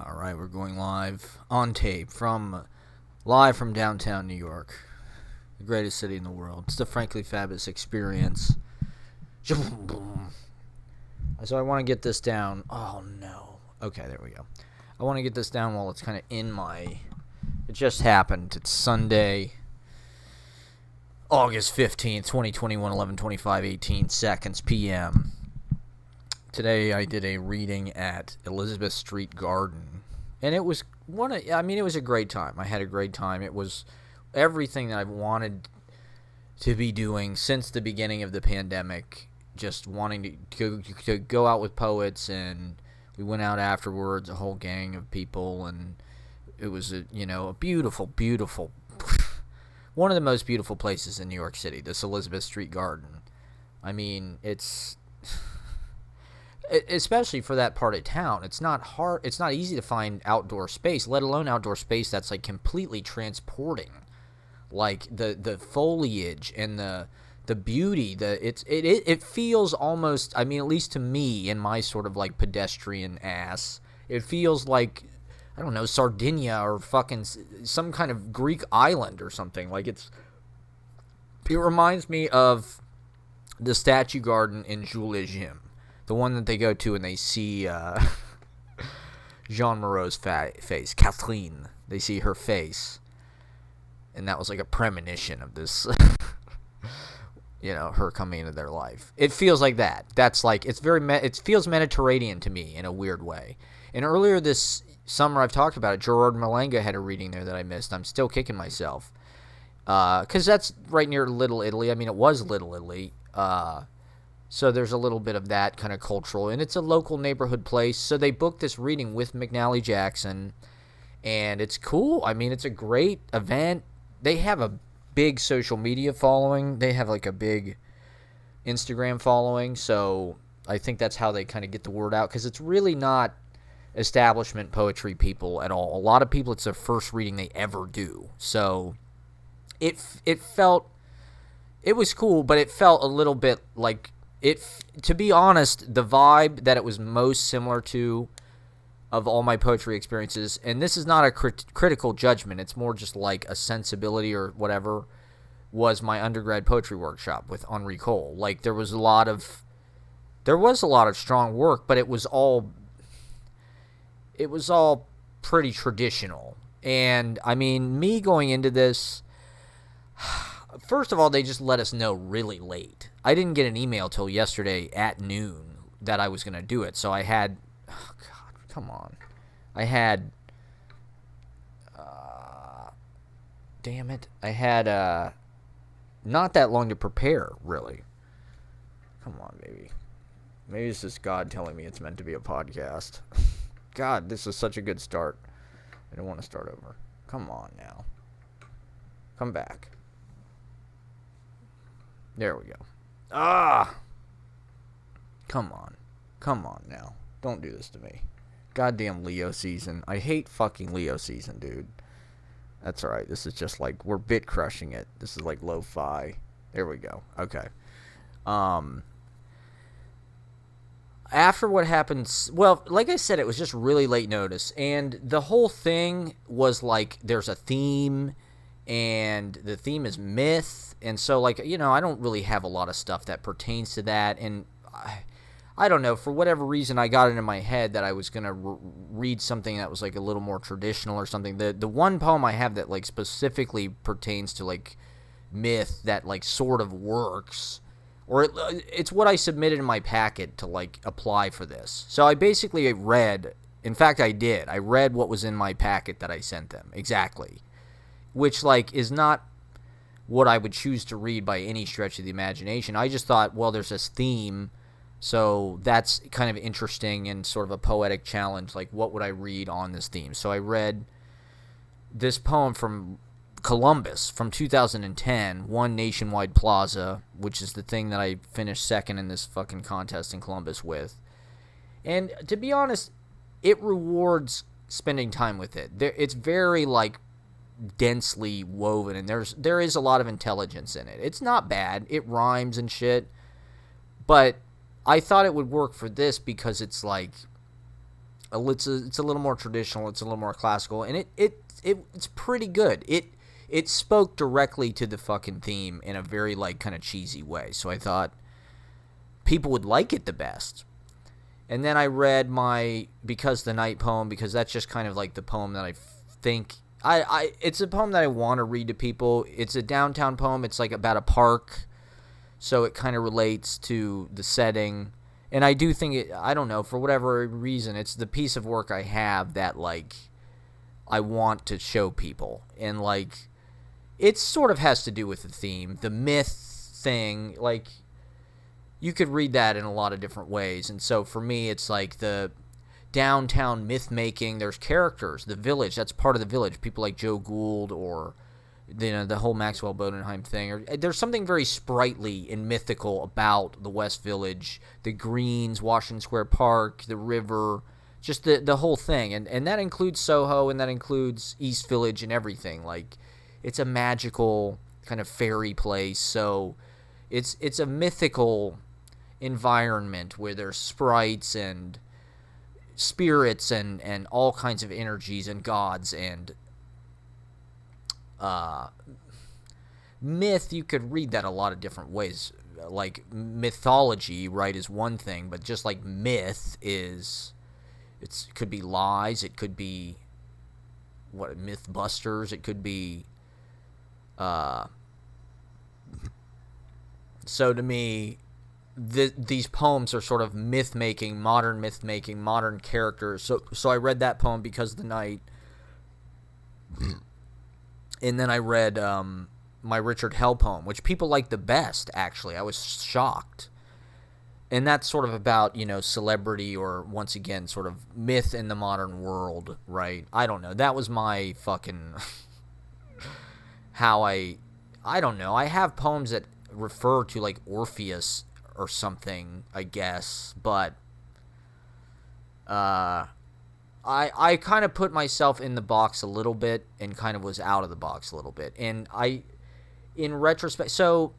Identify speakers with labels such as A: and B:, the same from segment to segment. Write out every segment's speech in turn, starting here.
A: All right, we're going live on tape live from downtown New York, the greatest city in the world. It's the Frankly Fabulous experience. So I want to get this down. Oh no. Okay, there we go. I want to get this down while it's kind of in my. It just happened. It's Sunday, August 15th, 2021, 11:25, 18 seconds p.m. Today I did a reading at Elizabeth Street Garden, and it was it was a great time. I had a great time. It was everything that I've wanted to be doing since the beginning of the pandemic, just wanting to go out with poets, and we went out afterwards, a whole gang of people, and it was a beautiful, beautiful, one of the most beautiful places in New York City, this Elizabeth Street Garden. I mean, it's especially for that part of town, it's not easy to find outdoor space, let alone outdoor space that's like completely transporting, like the foliage and the beauty. It feels almost, I mean, at least to me, in my sort of like pedestrian ass, it feels like, I don't know, Sardinia or fucking some kind of Greek island or something. Like it reminds me of the statue garden in Jules Gym. The one that they go to and they see Jean Moreau's face, Catherine. They see her face, and that was like a premonition of this, her coming into their life. It feels like that. That's like, it feels Mediterranean to me in a weird way. And earlier this summer, I've talked about it. Gerard Malenga had a reading there that I missed. I'm still kicking myself because that's right near Little Italy. I mean, it was Little Italy. So there's a little bit of that kind of cultural, and it's a local neighborhood place. So they booked this reading with McNally Jackson, and it's cool. I mean, it's a great event. They have a big social media following. They have like a big Instagram following. So I think that's how they kind of get the word out, because it's really not establishment poetry people at all. A lot of people, it's their first reading they ever do. So it was cool, but it felt a little bit like, to be honest, the vibe that it was most similar to of all my poetry experiences, and this is not a critical judgment, it's more just like a sensibility or whatever, was my undergrad poetry workshop with Henri Cole. Like, there was a lot of strong work, but it was all pretty traditional. And I mean, me going into this, first of all, they just let us know really late. I didn't get an email till yesterday at noon that I was going to do it. So I had, oh God, come on. I had, damn it. I had not that long to prepare, really. Come on, baby. Maybe it's just God telling me it's meant to be a podcast. God, this is such a good start. I don't want to start over. Come on now. Come back. There we go. Come on now. Don't do this to me. Goddamn Leo season. I hate fucking Leo season, dude. That's alright. This is just like, we're bit crushing it. This is like lo-fi. There we go. Okay. After what happens, well, like I said, it was just really late notice, and the whole thing was like, there's a theme, and the theme is myth, and so, like, I don't really have a lot of stuff that pertains to that, and I don't know, for whatever reason, I got it in my head that I was going to read something that was, like, a little more traditional or something. The one poem I have that, like, specifically pertains to, like, myth that, like, sort of works, or it's what I submitted in my packet to, like, apply for this. So I basically read, in fact, I did. I read what was in my packet that I sent them, exactly. Which, like, is not what I would choose to read by any stretch of the imagination. I just thought, well, there's this theme, so that's kind of interesting and sort of a poetic challenge. Like, what would I read on this theme? So I read this poem from Columbus from 2010, One Nationwide Plaza, which is the thing that I finished second in this fucking contest in Columbus with. And to be honest, it rewards spending time with it. It's very, like, densely woven, and there is a lot of intelligence in it. It's not bad. It rhymes and shit. But I thought it would work for this because it's like, It's a little more traditional. It's a little more classical, and it's pretty good. It spoke directly to the fucking theme in a very like kind of cheesy way. So I thought people would like it the best. And then I read my Because the Night poem, because that's just kind of like the poem that I think it's a poem that I want to read to people. It's a downtown poem. It's like about a park, so it kind of relates to the setting. And I do think I don't know, for whatever reason, it's the piece of work I have that like I want to show people. And like it sort of has to do with the theme, the myth thing. Like you could read that in a lot of different ways. And so for me, it's like the downtown myth making. There's characters, the village, that's part of the village. People like Joe Gould, or the whole Maxwell Bodenheim thing. Or there's something very sprightly and mythical about the West Village, the greens, Washington Square Park, the river, just the whole thing. And that includes Soho, and that includes East Village and everything. Like it's a magical kind of fairy place. So it's a mythical environment where there's sprites and spirits and all kinds of energies and gods and myth. You could read that a lot of different ways. Like mythology, right, is one thing, but just like myth it could be lies, it could be Mythbusters, it could be so to me these poems are sort of myth-making, modern characters. So I read that poem, Because of the Night. And then I read my Richard Hell poem, which people like the best, actually. I was shocked. And that's sort of about, celebrity, or once again, sort of myth in the modern world, right? I don't know. That was my fucking... how I don't know. I have poems that refer to, like, Orpheus or something, I guess, but I kind of put myself in the box a little bit and kind of was out of the box a little bit. And in retrospect, so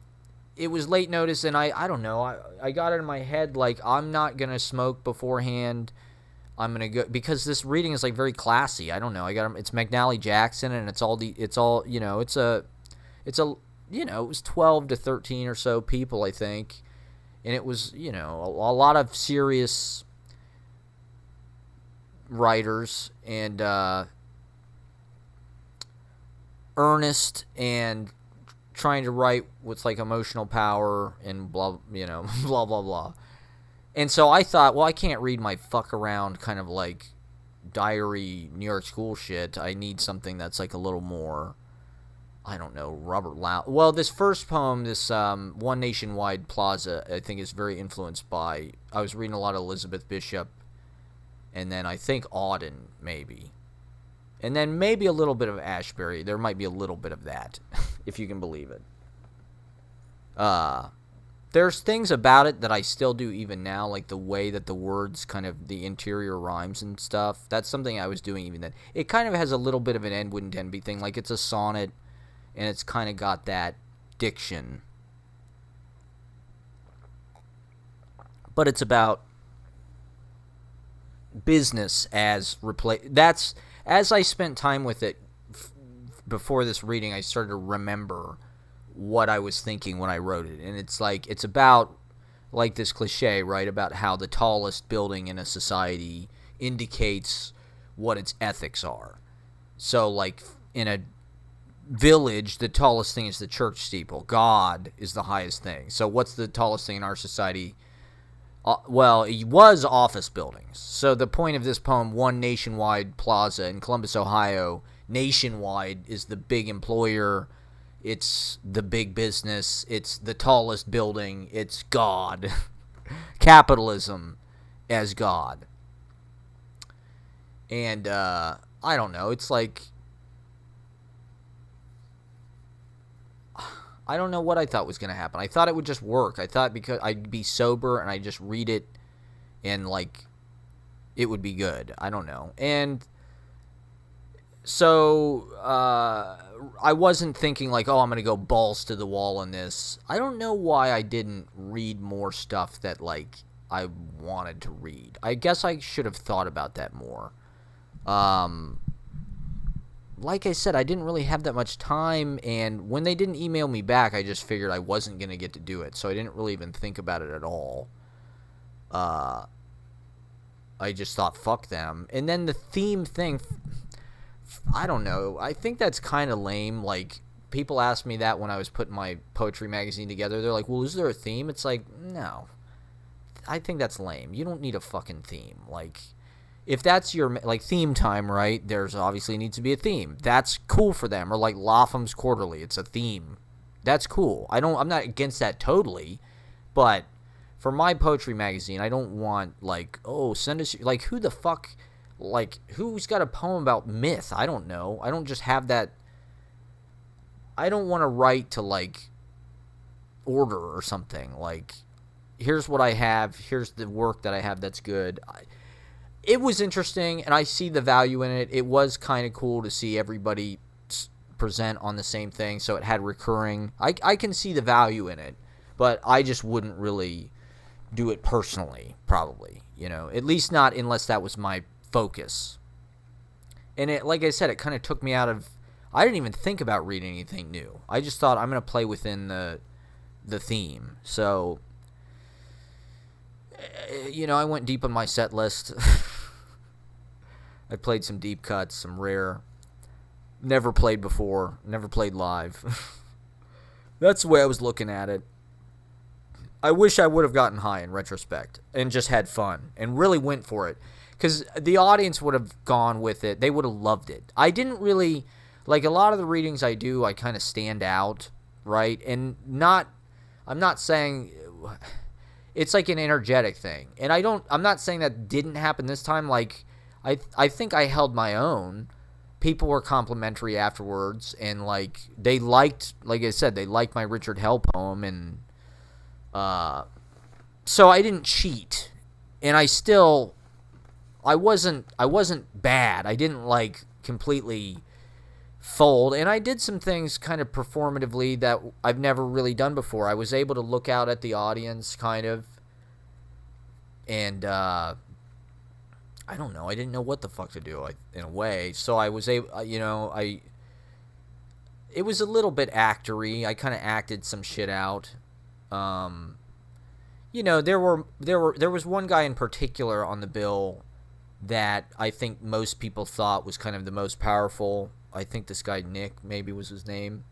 A: it was late notice, and I don't know, I got it in my head, like, I'm not going to smoke beforehand. I'm going to go, because this reading is like very classy. I don't know. It's McNally Jackson, and it was 12 to 13 or so people, I think. And it was, a lot of serious writers and earnest and trying to write with like emotional power and blah, blah, blah, blah. And so I thought, well, I can't read my fuck around kind of like diary New York school shit. I need something that's like a little more, I don't know, Robert Loud. Well, this first poem, this One Nationwide Plaza, I think is very influenced by, I was reading a lot of Elizabeth Bishop, and then I think Auden, maybe. And then maybe a little bit of Ashbery. There might be a little bit of that, if you can believe it. There's things about it that I still do even now, like the way that the words, kind of the interior rhymes and stuff. That's something I was doing even then. It kind of has a little bit of an Edwin Denby thing, like it's a sonnet, and it's kind of got that diction. But it's about business as that's, as I spent time with it before this reading, I started to remember what I was thinking when I wrote it. And it's like, it's about, like this cliche, right, about how the tallest building in a society indicates what its ethics are. So, like, in a village, the tallest thing is the church steeple. God is the highest thing. So what's the tallest thing in our society? Well, it was office buildings. So the point of this poem, One Nationwide Plaza in Columbus, Ohio, Nationwide is the big employer. It's the big business. It's the tallest building. It's God. Capitalism as God. And I don't know. It's like, I don't know what I thought was going to happen. I thought it would just work. I thought because I'd be sober and I'd just read it and, like, it would be good. I don't know. And so I wasn't thinking, like, oh, I'm going to go balls to the wall on this. I don't know why I didn't read more stuff that, like, I wanted to read. I guess I should have thought about that more. Like I said, I didn't really have that much time, and when they didn't email me back, I just figured I wasn't going to get to do it, so I didn't really even think about it at all. I just thought, fuck them. And then the theme thing, I don't know. I think that's kind of lame. Like, people asked me that when I was putting my poetry magazine together. They're like, well, is there a theme? It's like, no. I think that's lame. You don't need a fucking theme. Like, if that's your, like, theme time, right, there's obviously needs to be a theme. That's cool for them. Or like Lotham's Quarterly, it's a theme. That's cool. I'm not against that totally, but for my poetry magazine, I don't want, like, oh, send us, like, who the fuck, like, who's got a poem about myth? I don't know. I don't just have that. I don't want to write to, like, order or something. Like, here's what I have. Here's the work that I have that's good. It was interesting, and I see the value in it. It was kind of cool to see everybody present on the same thing, so it had recurring. I can see the value in it, but I just wouldn't really do it personally, probably, at least not unless that was my focus. And it, like I said, it kind of took me out of, I didn't even think about reading anything new. I just thought I'm going to play within the theme. So, I went deep on my set list. I played some deep cuts, some rare, never played before, never played live. That's the way I was looking at it. I wish I would have gotten high in retrospect and just had fun and really went for it, because the audience would have gone with it. They would have loved it. I didn't really, like, a lot of the readings I do, I kind of stand out, right? And I'm not saying, it's like an energetic thing. And I'm not saying that didn't happen this time. Like, I think I held my own. People were complimentary afterwards, and, like, they liked, like I said, they liked my Richard Hell poem, and so I didn't cheat, and I wasn't bad. I didn't, like, completely fold, and I did some things kind of performatively that I've never really done before. I was able to look out at the audience, kind of, and I don't know. I didn't know what the fuck to do, in a way. So I was able, it was a little bit actory. I kind of acted some shit out. There was one guy in particular on the bill that I think most people thought was kind of the most powerful. I think this guy Nick maybe was his name,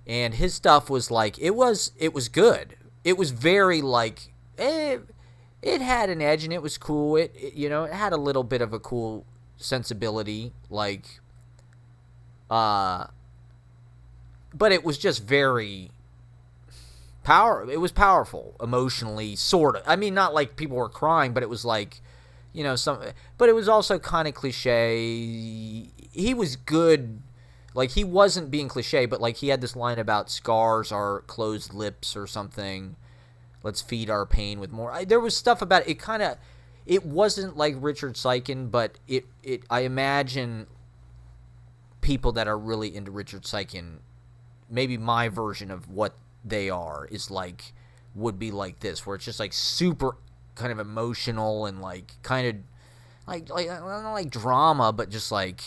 A: and his stuff was like, it was good. It was very, like, it had an edge, and it was cool. It had a little bit of a cool sensibility, like, but it was just very it was powerful emotionally, sort of. I mean, not like people were crying, but it was like, but it was also kind of cliche. He was good. Like, he wasn't being cliche, but, like, he had this line about scars are closed lips or something. Let's feed our pain with more. There was stuff about it. It wasn't like Richard Siken, but I imagine people that are really into Richard Siken, maybe my version of what they are is like, would be like this, where it's just like super kind of emotional and like kind of like not like drama, but just like.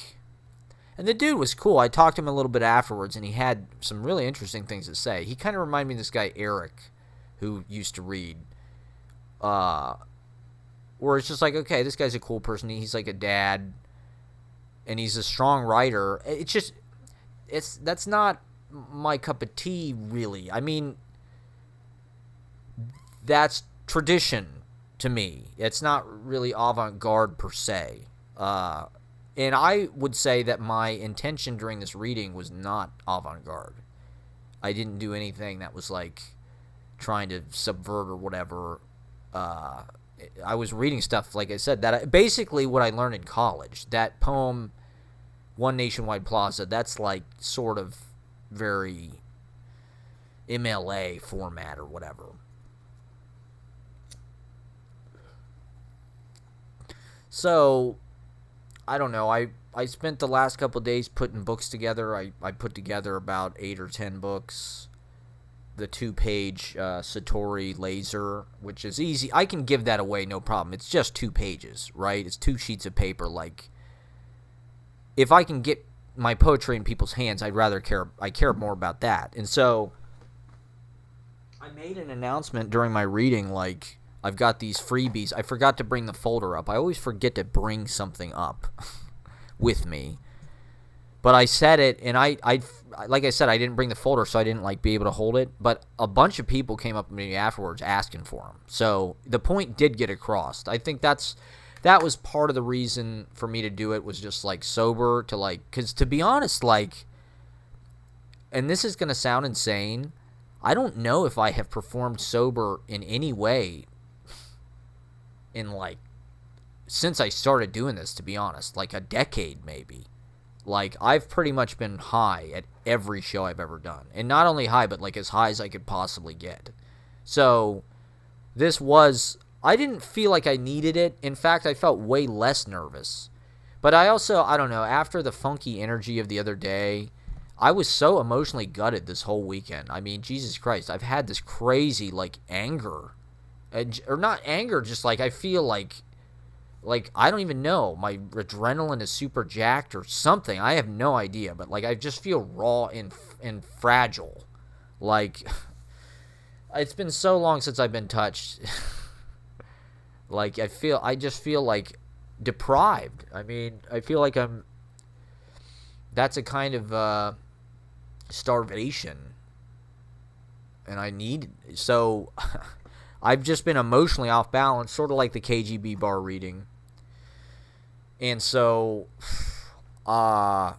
A: And the dude was cool. I talked to him a little bit afterwards, and he had some really interesting things to say. He kind of reminded me of this guy Eric, who used to read, where it's just like, okay, this guy's a cool person. He's like a dad, and he's a strong writer. That's not my cup of tea, really. I mean, that's tradition to me. It's not really avant-garde per se. And I would say that my intention during this reading was not avant-garde. I didn't do anything that was like trying to subvert or whatever. I was reading stuff, like I said, basically what I learned in college. That poem, One Nationwide Plaza, that's like sort of very MLA format or whatever. So, I don't know. I spent the last couple of days putting books together. I put together about 8 or 10 books. the 2-page Satori laser, which is easy. I can give that away, no problem. It's just 2 pages, right? It's 2 sheets of paper. Like, if I can get my poetry in people's hands, I care more about that. And so I made an announcement during my reading, like, I've got these freebies. I forgot to bring the folder up. I always forget to bring something up with me. But I said it, and I like I said, I didn't bring the folder, so I didn't like be able to hold it. But a bunch of people came up to me afterwards asking for them. So the point did get across. I think that was part of the reason for me to do it, was just like sober, to like, because to be honest, like, and this is gonna sound insane, I don't know if I have performed sober in any way in like since I started doing this, to be honest, like a decade maybe. Like, I've pretty much been high at every show I've ever done. And not only high, but, like, as high as I could possibly get. So, I didn't feel like I needed it. In fact, I felt way less nervous. But I don't know, after the funky energy of the other day, I was so emotionally gutted this whole weekend. I mean, Jesus Christ, I've had this crazy, like, anger. Or not anger, just, like, I feel like, I don't even know. My adrenaline is super jacked or something. I have no idea. But, like, I just feel raw and fragile. Like, it's been so long since I've been touched. Like, I just feel, like, deprived. I mean, I feel like that's a kind of starvation. And I need, so, I've just been emotionally off balance, sort of like the KGB bar reading. And so, I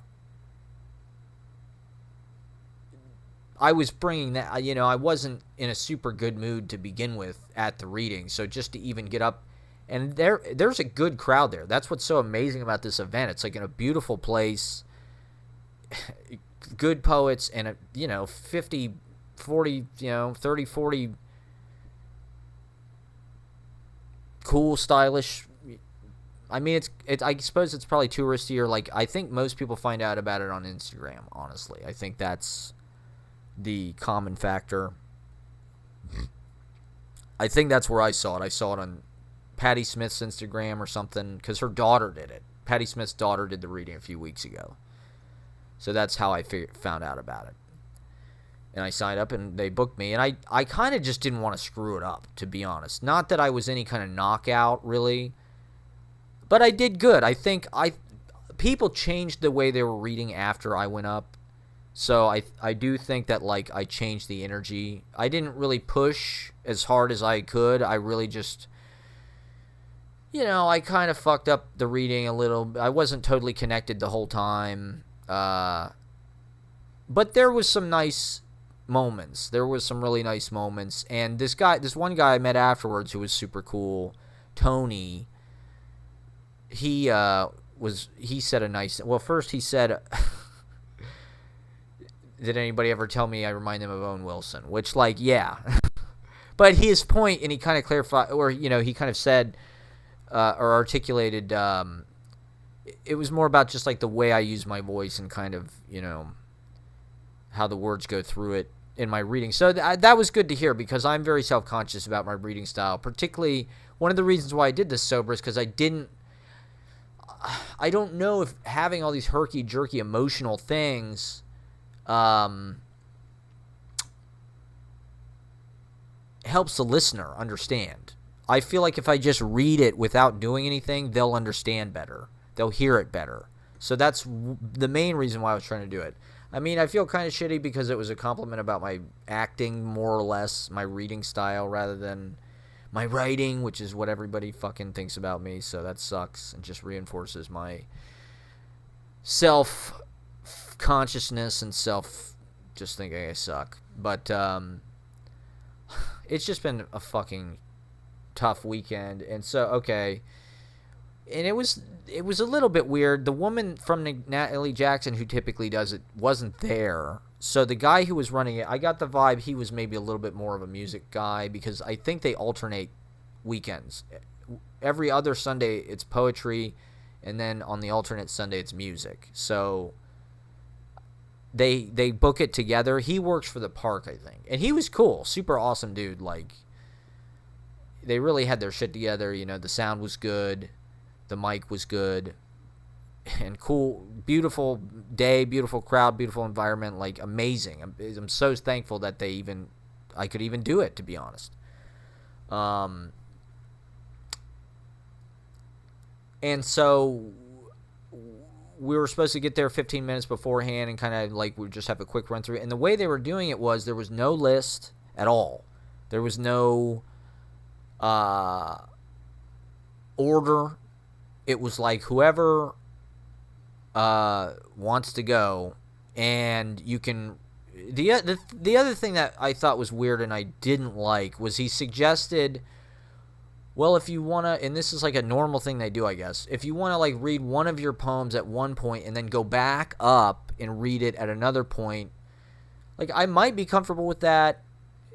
A: was bringing that, I wasn't in a super good mood to begin with at the reading. So just to even get up, and there's a good crowd there. That's what's so amazing about this event. It's like in a beautiful place, good poets, and 50, 40, 30, 40 cool, stylish. I mean, I suppose it's probably touristy, or like, I think most people find out about it on Instagram, honestly. I think that's the common factor. I think that's where I saw it. I saw it on Patti Smith's Instagram or something, because her daughter did it. Patti Smith's daughter did the reading a few weeks ago. So that's how I found out about it. And I signed up, and they booked me. And I kind of just didn't want to screw it up, to be honest. Not that I was any kind of knockout, really. But I did good. I think people changed the way they were reading after I went up. So I do think that, like, I changed the energy. I didn't really push as hard as I could. I really just, I kind of fucked up the reading a little. I wasn't totally connected the whole time. But there was some nice moments. There was some really nice moments. And this one guy I met afterwards who was super cool, Tony, he said a nice, well, first he said, did anybody ever tell me I remind them of Owen Wilson? Which, like, yeah. But his point, and he kind of clarified, or, he kind of said, or articulated, it was more about just, like, the way I use my voice and kind of, how the words go through it in my reading. So that was good to hear, because I'm very self-conscious about my reading style. Particularly, one of the reasons why I did this sober is because I don't know if having all these herky-jerky emotional things helps the listener understand. I feel like if I just read it without doing anything, they'll understand better. They'll hear it better. So that's the main reason why I was trying to do it. I mean, I feel kind of shitty because it was a compliment about my acting, more or less, my reading style, rather than my writing, which is what everybody fucking thinks about me. So that sucks and just reinforces my self-consciousness and just thinking I suck. But it's just been a fucking tough weekend. And so, okay. And it was a little bit weird. The woman from Natalie Jackson, who typically does it, wasn't there. So the guy who was running it, I got the vibe he was maybe a little bit more of a music guy, because I think they alternate weekends. Every other Sunday it's poetry, and then on the alternate Sunday it's music. So they book it together. He works for the park, I think, and he was cool, super awesome dude. Like, they really had their shit together. You know, the sound was good, the mic was good, and cool, beautiful day, beautiful crowd, beautiful environment, like amazing. I'm so thankful that I could even do it, to be honest. And so we were supposed to get there 15 minutes beforehand and kind of like we just have a quick run through. And the way they were doing it was there was no list at all. There was no order. It was like whoever wants to go, and you can. The other thing that I thought was weird and I didn't like was he suggested, well, if you want to, and this is like a normal thing they do, I guess, if you want to like read one of your poems at one point and then go back up and read it at another point, like I might be comfortable with that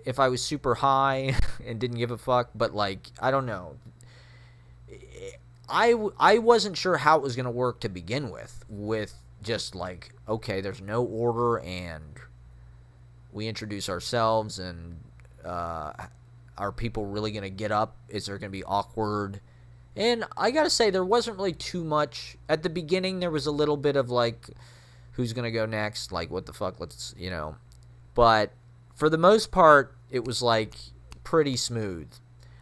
A: if I was super high and didn't give a fuck, but like, I don't know. I wasn't sure how it was going to work to begin with just like, okay, there's no order and we introduce ourselves and, are people really going to get up? Is there going to be awkward? And I got to say, there wasn't really too much. At the beginning, there was a little bit of like, who's going to go next? Like, what the fuck? Let's, you know. But for the most part, it was like pretty smooth.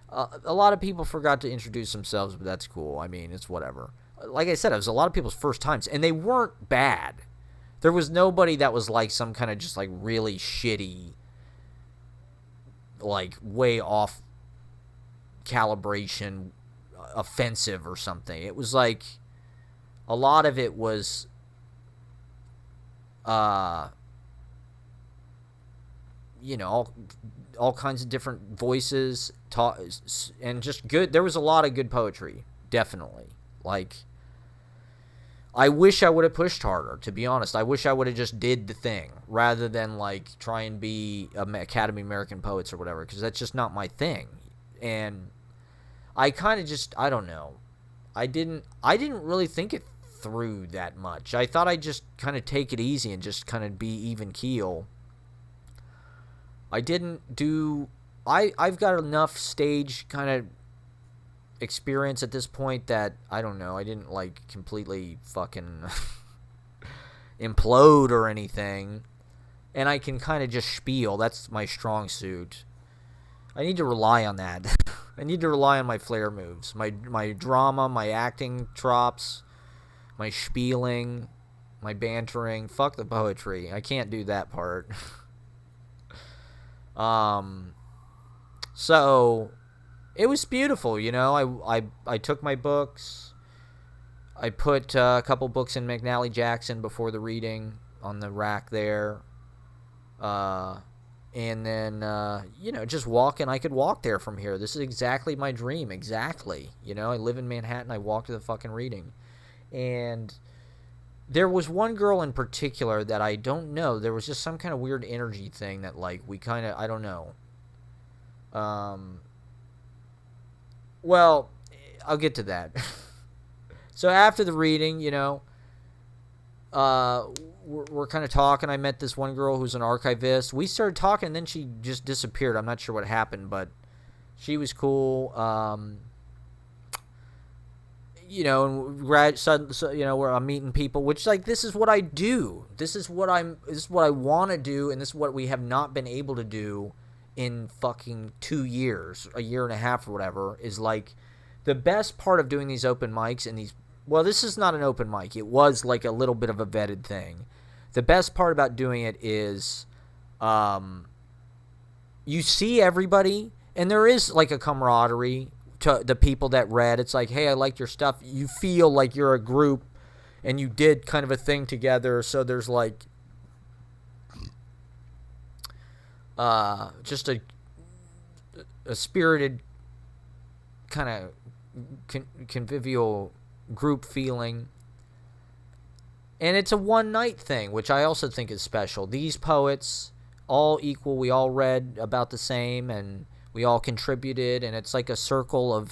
A: A lot of people forgot to introduce themselves, but that's cool. I mean, it's whatever. Like I said, it was a lot of people's first times, and they weren't bad. There was nobody that was like some kind of just like really shitty, like way off calibration, offensive or something. It was like a lot of it was you know, all kinds of different voices, and just good. There was a lot of good poetry, definitely. Like, I wish I would have pushed harder, to be honest. I wish I would have just did the thing rather than like try and be Academy American Poets or whatever, because that's just not my thing. And I kind of just, I don't know. I didn't really think it through that much. I thought I'd just kind of take it easy and just kind of be even keel. I didn't do... I've got enough stage kind of experience at this point that, I don't know, I didn't, like, completely fucking implode or anything. And I can kind of just spiel. That's my strong suit. I need to rely on that. I need to rely on my flair moves. My drama, my acting chops, my spieling, my bantering. Fuck the poetry. I can't do that part. So it was beautiful, you know. I took my books. I put a couple books in McNally Jackson before the reading on the rack there. And then, you know, just walking. I could walk there from here. This is exactly my dream. Exactly. You know, I live in Manhattan. I walk to the fucking reading. And there was one girl in particular that I don't know. There was just some kind of weird energy thing that, like, we kind of, I don't know. Well, I'll get to that. So after the reading, you know, we're kind of talking. I met this one girl who's an archivist. We started talking, and then she just disappeared. I'm not sure what happened, but she was cool. You know, and so, you know, where I'm meeting people, which, like, this is what I do. This is what I want to do, and this is what we have not been able to do in fucking 2 years, a year and a half or whatever, is like the best part of doing these open mics and these, well, this is not an open mic. It was like a little bit of a vetted thing. The best part about doing it is you see everybody, and there is like a camaraderie to the people that read. It's like, hey, I liked your stuff. You feel like you're a group and you did kind of a thing together. So there's like just a spirited kind of convivial group feeling. And it's a one-night thing, which I also think is special. These poets, all equal, we all read about the same, and we all contributed, and it's like a circle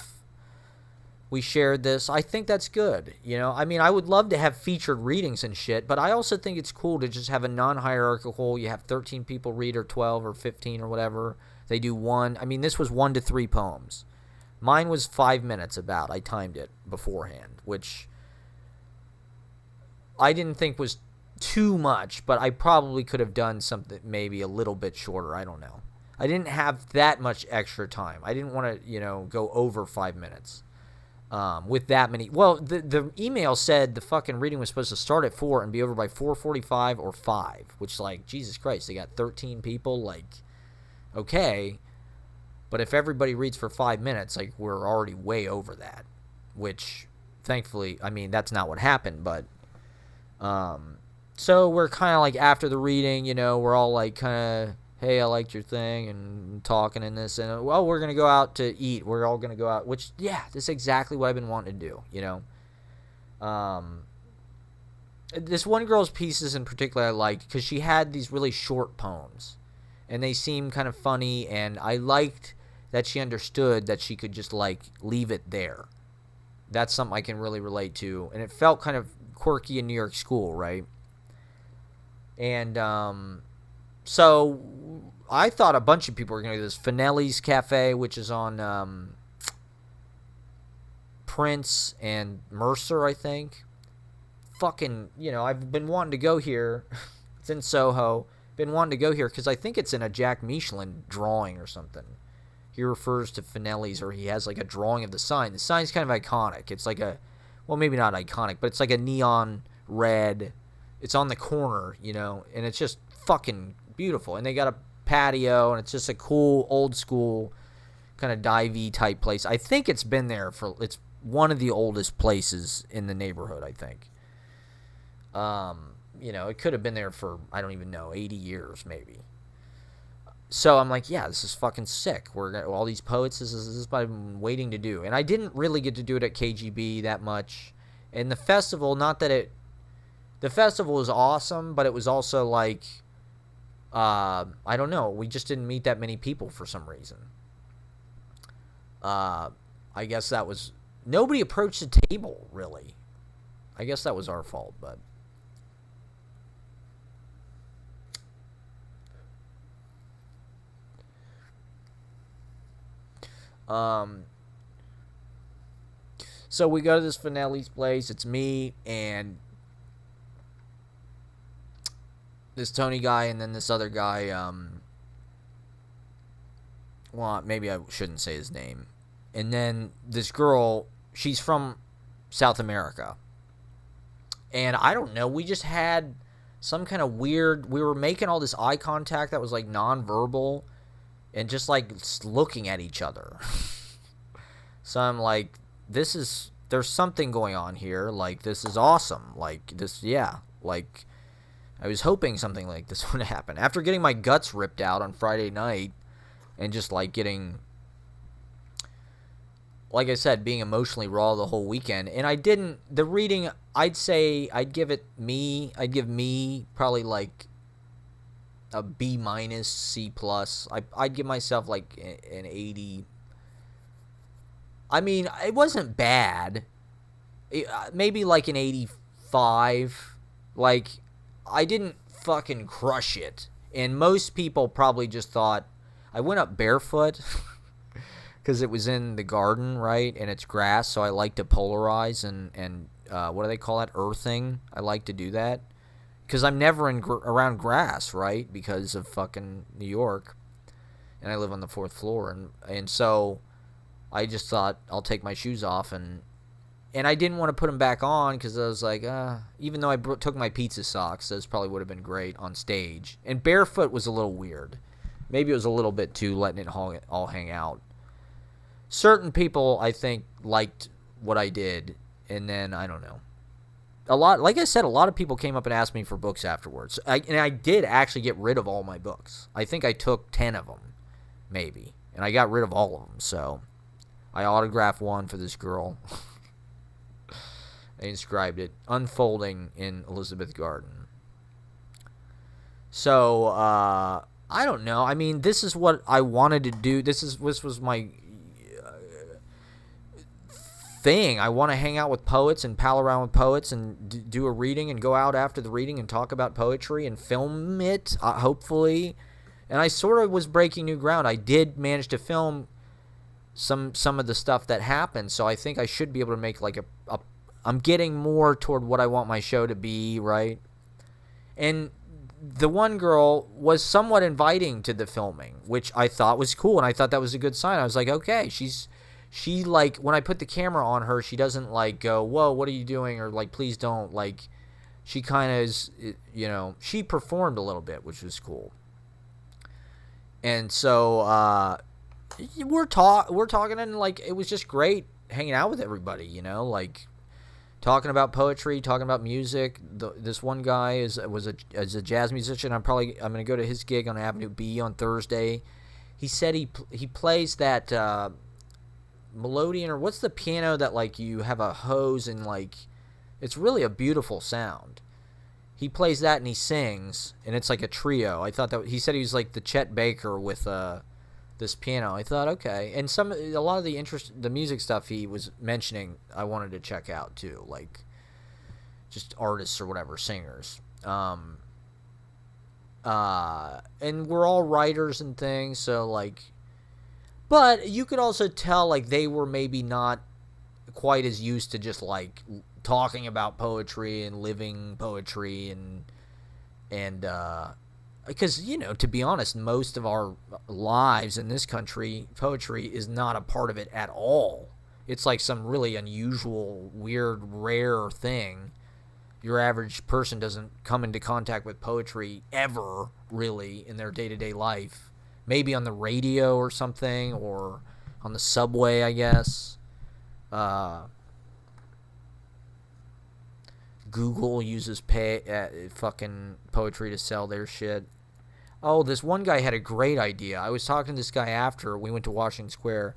A: We shared this. I think that's good. I mean, I would love to have featured readings and shit, but I also think it's cool to just have a non-hierarchical. You have 13 people read, or 12 or 15 or whatever. They do one. I mean, this was 1 to 3 poems. Mine was 5 minutes about. I timed it beforehand, which I didn't think was too much, but I probably could have done something maybe a little bit shorter. I don't know. I didn't have that much extra time. I didn't want to, go over 5 minutes. With that many. Well, the email said the fucking reading was supposed to start at 4 and be over by 4:45 or 5, which, like, Jesus Christ, they got 13 people, like, okay. But if everybody reads for 5 minutes, like, we're already way over that, which, thankfully, I mean, that's not what happened, but, so we're kind of, like, after the reading, we're all, like, kind of, hey, I liked your thing, and talking and this, and, well, we're going to go out to eat. We're all going to go out, which, yeah, this is exactly what I've been wanting to do, This one girl's pieces in particular I liked, because she had these really short poems, and they seemed kind of funny, and I liked that she understood that she could just, like, leave it there. That's something I can really relate to, and it felt kind of quirky in New York school, right? And, so I thought a bunch of people were going to do this. Finelli's Cafe, which is on Prince and Mercer, I think. Fucking, I've been wanting to go here. It's in Soho. Been wanting to go here because I think it's in a Jack Michelin drawing or something. He refers to Finelli's, or he has like a drawing of the sign. The sign's kind of iconic. It's like well, maybe not iconic, but it's like a neon red. It's on the corner, and it's just fucking beautiful. And they got a patio, and it's just a cool old school kind of divey type place. I think it's been there it's one of the oldest places in the neighborhood, I think. It could have been there for, I don't even know, 80 years maybe. So I'm like, yeah, this is fucking sick. All these poets, this is what I've been waiting to do. And I didn't really get to do it at KGB that much. And the festival, the festival was awesome, but it was also like, I don't know. We just didn't meet that many people for some reason. I guess that was... Nobody approached the table, really. I guess that was our fault, but... So we go to this Finelli's place. It's me and this Tony guy, and then this other guy, well, maybe I shouldn't say his name. And then this girl, she's from South America. And I don't know, we just had some kind of weird, we were making all this eye contact that was like nonverbal and just like looking at each other. So I'm like, there's something going on here. Like, this is awesome. Like, this, yeah. Like, I was hoping something like this would happen. After getting my guts ripped out on Friday night and just, like, getting, like I said, being emotionally raw the whole weekend. And the reading, I'd say, I'd give me probably, like, a B minus, C plus. I'd give myself, like, an 80. I mean, it wasn't bad. Maybe like an 85. Like, I didn't fucking crush it. And most people probably just thought, I went up barefoot because it was in the garden, right? And it's grass, so I like to polarize and what do they call that? Earthing. I like to do that. Because I'm never around grass, right? Because of fucking New York. And I live on the 4th floor. And so... I just thought, I'll take my shoes off, and I didn't want to put them back on, because I was like, even though I took my pizza socks, those probably would have been great on stage. And barefoot was a little weird. Maybe it was a little bit too letting it all hang out. Certain people, I think, liked what I did, and then, I don't know. Like I said, a lot of people came up and asked me for books afterwards. And I did actually get rid of all my books. I think I took 10 of them, maybe. And I got rid of all of them, so... I autographed one for this girl. I inscribed it. Unfolding in Elizabeth Garden. So, I don't know. I mean, this is what I wanted to do. This was my thing. I want to hang out with poets and pal around with poets and do a reading and go out after the reading and talk about poetry and film it, hopefully. And I sort of was breaking new ground. I did manage to film some of the stuff that happened, so I think I should be able to make like I'm getting more toward what I want my show to be, right? And the one girl was somewhat inviting to the filming, which I thought was cool, and I thought that was a good sign. I was like, okay, she like, when I put the camera on her, she doesn't like go, whoa, what are you doing? Or like, please don't. Like, she kind of is, you know, she performed a little bit, which was cool. And so we're talking, and like, it was just great hanging out with everybody, you know, like talking about poetry, talking about music. This one guy is a jazz musician. I'm gonna go to his gig on Avenue B on Thursday. He said he plays that melodeon, or what's the piano that like you have a hose and like, it's really a beautiful sound. He plays that and he sings, and it's like a trio. I thought that he said he was like the Chet Baker with this piano. I thought, okay, and a lot of the music stuff he was mentioning, I wanted to check out too, like just artists or whatever, singers. And we're all writers and things, so like, but you could also tell like they were maybe not quite as used to just like talking about poetry and living poetry and because, you know, to be honest, most of our lives in this country, poetry is not a part of it at all. It's like some really unusual, weird, rare thing. Your average person doesn't come into contact with poetry ever, really, in their day-to-day life. Maybe on the radio or something, or on the subway, I guess. Google uses fucking poetry to sell their shit. Oh, this one guy had a great idea. I was talking to this guy after we went to Washington Square,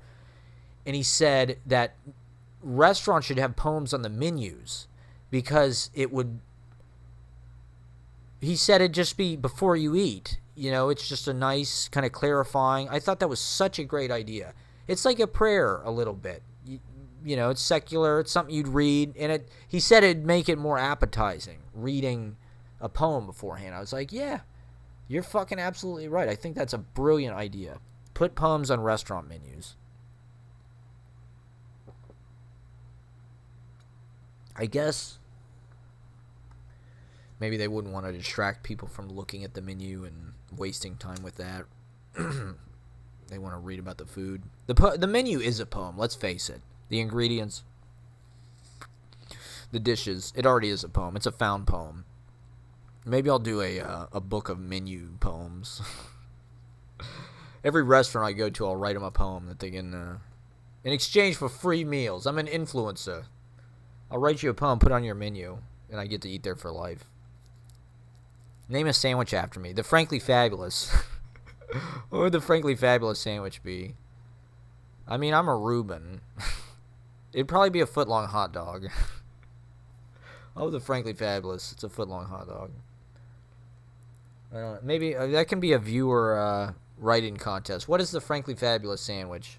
A: and he said that restaurants should have poems on the menus because he said it'd just be before you eat. You know, it's just a nice kind of clarifying. I thought that was such a great idea. It's like a prayer a little bit. You know, it's secular. It's something you'd read. And he said it'd make it more appetizing, reading a poem beforehand. I was like, yeah, you're fucking absolutely right. I think that's a brilliant idea. Put poems on restaurant menus. I guess maybe they wouldn't want to distract people from looking at the menu and wasting time with that. They want to read about the food. The menu is a poem, let's face it. The ingredients, the dishes, it already is a poem. It's a found poem. Maybe I'll do a book of menu poems. Every restaurant I go to, I'll write them a poem that they can, in exchange for free meals. I'm an influencer. I'll write you a poem, put it on your menu, and I get to eat there for life. Name a sandwich after me. The Frankly Fabulous. What would the Frankly Fabulous sandwich be? I mean, I'm a Reuben. It'd probably be a foot-long hot dog. Oh, the Frankly Fabulous. It's a foot-long hot dog. I don't know. Maybe that can be a viewer write-in contest. What is the Frankly Fabulous sandwich?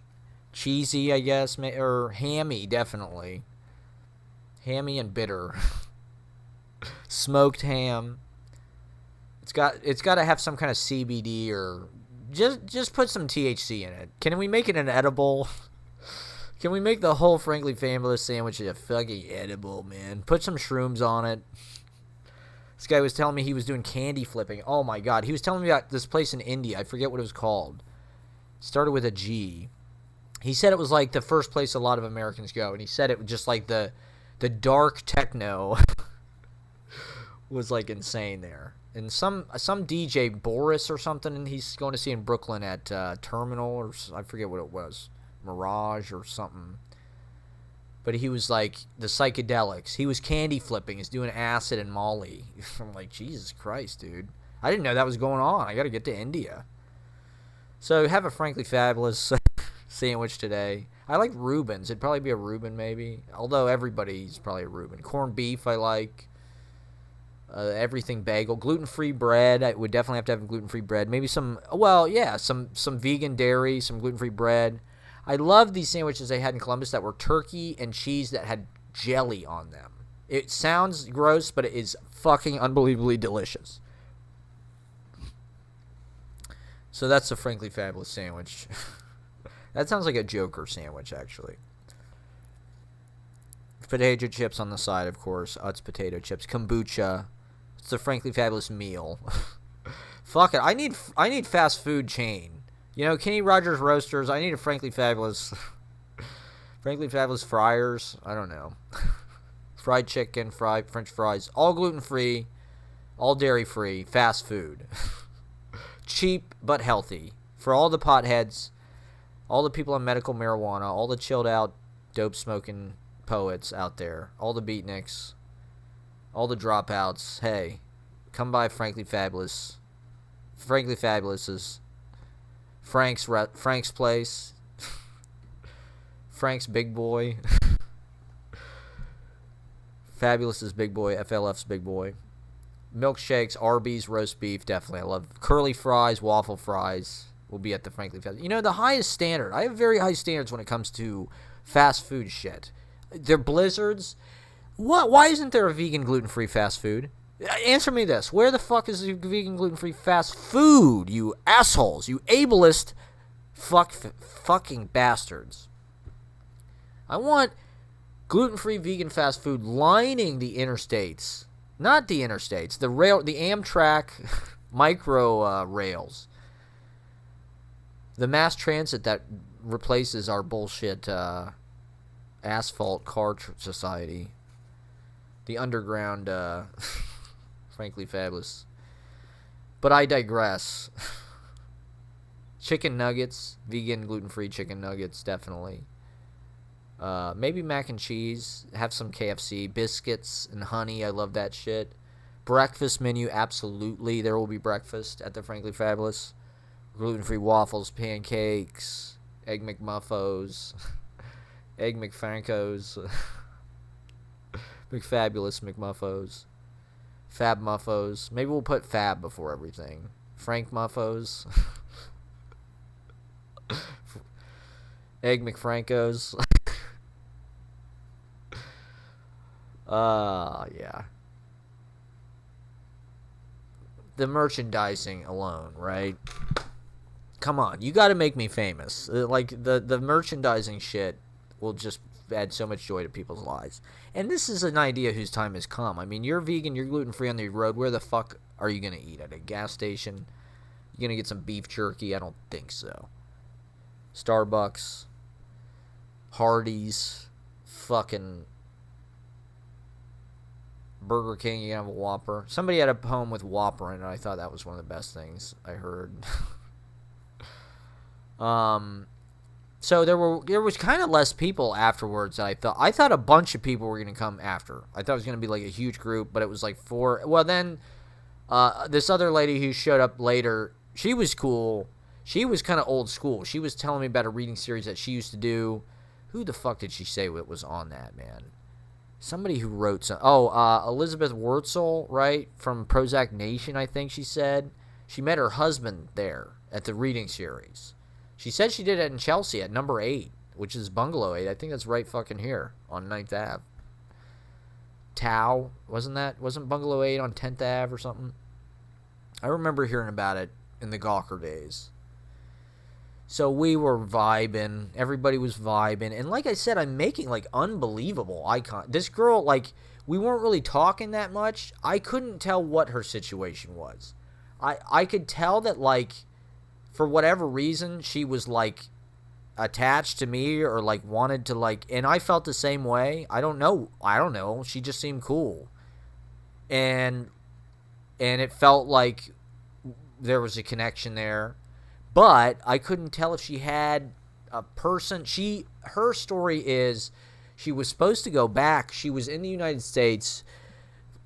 A: Cheesy, I guess, or hammy, definitely. Hammy and bitter. Smoked ham. It's got to have some kind of CBD, or just put some THC in it. Can we make it an edible? Can we make the whole Frankly Fabulous sandwich a fucking edible, man? Put some shrooms on it. This guy was telling me he was doing candy flipping. Oh my god. He was telling me about this place in India. I forget what it was called. It started with a G. He said it was like the first place a lot of Americans go. And he said it was just like the dark techno was like insane there. And some DJ, Boris or something, and he's going to see in Brooklyn at Terminal, or I forget what it was. Mirage or something. But he was like the psychedelics. He was candy flipping. He's doing acid and Molly. I'm like, Jesus Christ, dude. I didn't know that was going on. I got to get to India. So have a Frankly Fabulous sandwich today. I like Reubens. It'd probably be a Reuben maybe. Although everybody's probably a Reuben. Corned beef I like. Everything bagel. Gluten-free bread. I would definitely have to have gluten-free bread. Maybe some vegan dairy, some gluten-free bread. I love these sandwiches they had in Columbus that were turkey and cheese that had jelly on them. It sounds gross, but it is fucking unbelievably delicious. So that's a Frankly Fabulous sandwich. That sounds like a Joker sandwich, actually. Potato chips on the side, of course. Utz potato chips. Kombucha. It's a Frankly Fabulous meal. Fuck it. I need fast food chain. You know, Kenny Rogers Roasters. I need a Frankly Fabulous. Frankly Fabulous fryers. I don't know. Fried chicken, fried French fries. All gluten-free. All dairy-free. Fast food. Cheap but healthy. For all the potheads. All the people on medical marijuana. All the chilled out, dope smoking poets out there. All the beatniks. All the dropouts. Hey. Come by Frankly Fabulous. Frankly Fabulous is Frank's place. Frank's Big Boy. Fabulous is Big Boy. FLF's Big Boy. Milkshakes, Arby's, roast beef, definitely. I love curly fries, waffle fries. Will be at the Frankly Fabulous. You know, the highest standard. I have very high standards when it comes to fast food shit. They're Blizzards. What? Why isn't there a vegan gluten-free fast food? Answer me this. Where the fuck is the vegan gluten-free fast food, you assholes? You ableist fucking bastards. I want gluten-free vegan fast food lining the interstates. Not the interstates. The Amtrak micro rails. The mass transit that replaces our bullshit asphalt car society. The underground, Frankly Fabulous. But I digress. Chicken nuggets. Vegan, gluten-free chicken nuggets, definitely. Maybe mac and cheese. Have some KFC. Biscuits and honey. I love that shit. Breakfast menu. Absolutely. There will be breakfast at the Frankly Fabulous. Gluten-free waffles, pancakes, Egg McMuffos, Egg McFrankos, McFabulous McMuffos, Fab Muffos. Maybe we'll put Fab before everything. Frank Muffos. Egg McFrankos. Yeah. The merchandising alone, right? Come on, you got to make me famous. Like, the merchandising shit will just add so much joy to people's lives. And this is an idea whose time has come. I mean, you're vegan, you're gluten-free on the road. Where the fuck are you going to eat? At a gas station? You going to get some beef jerky? I don't think so. Starbucks. Hardee's. Fucking Burger King, you can have a Whopper. Somebody had a home with Whopper in it. I thought that was one of the best things I heard. So there was kind of less people afterwards than I thought. I thought a bunch of people were going to come after. I thought it was going to be like a huge group, but it was like 4. Well, then this other lady who showed up later, she was cool. She was kind of old school. She was telling me about a reading series that she used to do. Who the fuck did she say was on that, man? Somebody who wrote some. Elizabeth Wurtzel, right? From Prozac Nation, I think she said. She met her husband there at the reading series. She said she did it in Chelsea at number 8, which is Bungalow 8. I think that's right fucking here on 9th Ave. Tau, wasn't Bungalow 8 on 10th Ave or something? I remember hearing about it in the Gawker days. So we were vibing. Everybody was vibing. And like I said, I'm making, like, unbelievable icon. This girl, like, we weren't really talking that much. I couldn't tell what her situation was. I could tell that, like, for whatever reason, she was, like, attached to me or, like, wanted to, like, and I felt the same way. I don't know. She just seemed cool. And it felt like there was a connection there. But I couldn't tell if she had a person. Her story is she was supposed to go back. She was in the United States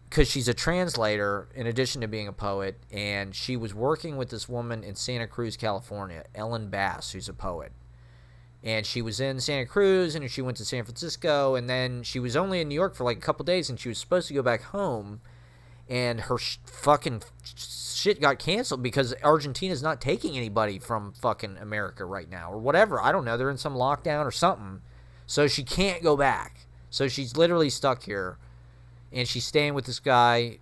A: because she's a translator in addition to being a poet. And she was working with this woman in Santa Cruz, California, Ellen Bass, who's a poet. And she was in Santa Cruz and she went to San Francisco. And then she was only in New York for like a couple days and she was supposed to go back home. and her fucking shit got canceled because Argentina's not taking anybody from fucking America right now or whatever. I don't know. They're in some lockdown or something. So she can't go back. So she's literally stuck here. And she's staying with this guy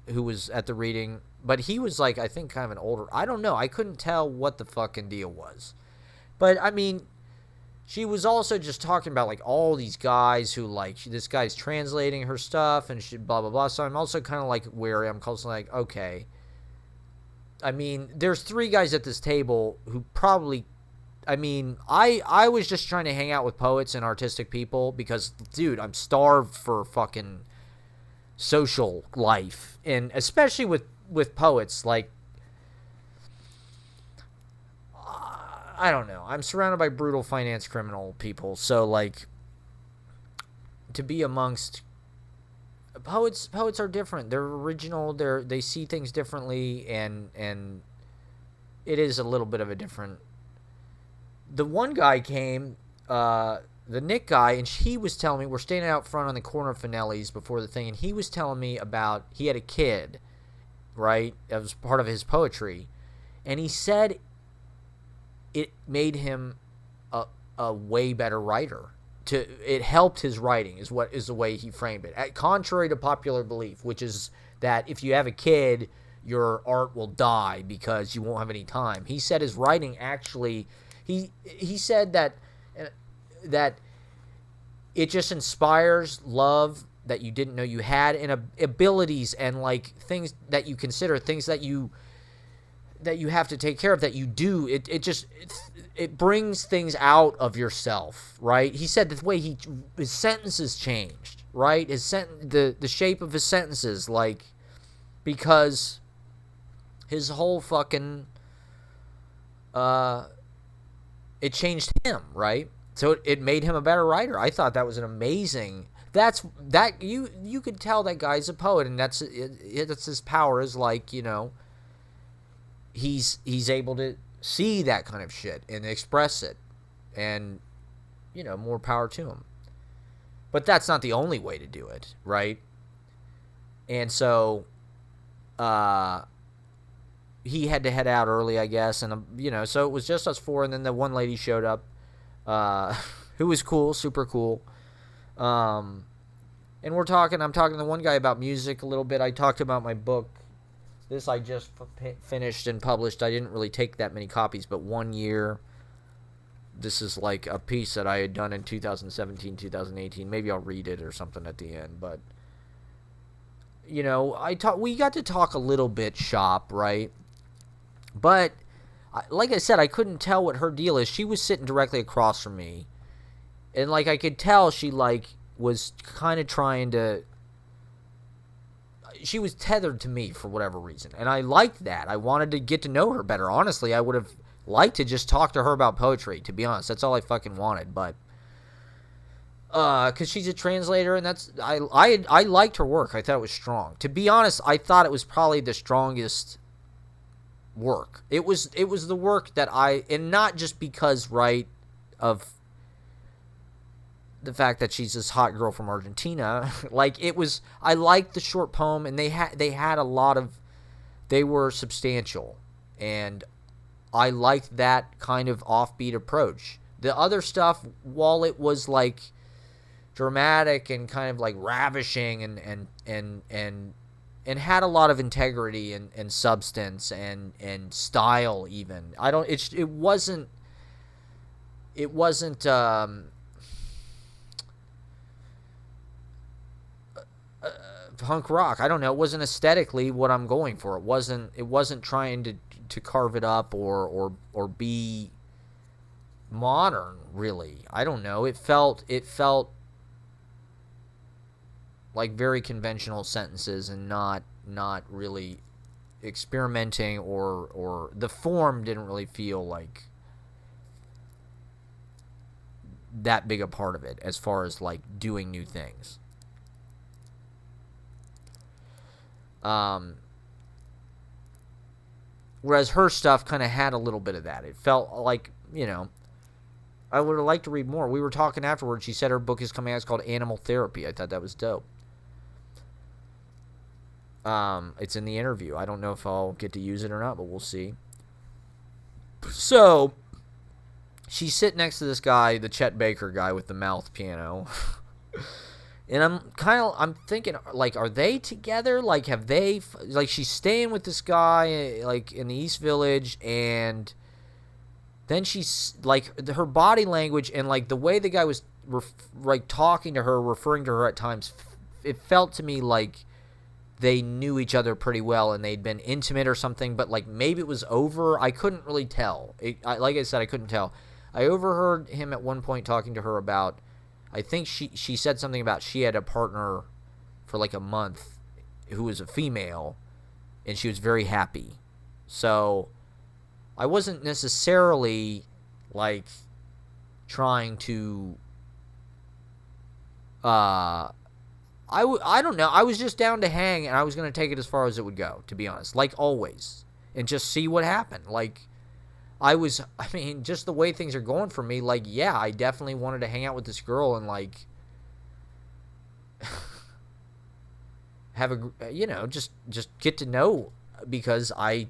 A: who was at the reading. But he was like, I think kind of an older. I don't know. I couldn't tell what the fucking deal was. But, I mean, she was also just talking about, like, all these guys who, like, this guy's translating her stuff and she blah, blah, blah. So I'm also kind of, like, wary. I'm constantly like, okay. I mean, there's 3 guys at this table who probably, I mean, I was just trying to hang out with poets and artistic people because, dude, I'm starved for fucking social life. And especially with poets, like, I don't know. I'm surrounded by brutal finance criminal people. So, like, to be amongst poets are different. They're original. They see things differently, and it is a little bit of a different. The one guy came, the Nick guy, and he was telling me, we're standing out front on the corner of Finelli's before the thing, and he was telling me about, he had a kid, right? That was part of his poetry, and he said it made him a way better writer. It helped his writing is the way he framed it. Contrary to popular belief, which is that if you have a kid, your art will die because you won't have any time. He said his writing actually, he said that it just inspires love that you didn't know you had, and abilities and like things that you consider, things that you have to take care of, that you do. It brings things out of yourself, right? He said the way his sentences changed, right? The shape of his sentences, like, because his whole fucking it changed him, right? So it made him a better writer. I thought that was an amazing. You could tell that guy's a poet, and that's his power, is like, you know, he's able to see that kind of shit and express it, and, you know, more power to him. But that's not the only way to do it, right? And so he had to head out early, I guess, and you know, so it was just us 4, and then the one lady showed up, who was cool, super cool. And I'm talking to the one guy about music a little bit. I talked about my book. This I just finished and published. I didn't really take that many copies, but 1 year. This is like a piece that I had done in 2017, 2018. Maybe I'll read it or something at the end. But, you know, we got to talk a little bit shop, right? But, like I said, I couldn't tell what her deal is. She was sitting directly across from me. And, like, I could tell she, like, was kind of trying to... She was tethered to me for whatever reason, and I liked that. I wanted to get to know her better. Honestly, I would have liked to just talk to her about poetry, to be honest. That's all I fucking wanted, but because she's a translator, and that's I liked her work. I thought it was strong. To be honest, I thought it was probably the strongest work. It was the work that and not just because, right, of the fact that she's this hot girl from Argentina. Like, it was, I liked the short poem, and they had a lot of, they were substantial, and I liked that kind of offbeat approach. The other stuff, while it was like dramatic and kind of like ravishing and had a lot of integrity and substance and style, even, it wasn't punk rock. I don't know. It wasn't aesthetically what I'm going for. It wasn't trying to carve it up or be modern, really. I don't know. It felt like very conventional sentences and not really experimenting, or the form didn't really feel like that big a part of it as far as like doing new things. Whereas her stuff kind of had a little bit of that. It felt like, you know, I would have liked to read more. We were talking afterwards. She said her book is coming out. It's called Animal Therapy. I thought that was dope. It's in the interview. I don't know if I'll get to use it or not, but we'll see. So she's sitting next to this guy, the Chet Baker guy with the mouth piano. And I'm thinking, like, are they together? Like, have they, like, she's staying with this guy, like, in the East Village, and then she's, like, her body language and, like, the way the guy was, like, talking to her, referring to her at times, it felt to me like they knew each other pretty well and they'd been intimate or something, but, like, maybe it was over. I couldn't really tell. Like I said, I couldn't tell. I overheard him at one point talking to her about, I think she said something about she had a partner for like a month who was a female, and she was very happy. So I wasn't necessarily like trying to I don't know. I was just down to hang, and I was going to take it as far as it would go, to be honest, like always, and just see what happened. Like, I mean, just the way things are going for me, like, yeah, I definitely wanted to hang out with this girl and, like, have just get to know, because I'm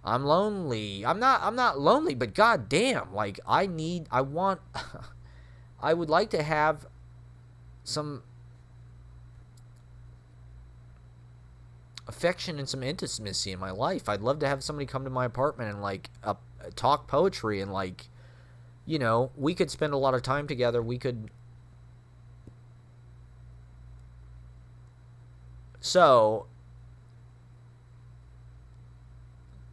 A: lonely. I'm not lonely, but goddamn, like, I would like to have some affection and some intimacy in my life. I'd love to have somebody come to my apartment and, like, talk poetry, and, like, we could spend a lot of time together. We could. So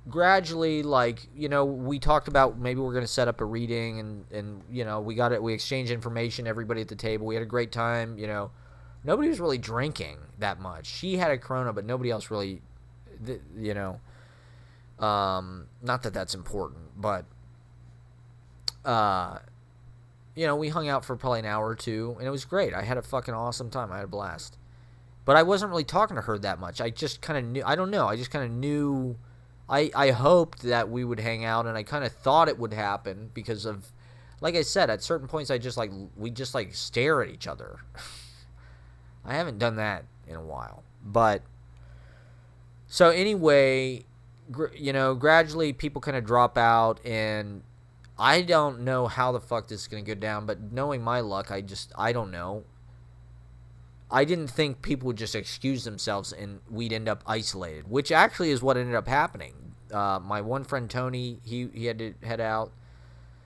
A: gradually, like, we talked about maybe we're going to set up a reading, and we exchanged information, everybody at the table. We had a great time. Nobody was really drinking that much. She had a Corona, but nobody else really, not that that's important, but, we hung out for probably an hour or two, and it was great. I had a fucking awesome time. I had a blast. But I wasn't really talking to her that much. I just kind of knew, I don't know, I just kind of knew, I hoped that we would hang out, and I kind of thought it would happen because of, like I said, at certain points we just stare at each other. I haven't done that in a while. But, so anyway, gradually people kind of drop out, and I don't know how the fuck this is going to go down, but knowing my luck, I don't know. I didn't think people would just excuse themselves and we'd end up isolated, which actually is what ended up happening. My one friend, Tony, he had to head out,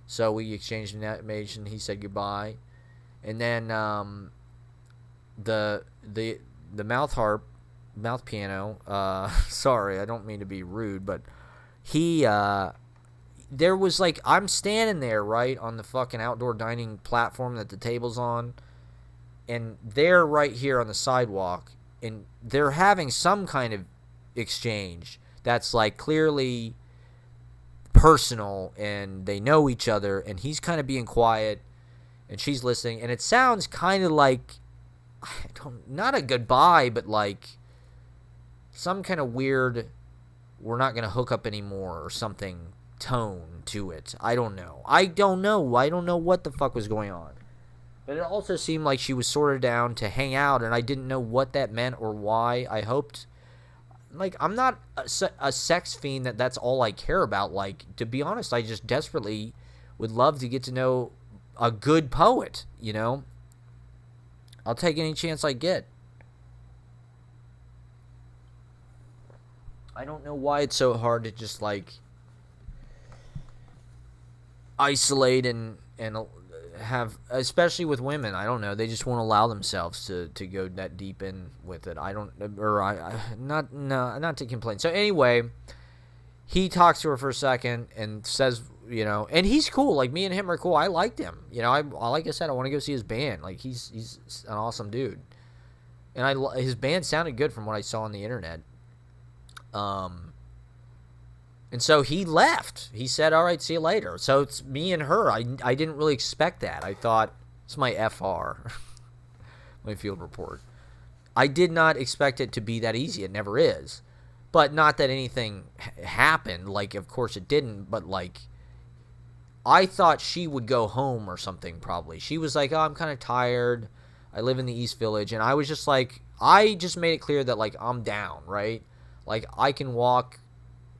A: so we exchanged information. He said goodbye. And then, the mouth piano, sorry, I don't mean to be rude, but there was, like, I'm standing there, right, on the fucking outdoor dining platform that the table's on, and they're right here on the sidewalk, and they're having some kind of exchange that's, like, clearly personal, and they know each other, and he's kind of being quiet, and she's listening, and it sounds kind of like, not a goodbye, but like some kind of weird, we're not going to hook up anymore or something tone to it. I don't know what the fuck was going on. But it also seemed like she was sort of down to hang out, and I didn't know what that meant or why. I hoped, like, I'm not a sex fiend that's all I care about. Like, to be honest, I just desperately would love to get to know a good poet, I'll take any chance I get. I don't know why it's so hard to just, like, isolate and have, especially with women. I don't know. They just won't allow themselves to go that deep in with it. Not to complain. So anyway, he talks to her for a second and says, and he's cool. Like, me and him are cool. I liked him. Like I said, I want to go see his band. Like, he's an awesome dude. And his band sounded good from what I saw on the internet. And so he left. He said, all right, see you later. So it's me and her. I didn't really expect that. I thought, it's my FR, my field report. I did not expect it to be that easy. It never is. But not that anything happened. Like, of course it didn't. But, like, I thought she would go home or something, probably. She was like, oh, I'm kind of tired. I live in the East Village. And I was just like, I just made it clear that, like, I'm down, right? Like, I can walk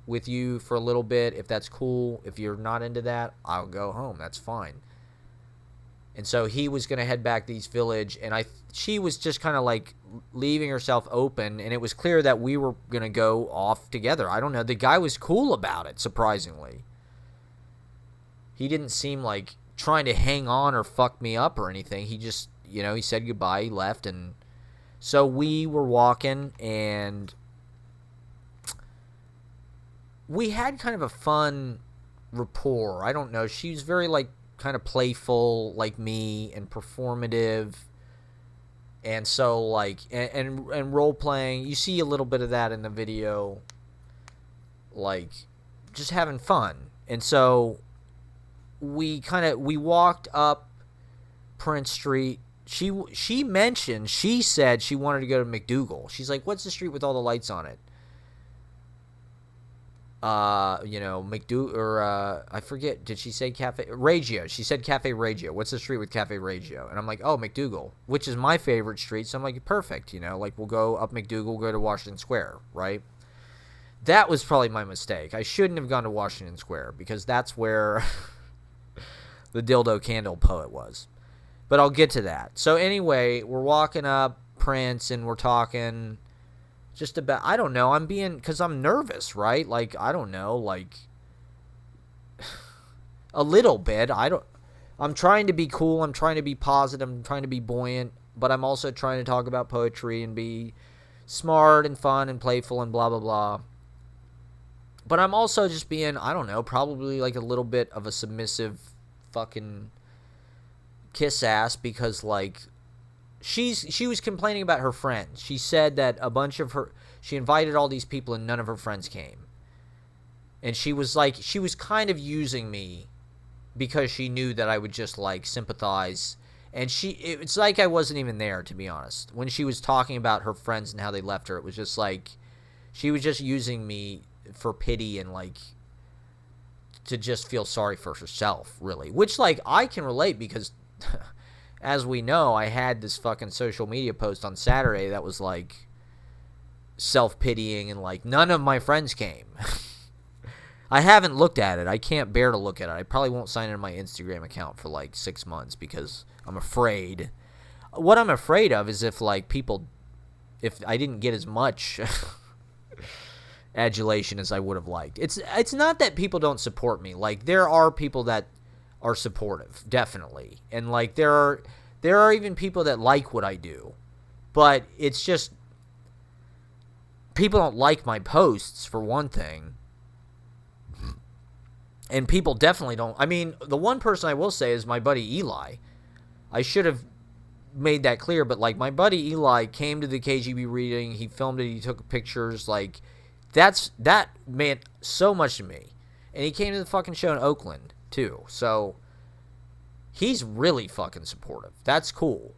A: with you for a little bit if that's cool. If you're not into that, I'll go home. That's fine. And so he was going to head back to East Village, and she was just kind of like leaving herself open, and it was clear that we were going to go off together. I don't know. The guy was cool about it, surprisingly. He didn't seem like trying to hang on or fuck me up or anything. He just, he said goodbye, he left, and so we were walking, and we had kind of a fun rapport. I don't know. She was very, like, kind of playful like me and performative, and so, like, and role playing. You see a little bit of that in the video, like, just having fun. And so we walked up Prince Street. She said she wanted to go to McDougal. She's like, what's the street with all the lights on it? I forget, did she say Cafe Reggio? She said Cafe Reggio. What's the street with Cafe Reggio? And I'm like, oh, McDougal, which is my favorite street. So I'm like, perfect, like, we'll go up McDougal, go to Washington Square, right? That was probably my mistake. I shouldn't have gone to Washington Square, because that's where the Dildo Candle poet was. But I'll get to that. So anyway, we're walking up Prince, and we're talking just about, I don't know, because I'm nervous, right? Like, I don't know, like, a little bit. I'm trying to be cool, I'm trying to be positive, I'm trying to be buoyant, but I'm also trying to talk about poetry and be smart and fun and playful and blah, blah, blah. But I'm also just being, I don't know, probably like a little bit of a submissive fucking kiss ass, because, like, she was complaining about her friends. She said that she invited all these people and none of her friends came. And she was kind of using me because she knew that I would just, like, sympathize. And it's like I wasn't even there, to be honest. When she was talking about her friends and how they left her, it was just like she was just using me for pity and, like, to just feel sorry for herself, really. Which, like, I can relate, because as we know, I had this fucking social media post on Saturday that was, like, self-pitying and, like, none of my friends came. I haven't looked at it. I can't bear to look at it. I probably won't sign in my Instagram account for, like, 6 months, because I'm afraid. What I'm afraid of is if I didn't get as much adulation as I would have liked. It's not that people don't support me. Like, there are people that are supportive, definitely, and, like, there are even people that like what I do, but it's just people don't like my posts, for one thing, and people definitely don't. I mean, the one person I will say is my buddy Eli. I should have made that clear, but, like, my buddy Eli came to the KGB reading, he filmed it, he took pictures, like, that meant so much to me, and he came to the fucking show in Oakland too, so he's really fucking supportive. That's cool.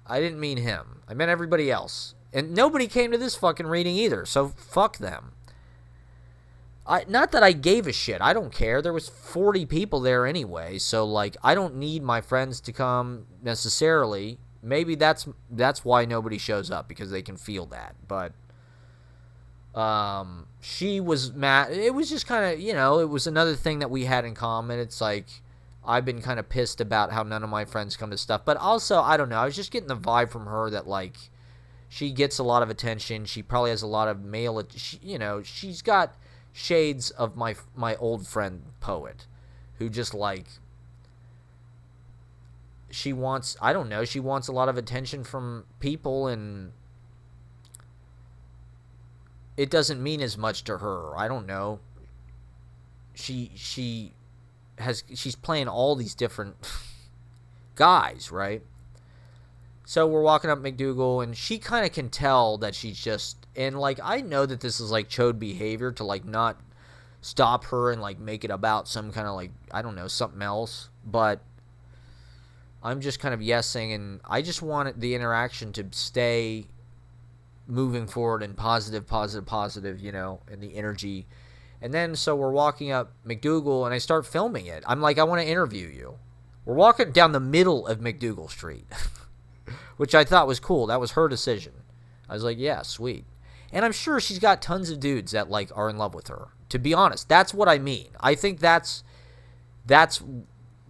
A: I didn't mean him. I meant everybody else. And nobody came to this fucking reading either, so fuck them. Not that I gave a shit. I don't care. There was 40 people there anyway, so, like, I don't need my friends to come necessarily. Maybe that's why nobody shows up, because they can feel that. But she was mad. It was just kind of, it was another thing that we had in common. It's like, I've been kind of pissed about how none of my friends come to stuff. But also, I don't know, I was just getting the vibe from her that, like, she gets a lot of attention. She probably has a lot of male, she's got shades of my old friend Poet, who just, like, she wants a lot of attention from people, and it doesn't mean as much to her. I don't know. She's playing all these different guys, right? So we're walking up McDougal, and she kind of can tell that she's just, and, like, I know that this is, like, chode behavior to, like, not stop her and, like, make it about some kind of, like, I don't know, something else, but I'm just kind of yesing, and I just want the interaction to stay moving forward and positive, and the energy. And then, so we're walking up McDougal, and I start filming it. I'm like, I want to interview you. We're walking down the middle of McDougal Street, which I thought was cool. That was her decision. I was like, yeah, sweet. And I'm sure she's got tons of dudes that like are in love with her. To be honest, that's what I mean. I think that's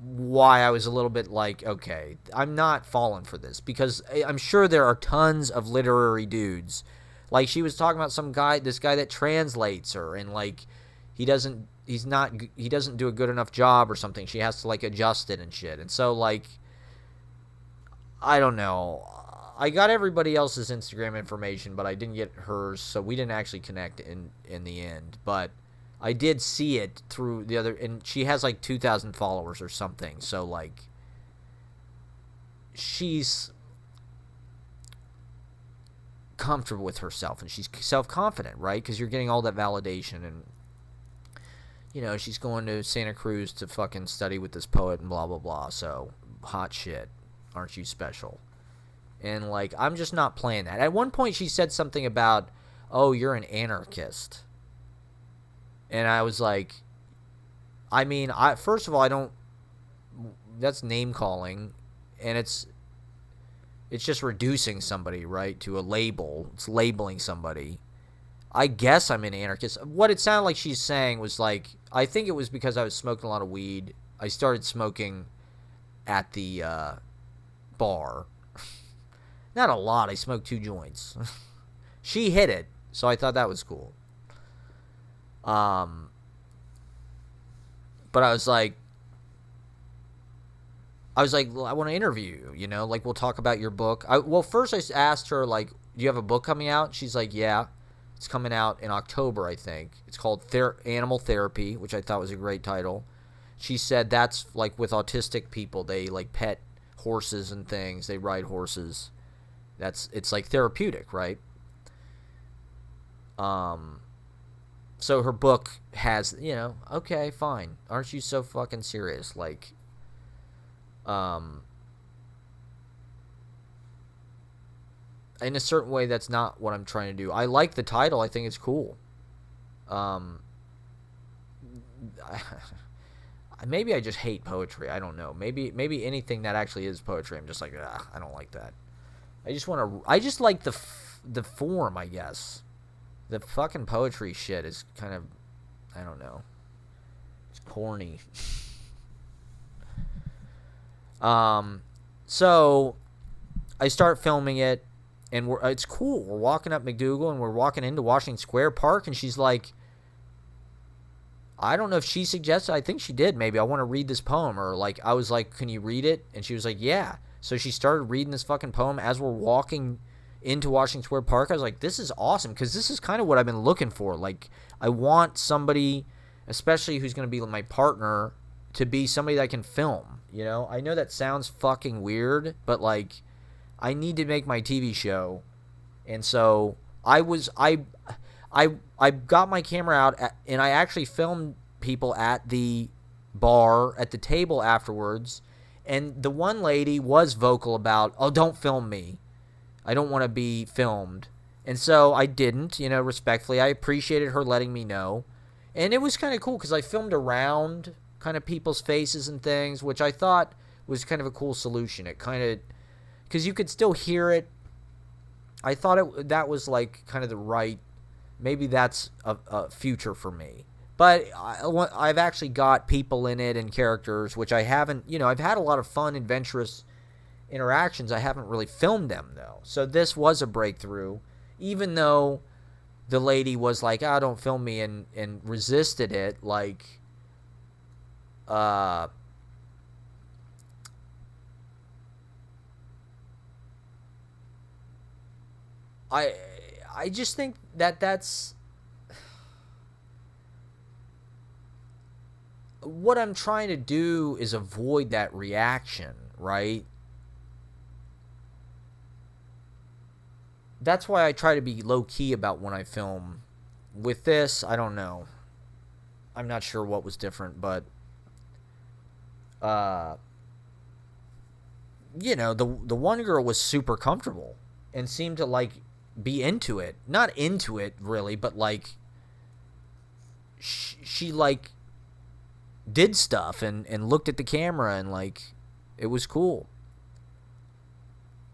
A: why I was a little bit like, okay, I'm not falling for this, because I'm sure there are tons of literary dudes. Like she was talking about this guy that translates her, and like he doesn't do a good enough job or something. She has to like adjust it and shit. And so like I don't know. I got everybody else's Instagram information, but I didn't get hers, so we didn't actually connect in the end. But I did see it through the other, and she has like 2,000 followers or something. So like, she's comfortable with herself, and she's self-confident, right? Because you're getting all that validation, and you know she's going to Santa Cruz to fucking study with this poet and blah blah blah. So hot shit, aren't you special? And like, I'm just not playing that. At one point, she said something about, "Oh, you're an anarchist." And I was like, I mean, first of all, I don't. That's name calling, and it's just reducing somebody, right, to a label. It's labeling somebody. I guess I'm an anarchist. What it sounded like she's saying was like, I think it was because I was smoking a lot of weed. I started smoking at the bar. Not a lot. I smoked 2 joints. She hit it, so I thought that was cool. But I was like, I want to interview you, like we'll talk about your book. Well, first I asked her, like, do you have a book coming out? She's like, yeah, it's coming out in October, I think. It's called Animal Therapy, which I thought was a great title. She said that's like with autistic people, they like pet horses and things. They ride horses. It's like therapeutic, right? So her book has, okay, fine. Aren't you so fucking serious? Like, in a certain way, that's not what I'm trying to do. I like the title. I think it's cool. Maybe I just hate poetry. I don't know. Maybe anything that actually is poetry, I'm just like, I don't like that. I just like the form, I guess. The fucking poetry shit is kind of, I don't know. It's corny. So I start filming it, and it's cool. We're walking up McDougal, and we're walking into Washington Square Park, and she's like, I don't know if she suggested, I think she did maybe, I want to read this poem, or like, I was like, can you read it? And she was like, yeah. So she started reading this fucking poem as we're walking into Washington Square Park. I was like, this is awesome, because this is kind of what I've been looking for. Like, I want somebody, especially who's going to be my partner, to be somebody that I can film, I know that sounds fucking weird, but like, I need to make my TV show. And so I got my camera out, and I actually filmed people at the bar, at the table afterwards. And the one lady was vocal about, oh, don't film me. I don't want to be filmed. And so I didn't, respectfully. I appreciated her letting me know. And it was kind of cool, because I filmed around kind of people's faces and things, which I thought was kind of a cool solution. It kind of, because you could still hear it. I thought that was like kind of the right, maybe that's a future for me. But I've actually got people in it and characters, which I haven't, I've had a lot of fun, adventurous interactions. I haven't really filmed them, though. So this was a breakthrough, even though the lady was like, oh, don't film me, and resisted it. Like, I just think that's what I'm trying to do, is avoid that reaction, right? That's why I try to be low-key about when I film. With this, I don't know. I'm not sure what was different, but the one girl was super comfortable and seemed to like be into it. Not into it really, but like she like did stuff and looked at the camera, and like it was cool.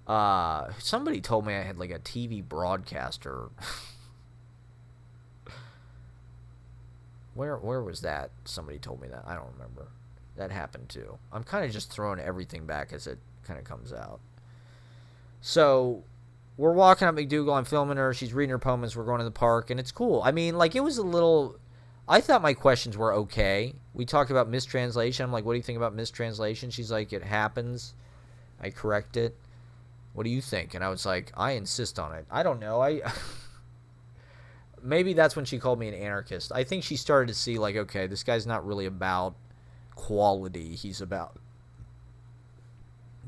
A: Somebody told me I had like a TV broadcaster. Where was that? Somebody told me that. I don't remember. That happened too. I'm kind of just throwing everything back as it kind of comes out. So we're walking up McDougal. I'm filming her. She's reading her poems. We're going to the park, and it's cool. I mean, like, it was a little. I thought my questions were okay. We talked about mistranslation. I'm like, what do you think about mistranslation? She's like, it happens. I correct it. What do you think? And I was like, I insist on it. I don't know. Maybe that's when she called me an anarchist. I think she started to see, like, okay, this guy's not really about quality. He's about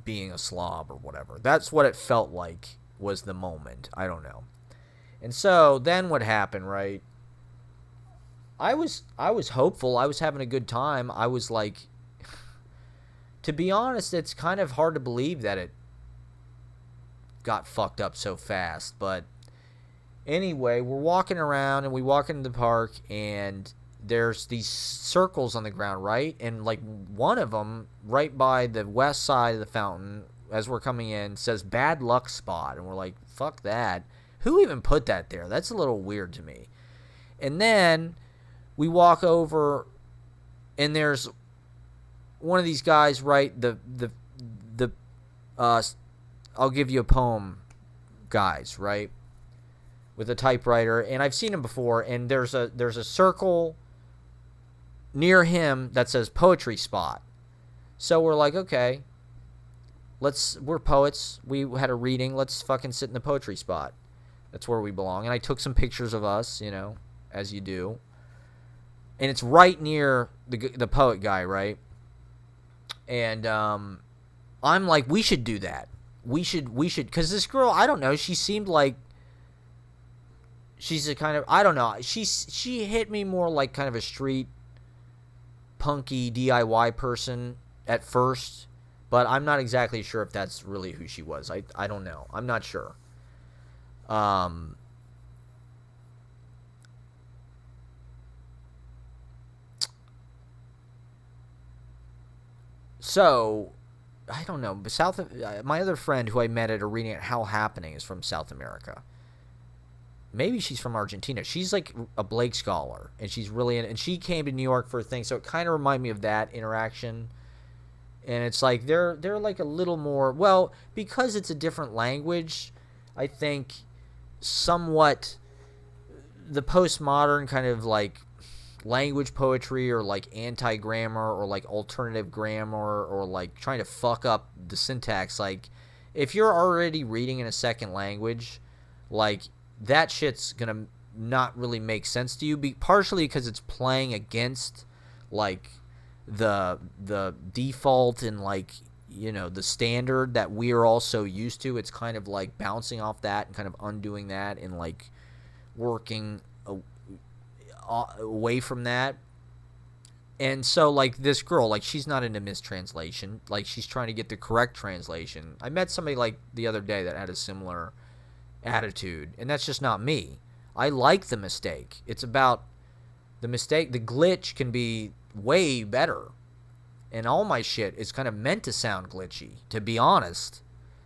A: being a slob or whatever. That's what it felt like was the moment. I don't know. And so then what happened, right? I was hopeful. I was having a good time. I was like, to be honest, it's kind of hard to believe that it got fucked up so fast. But anyway, we're walking around and we walk into the park and there's these circles on the ground, right? And like one of them right by the west side of the fountain as we're coming in says bad luck spot. And we're like, fuck that. Who even put that there? That's a little weird to me. And then we walk over and there's one of these guys, right? I'll give you a poem guys, right? With a typewriter, and I've seen him before, and there's a circle near him that says poetry spot. So we're like, okay, we're poets. We had a reading. Let's fucking sit in the poetry spot. That's where we belong. And I took some pictures of us, you know, as you do. And it's right near the poet guy, right? And I'm like, we should do that. We should, because this girl, I don't know, she seemed like she's a kind of, I don't know, she hit me more like kind of a street punky DIY person at first, but I'm not exactly sure if that's really who she was. I don't know. I'm not sure. So I don't know. My other friend who I met at a reading at How Happening is from South America. Maybe she's from Argentina. She's like a Blake scholar, and she's really and she came to New York for a thing, so it kind of reminded me of that interaction. And it's like they're like a little more, well, because it's a different language, I think somewhat the postmodern kind of like language poetry or like anti-grammar or like alternative grammar or like trying to fuck up the syntax, like if you're already reading in a second language, like that shit's gonna not really make sense to you, partially because it's playing against like the default and like, you know, the standard that we are all so used to. It's kind of like bouncing off that and kind of undoing that and like working away from that. And so like this girl, like she's not into mistranslation, like she's trying to get the correct translation. I met somebody like the other day that had a similar attitude, and that's just not me. I like the mistake. It's about the mistake. The glitch can be way better, and all my shit is kind of meant to sound glitchy, to be honest.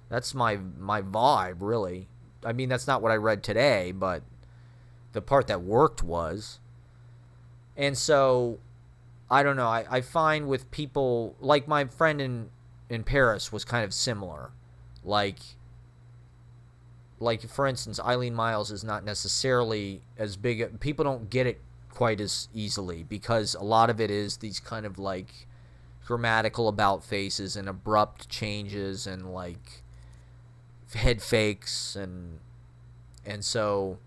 A: That's my vibe, really. I mean, that's not what I read today, but the part that worked was. And so I don't know, I find with people like my friend in Paris was kind of similar. Like for instance, Eileen Miles is not necessarily as big. People don't get it quite as easily because a lot of it is these kind of like grammatical about faces and abrupt changes and like head fakes and so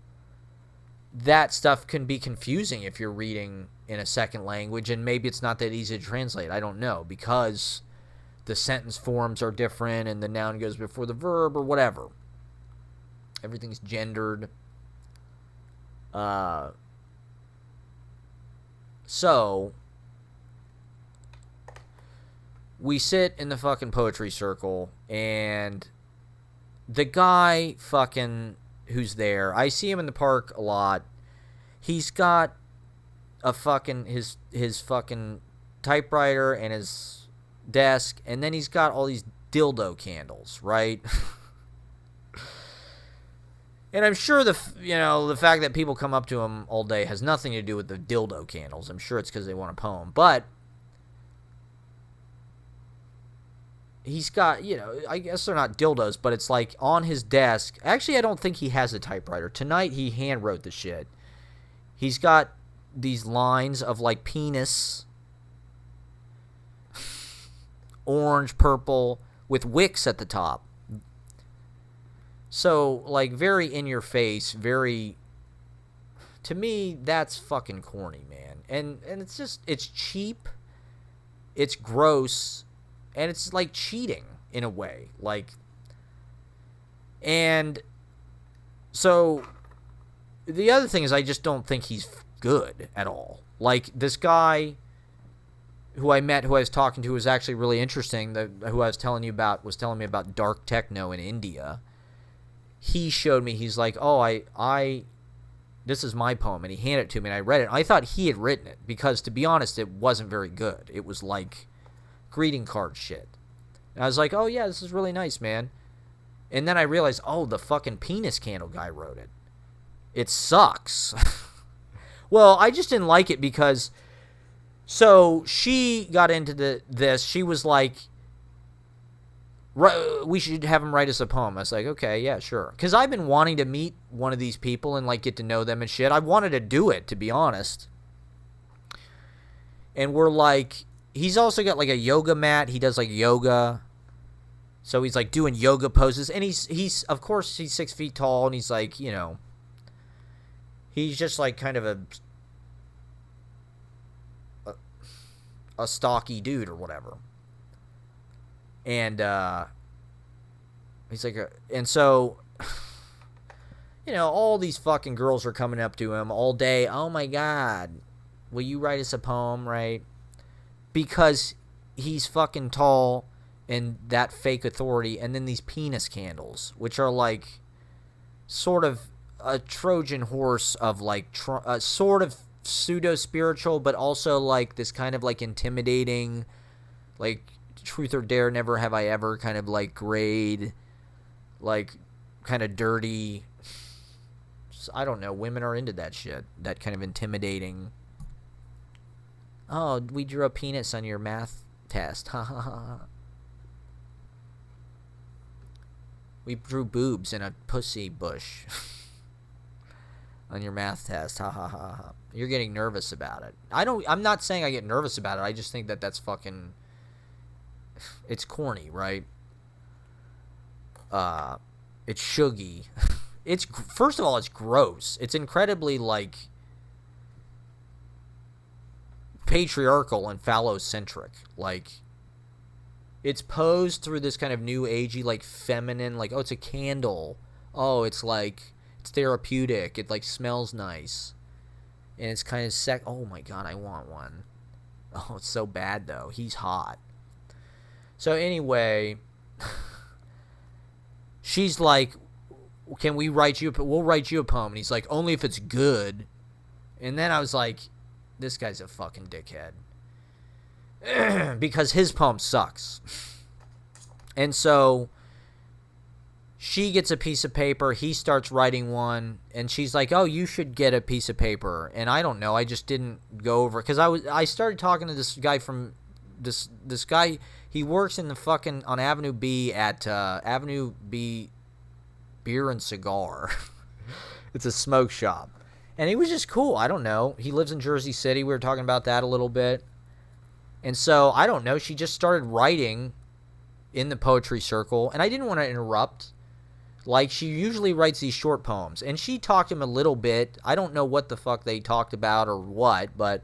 A: that stuff can be confusing if you're reading in a second language, and maybe it's not that easy to translate. I don't know, because the sentence forms are different and the noun goes before the verb or whatever. Everything's gendered. So we sit in the fucking poetry circle, and the guy fucking who's there, I see him in the park a lot. He's got a fucking his fucking typewriter and his desk, and then he's got all these dildo candles, right? And I'm sure the fact that people come up to him all day has nothing to do with the dildo candles. I'm sure it's because they want a poem. But he's got, I guess they're not dildos, but it's like on his desk. Actually, I don't think he has a typewriter. Tonight, he hand wrote the shit. He's got these lines of like penis, orange, purple, with wicks at the top. So, like, very in your face, very, to me, that's fucking corny, man. And it's cheap, it's gross, and it's like cheating in a way. Like, and so the other thing is I just don't think he's good at all. Like, this guy who I met, who I was talking to, was actually really interesting. Who I was telling me about dark techno in India. He showed me, he's like, oh, I this is my poem, and he handed it to me, and I read it. I thought he had written it, because, to be honest, it wasn't very good. It was like greeting card shit. And I was like, oh, yeah, this is really nice, man. And then I realized, oh, the fucking penis candle guy wrote it. It sucks. Well, I just didn't like it because, so she got into this. She was like, we should have him write us a poem. I was like, okay, yeah, sure. Because I've been wanting to meet one of these people and, like, get to know them and shit. I wanted to do it, to be honest. And we're like, he's also got, like, a yoga mat. He does, like, yoga. So he's, like, doing yoga poses. And he's of course, he's 6 feet tall. And he's, like, he's just, like, kind of a stocky dude or whatever. And he's like, and so, all these fucking girls are coming up to him all day. Oh my God, will you write us a poem, right? Because he's fucking tall and that fake authority. And then these penis candles, which are like sort of a Trojan horse of like sort of pseudo spiritual, but also like this kind of like intimidating, like truth or dare, never have I ever kind of like grade, like kind of dirty. I don't know. Women are into that shit. That kind of intimidating. Oh, we drew a penis on your math test. Ha ha ha. We drew boobs in a pussy bush on your math test. Ha ha ha ha. You're getting nervous about it. I'm not saying I get nervous about it. I just think that's fucking, it's corny, right? It's shuggy. It's, first of all, it's gross. It's incredibly, like, patriarchal and phallocentric. Like, it's posed through this kind of new agey, like, feminine, like, oh, it's a candle. Oh, it's like, it's therapeutic. It, like, smells nice. And it's kind of oh my God, I want one. Oh, it's so bad, though. He's hot. So anyway, she's like, can we write you we'll write you a poem. And he's like, only if it's good. And then I was like, this guy's a fucking dickhead. Because his poem sucks. And so she gets a piece of paper, he starts writing one, and she's like, oh, you should get a piece of paper. And I don't know, I just didn't go over, because I started talking to this guy from this guy. He works in the fucking on Avenue B at Avenue B Beer and Cigar. It's a smoke shop. And he was just cool. I don't know. He lives in Jersey City. We were talking about that a little bit. And so, I don't know. She just started writing in the poetry circle. And I didn't want to interrupt. Like, she usually writes these short poems. And she talked to him a little bit. I don't know what the fuck they talked about or what. But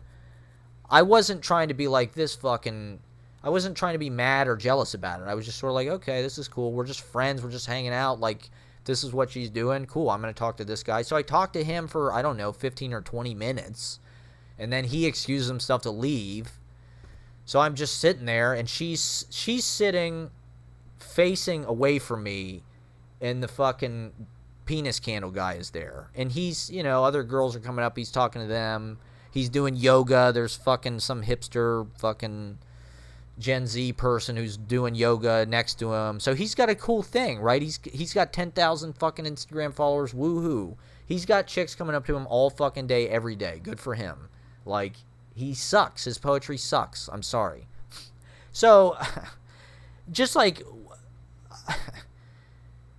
A: I wasn't trying to be like this fucking... I wasn't trying to be mad or jealous about it. I was just sort of like, okay, this is cool. We're just friends. We're just hanging out. Like, this is what she's doing. Cool, I'm going to talk to this guy. So I talked to him for, I don't know, 15 or 20 minutes. And then he excuses himself to leave. So I'm just sitting there, and she's sitting facing away from me, and the fucking penis candle guy is there. And he's, other girls are coming up. He's talking to them. He's doing yoga. There's fucking some hipster fucking Gen Z person who's doing yoga next to him. So he's got a cool thing, right? He's got 10,000 fucking Instagram followers. Woohoo. He's got chicks coming up to him all fucking day, every day. Good for him. Like, he sucks. His poetry sucks. I'm sorry. So, just like,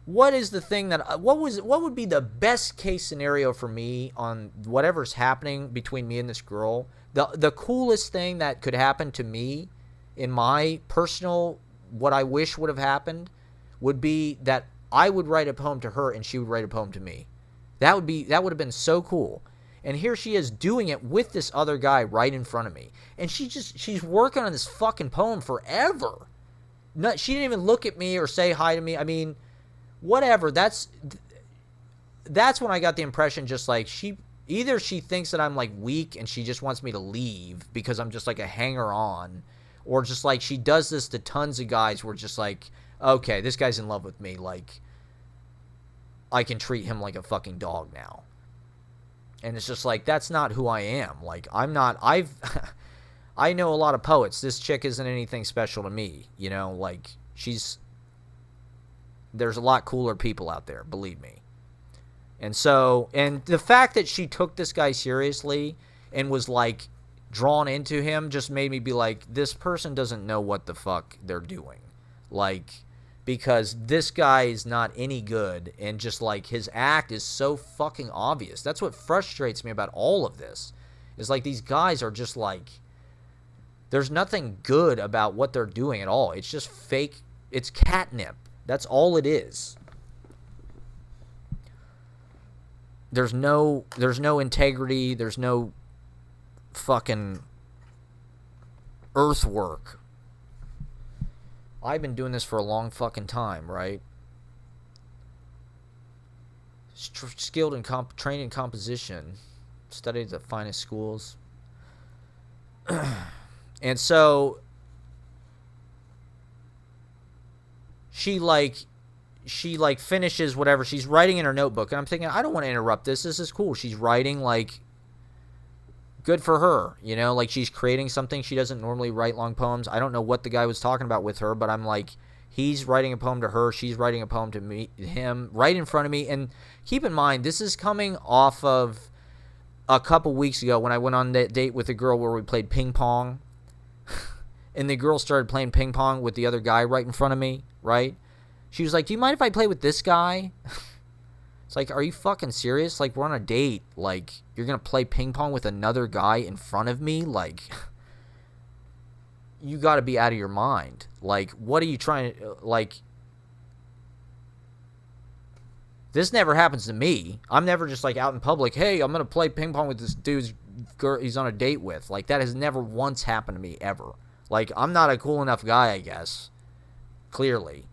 A: what is the thing that, what would be the best case scenario for me on whatever's happening between me and this girl? The coolest thing that could happen to me in my personal, what I wish would have happened, would be that I would write a poem to her and she would write a poem to me. That would have been so cool. And here she is doing it with this other guy right in front of me. And she's working on this fucking poem forever. She didn't even look at me or say hi to me. I mean, whatever. That's when I got the impression, just like, either she thinks that I'm like weak and she just wants me to leave because I'm just like a hanger on, or just like she does this to tons of guys where just like, okay, this guy's in love with me, like I can treat him like a fucking dog now. And it's just like, that's not who I am. Like, I'm not, I know a lot of poets. This chick isn't anything special to me, you know, like, there's a lot cooler people out there, believe me. And so, and the fact that she took this guy seriously and was like drawn into him just made me be like, this person doesn't know what the fuck they're doing. Like, because this guy is not any good, and just like his act is so fucking obvious. That's what frustrates me about all of this, is like these guys are just like, there's nothing good about what they're doing at all. It's just fake. It's catnip. That's all it is. There's no integrity. There's no fucking earthwork. I've been doing this for a long fucking time, right? Skilled in trained in composition. Studied at the finest schools. And so she finishes whatever she's writing in her notebook, and I'm thinking, I don't want to interrupt this. This is cool. She's writing, like, good for her, you know, like she's creating something. She doesn't normally write long poems. I don't know what the guy was talking about with her, but I'm like, he's writing a poem to her, she's writing a poem to him right in front of me. And keep in mind, this is coming off of a couple weeks ago when I went on that date with a girl where we played ping pong. And the girl started playing ping pong with the other guy right in front of me, right? She was like, do you mind if I play with this guy? It's like, are you fucking serious? Like, we're on a date. Like, you're going to play ping pong with another guy in front of me? Like, you got to be out of your mind. Like, what are you trying to, like, this never happens to me. I'm never just, like, out in public, hey, I'm going to play ping pong with this dude's girl he's on a date with. Like, that has never once happened to me, ever. Like, I'm not a cool enough guy, I guess. Clearly.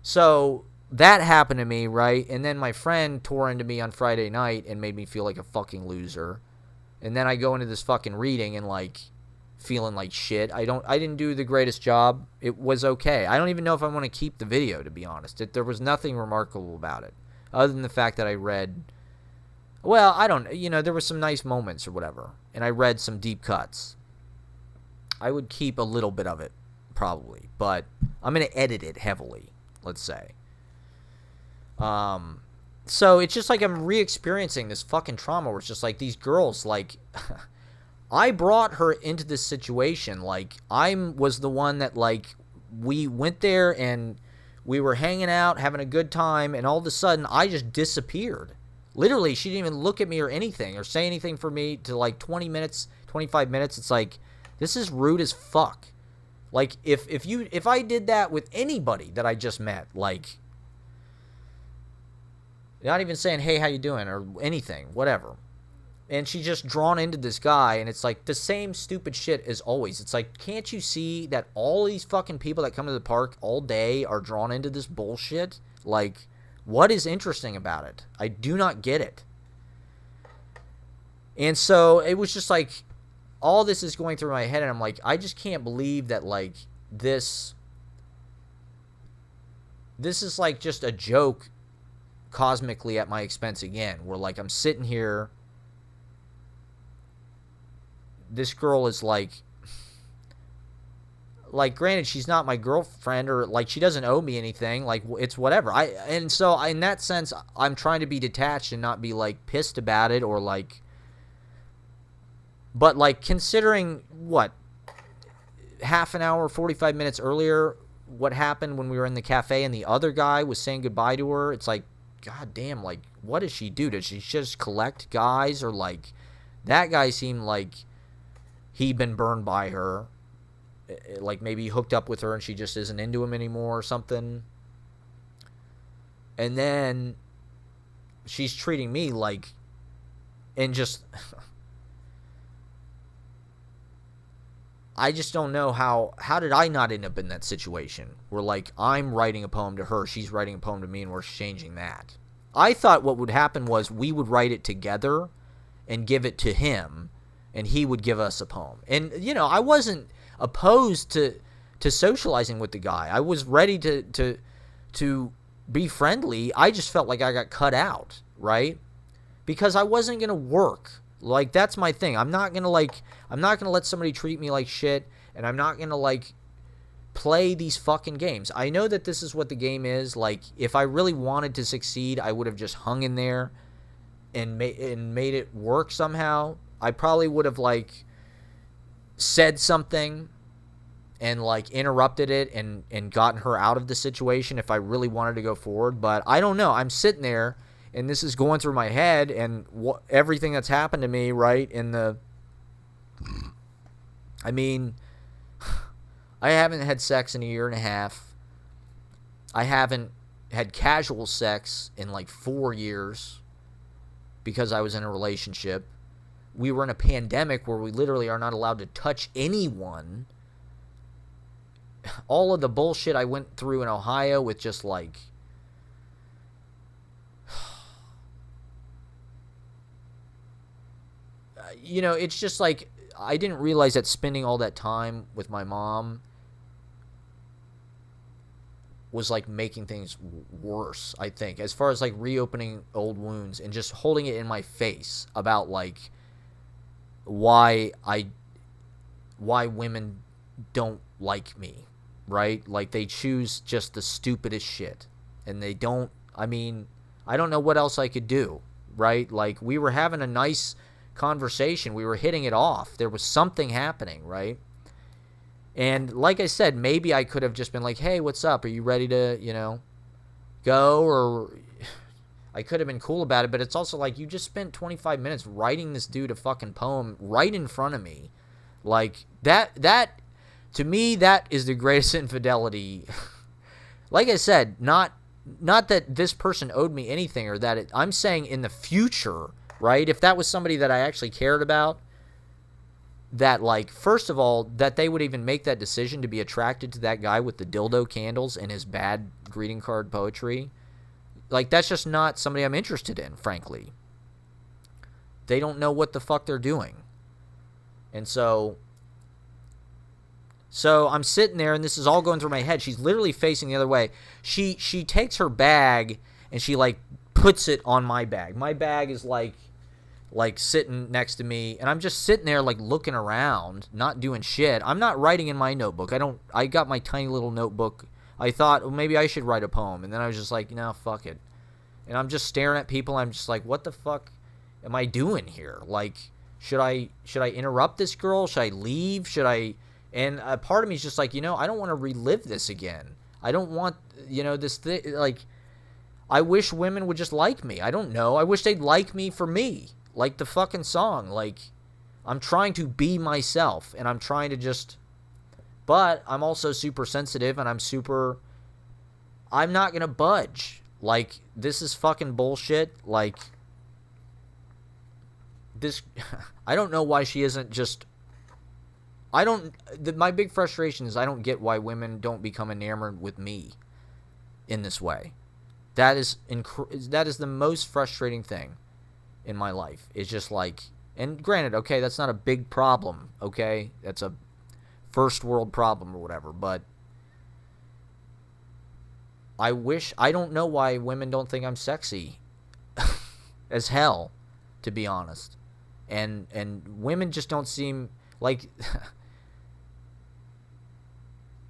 A: So that happened to me, right? And then my friend tore into me on Friday night and made me feel like a fucking loser. And then I go into this fucking reading and, like, feeling like shit. I didn't do the greatest job. It was okay. I don't even know if I want to keep the video, to be honest. There was nothing remarkable about it, other than the fact that I read, well, I don't, you know, there were some nice moments or whatever, and I read some deep cuts. I would keep a little bit of it, probably, but I'm going to edit it heavily, let's say. So it's just like I'm re-experiencing this fucking trauma where it's just like these girls, like, I brought her into this situation. Like, I was the one that, like, we went there and we were hanging out, having a good time, and all of a sudden I just disappeared. Literally, she didn't even look at me or anything or say anything for me to, like, 20 minutes, 25 minutes. It's like, this is rude as fuck. Like, if I did that with anybody that I just met, like, not even saying, hey, how you doing, or anything, whatever. And she's just drawn into this guy, and it's like the same stupid shit as always. It's like, can't you see that all these fucking people that come to the park all day are drawn into this bullshit? Like, what is interesting about it? I do not get it. And so it was just like, all this is going through my head, and I'm like, I just can't believe that, like, this is like just a joke cosmically at my expense again, where, like, I'm sitting here, this girl is, like, like, granted, she's not my girlfriend, or like she doesn't owe me anything. Like, it's whatever. And so in that sense, I'm trying to be detached and not be like pissed about it, or like. But like, considering what, half an hour, 45 minutes earlier, what happened when we were in the cafe and the other guy was saying goodbye to her, it's like, god damn, like, what does she do? Does she just collect guys? Or like, that guy seemed like he'd been burned by her. Like, maybe he hooked up with her and she just isn't into him anymore or something. And then she's treating me like, and just, I just don't know how did I not end up in that situation where, like, I'm writing a poem to her, she's writing a poem to me, and we're exchanging that. I thought what would happen was we would write it together and give it to him, and he would give us a poem. And, you know, I wasn't opposed to socializing with the guy. I was ready to be friendly. I just felt like I got cut out, right? Because I wasn't going to work. Like, that's my thing. I'm not going to let somebody treat me like shit, and I'm not going to, like, play these fucking games. I know that this is what the game is. Like, if I really wanted to succeed, I would have just hung in there and made it work somehow. I probably would have, like, said something and, like, interrupted it and gotten her out of the situation if I really wanted to go forward. But I don't know. I'm sitting there, and this is going through my head, and everything that's happened to me, right, I mean, I haven't had sex in a year and a half. I haven't had casual sex in like 4 years because I was in a relationship. We were in a pandemic where we literally are not allowed to touch anyone. All of the bullshit I went through in Ohio with just like, you know, it's just like, I didn't realize that spending all that time with my mom was like making things worse, I think, as far as like reopening old wounds and just holding it in my face about like why women don't like me, right? Like, they choose just the stupidest shit, and they don't, I mean, I don't know what else I could do, right? Like, we were having a nice conversation, we were hitting it off, there was something happening, right? And like I said, maybe I could have just been like, hey, what's up, are you ready to, you know, go? Or I could have been cool about it. But it's also like, you just spent 25 minutes writing this dude a fucking poem right in front of me. Like, that to me, that is the greatest infidelity. Like I said, not that this person owed me anything, or that I'm saying in the future, right? If that was somebody that I actually cared about, that, like, first of all, that they would even make that decision to be attracted to that guy with the dildo candles and his bad greeting card poetry. Like, that's just not somebody I'm interested in, frankly. They don't know what the fuck they're doing. And so I'm sitting there, and this is all going through my head. She's literally facing the other way. She takes her bag, and she, like, puts it on my bag. My bag is, like sitting next to me, and I'm just sitting there, like, looking around, not doing shit. I'm not writing in my notebook. I got my tiny little notebook. I thought, well, maybe I should write a poem, and then I was just like, no, fuck it. And I'm just staring at people. I'm just like, what the fuck am I doing here? Like, should I interrupt this girl? Should I leave? Should I? And a part of me is just like, you know, I don't want to relive this again. I don't want, you know, this thing, like, I wish women would just like me. I don't know. I wish they'd like me for me. Like the fucking song. Like, I'm trying to be myself, and I'm trying to just, but I'm also super sensitive, and I'm not going to budge. Like, this is fucking bullshit. Like, this, I don't know why she isn't just, my big frustration is I don't get why women don't become enamored with me in this way. That is the most frustrating thing in my life. It's just like, and granted, okay, that's not a big problem, okay? That's a first world problem or whatever, but I don't know why women don't think I'm sexy as hell, to be honest. And women just don't seem like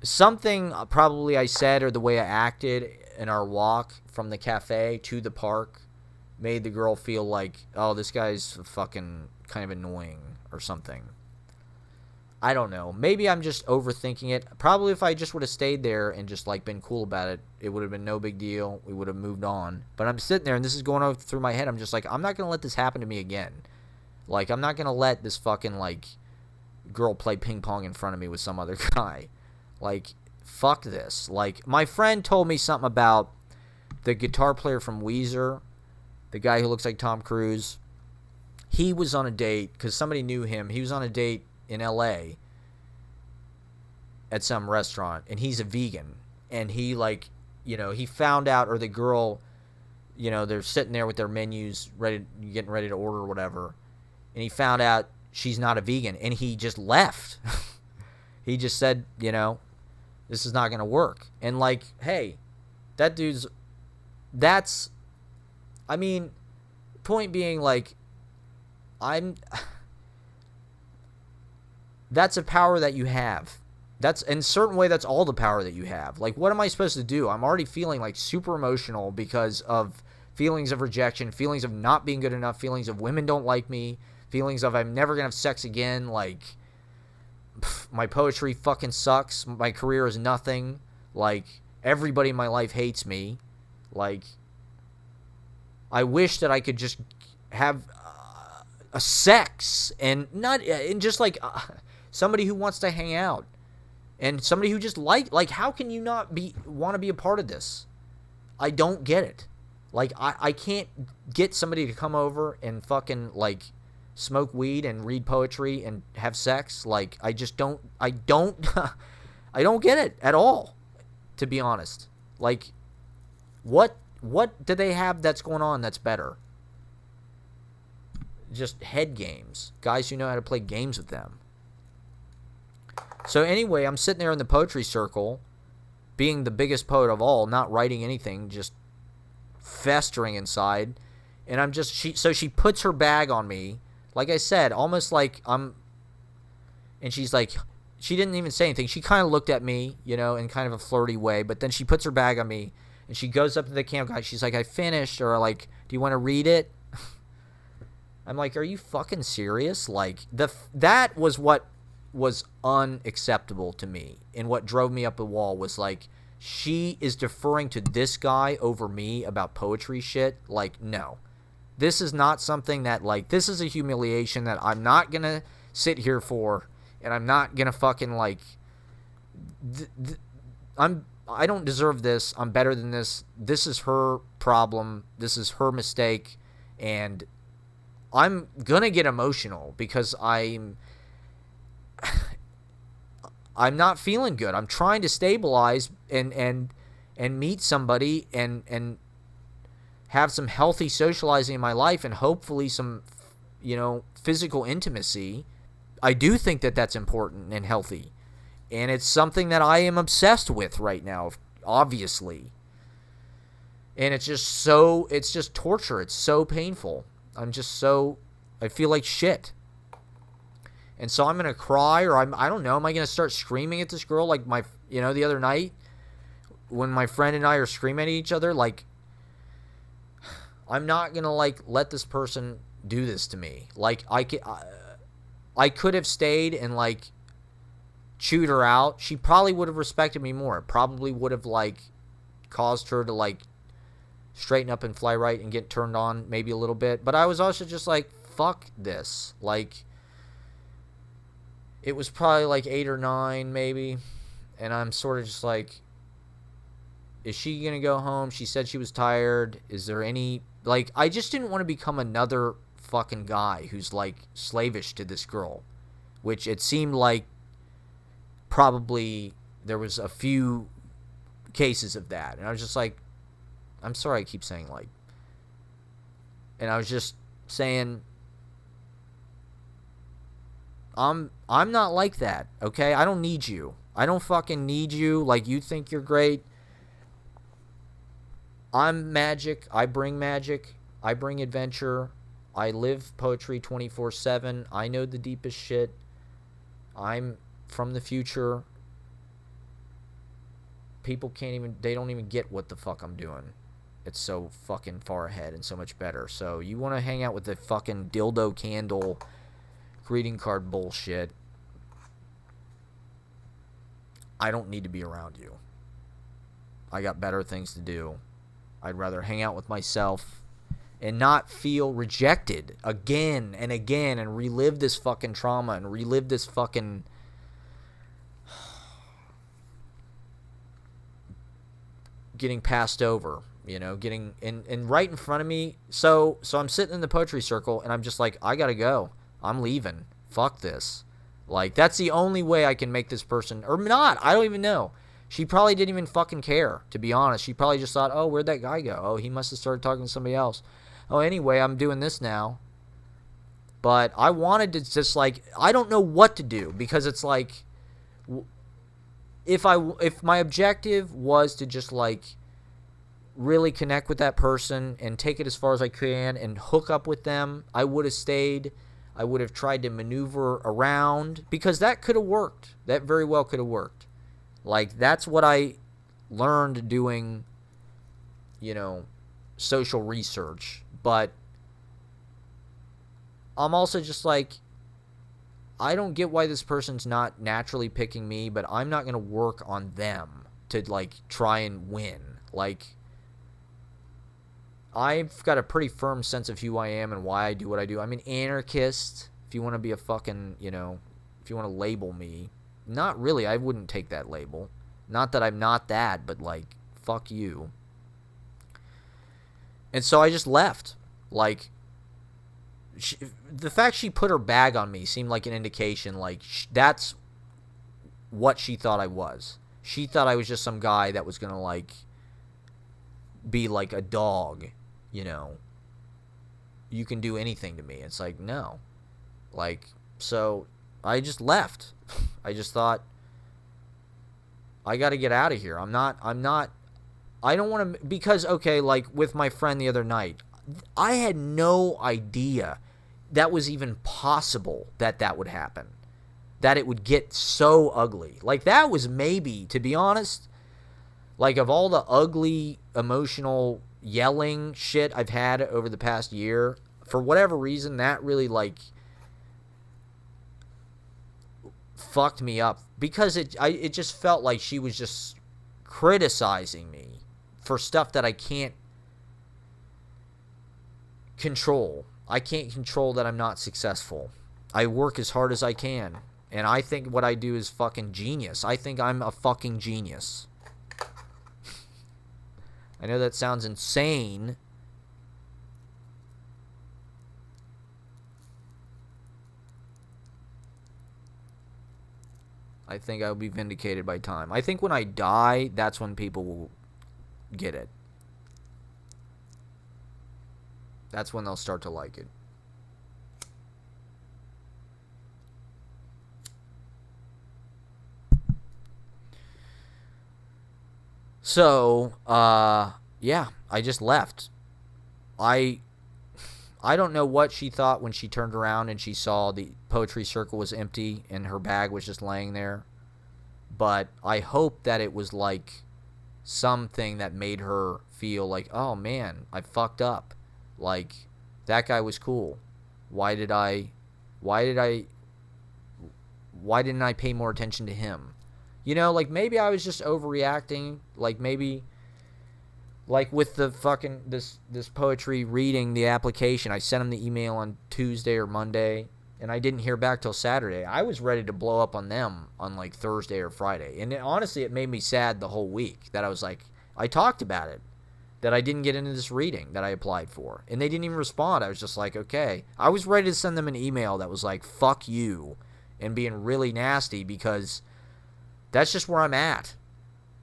A: something probably I said or the way I acted in our walk from the cafe to the park made the girl feel like, oh, this guy's fucking kind of annoying or something. I don't know. Maybe I'm just overthinking it. Probably if I just would have stayed there and just like been cool about it, it would have been no big deal. We would have moved on. But I'm sitting there and this is going over through my head. I'm just like, I'm not going to let this happen to me again. Like, I'm not going to let this fucking like girl play ping pong in front of me with some other guy. Like, fuck this. Like, my friend told me something about the guitar player from Weezer, the guy who looks like Tom Cruise. He was on a date because somebody knew him. He was on a date in LA at some restaurant, and he's a vegan, and he like, you know, he found out, or the girl, you know, they're sitting there with their menus getting ready to order or whatever, and he found out she's not a vegan, and he just left. He just said, you know, this is not gonna work. And like, hey, that's I mean, point being, like, that's a power that you have. That's, in a certain way, that's all the power that you have. Like, what am I supposed to do? I'm already feeling, like, super emotional because of feelings of rejection, feelings of not being good enough, feelings of women don't like me, feelings of I'm never going to have sex again, like, my poetry fucking sucks, my career is nothing, like, everybody in my life hates me, like, I wish that I could just have a sex and just like somebody who wants to hang out and somebody who just like how can you not want to be a part of this? I don't get it. Like, I can't get somebody to come over and fucking like smoke weed and read poetry and have sex. Like, I don't I don't get it at all, to be honest. Like, what do they have that's going on that's better? Just head games. Guys who know how to play games with them. So anyway, I'm sitting there in the poetry circle, being the biggest poet of all, not writing anything, just festering inside. And I'm just, she puts her bag on me, like I said, almost like and she's like, she didn't even say anything. She kind of looked at me, you know, in kind of a flirty way, but then she puts her bag on me, and she goes up to the camp guy. She's like, I finished, or like, do you want to read it? I'm like, are you fucking serious? Like, that was what was unacceptable to me, and what drove me up the wall was like, she is deferring to this guy over me about poetry shit. Like, no. This is not something that, like, this is a humiliation that I'm not gonna sit here for, and I'm not gonna fucking, like, I don't deserve this. I'm better than this. This is her problem. This is her mistake, and I'm gonna get emotional because I'm not feeling good. I'm trying to stabilize and meet somebody and have some healthy socializing in my life, and hopefully some, you know, physical intimacy. I do think that that's important and healthy, and it's something that I am obsessed with right now, obviously. And it's just torture. It's so painful. I feel like shit. And so I'm going to cry, or I don't know, am I going to start screaming at this girl like the other night when my friend and I are screaming at each other? Like, I'm not going to, like, let this person do this to me. Like, I could have stayed and, like, chewed her out. She probably would have respected me more. It probably would have, like, caused her to, like, straighten up and fly right and get turned on maybe a little bit. But I was also just like, fuck this. Like, it was probably like 8 or 9 maybe, and I'm sort of just like, is she gonna go home? She said she was tired. Is there any, like, I just didn't want to become another fucking guy who's like slavish to this girl, which it seemed like probably there was a few cases of that. And I was just like, I'm sorry I keep saying like, and I was just saying, I'm not like that, okay? I don't need you. I don't fucking need you. Like, you think you're great. I'm magic. I bring magic. I bring adventure. I live poetry 24/7. I know the deepest shit. I'm from the future. people can't even, they don't even get what the fuck I'm doing. It's so fucking far ahead and so much better. So you want to hang out with the fucking dildo candle greeting card bullshit, I don't need to be around you. I got better things to do. I'd rather hang out with myself and not feel rejected again and again and relive this fucking trauma and relive this fucking getting passed over, you know, getting in right in front of me. So I'm sitting in the poetry circle and I'm just like, I gotta go. I'm leaving. Fuck this. Like, that's the only way I can make this person, or not, I don't even know. She probably didn't even fucking care, to be honest. She probably just thought, oh, where'd that guy go? Oh, he must have started talking to somebody else. Oh, anyway, I'm doing this now. But I wanted to just, like, I don't know what to do, because it's like, if my objective was to just, like, really connect with that person and take it as far as I can and hook up with them, I would have stayed. I would have tried to maneuver around, because that could have worked. That very well could have worked. Like, that's what I learned doing, you know, social research. But I'm also just like, I don't get why this person's not naturally picking me, but I'm not going to work on them to, like, try and win. Like, I've got a pretty firm sense of who I am and why I do what I do. I'm an anarchist, if you want to be a fucking, you know, if you want to label me. Not really, I wouldn't take that label. Not that I'm not that, but, like, fuck you. And so I just left. Like, the fact she put her bag on me seemed like an indication, like, that's what she thought I was. She thought I was just some guy that was going to, like, be like a dog. You know, you can do anything to me. It's like, no. Like, so I just left. I just thought, I got to get out of here. I don't want to, because, okay, like with my friend the other night, I had no idea that was even possible that would happen. That it would get so ugly. Like, that was maybe, to be honest, like, of all the ugly, emotional, yelling shit I've had over the past year, for whatever reason, that really, like, fucked me up. Because it just felt like she was just criticizing me for stuff that I can't control. I can't control that I'm not successful. I work as hard as I can. And I think what I do is fucking genius. I think I'm a fucking genius. I know that sounds insane. I think I'll be vindicated by time. I think when I die, that's when people will get it. That's when they'll start to like it. So, yeah, I just left. I don't know what she thought when she turned around and she saw the poetry circle was empty and her bag was just laying there. But I hope that it was like something that made her feel like, oh man, I fucked up. Like, that guy was cool. Why didn't I pay more attention to him? You know, like, maybe I was just overreacting. Like, maybe, like, with the fucking, this poetry reading, the application, I sent him the email on Tuesday or Monday, and I didn't hear back till Saturday. I was ready to blow up on them on, like, Thursday or Friday. And honestly, it made me sad the whole week that I was like, I talked about it, that I didn't get into this reading that I applied for. And they didn't even respond. I was just like, okay. I was ready to send them an email that was like, fuck you, and being really nasty, because that's just where I'm at.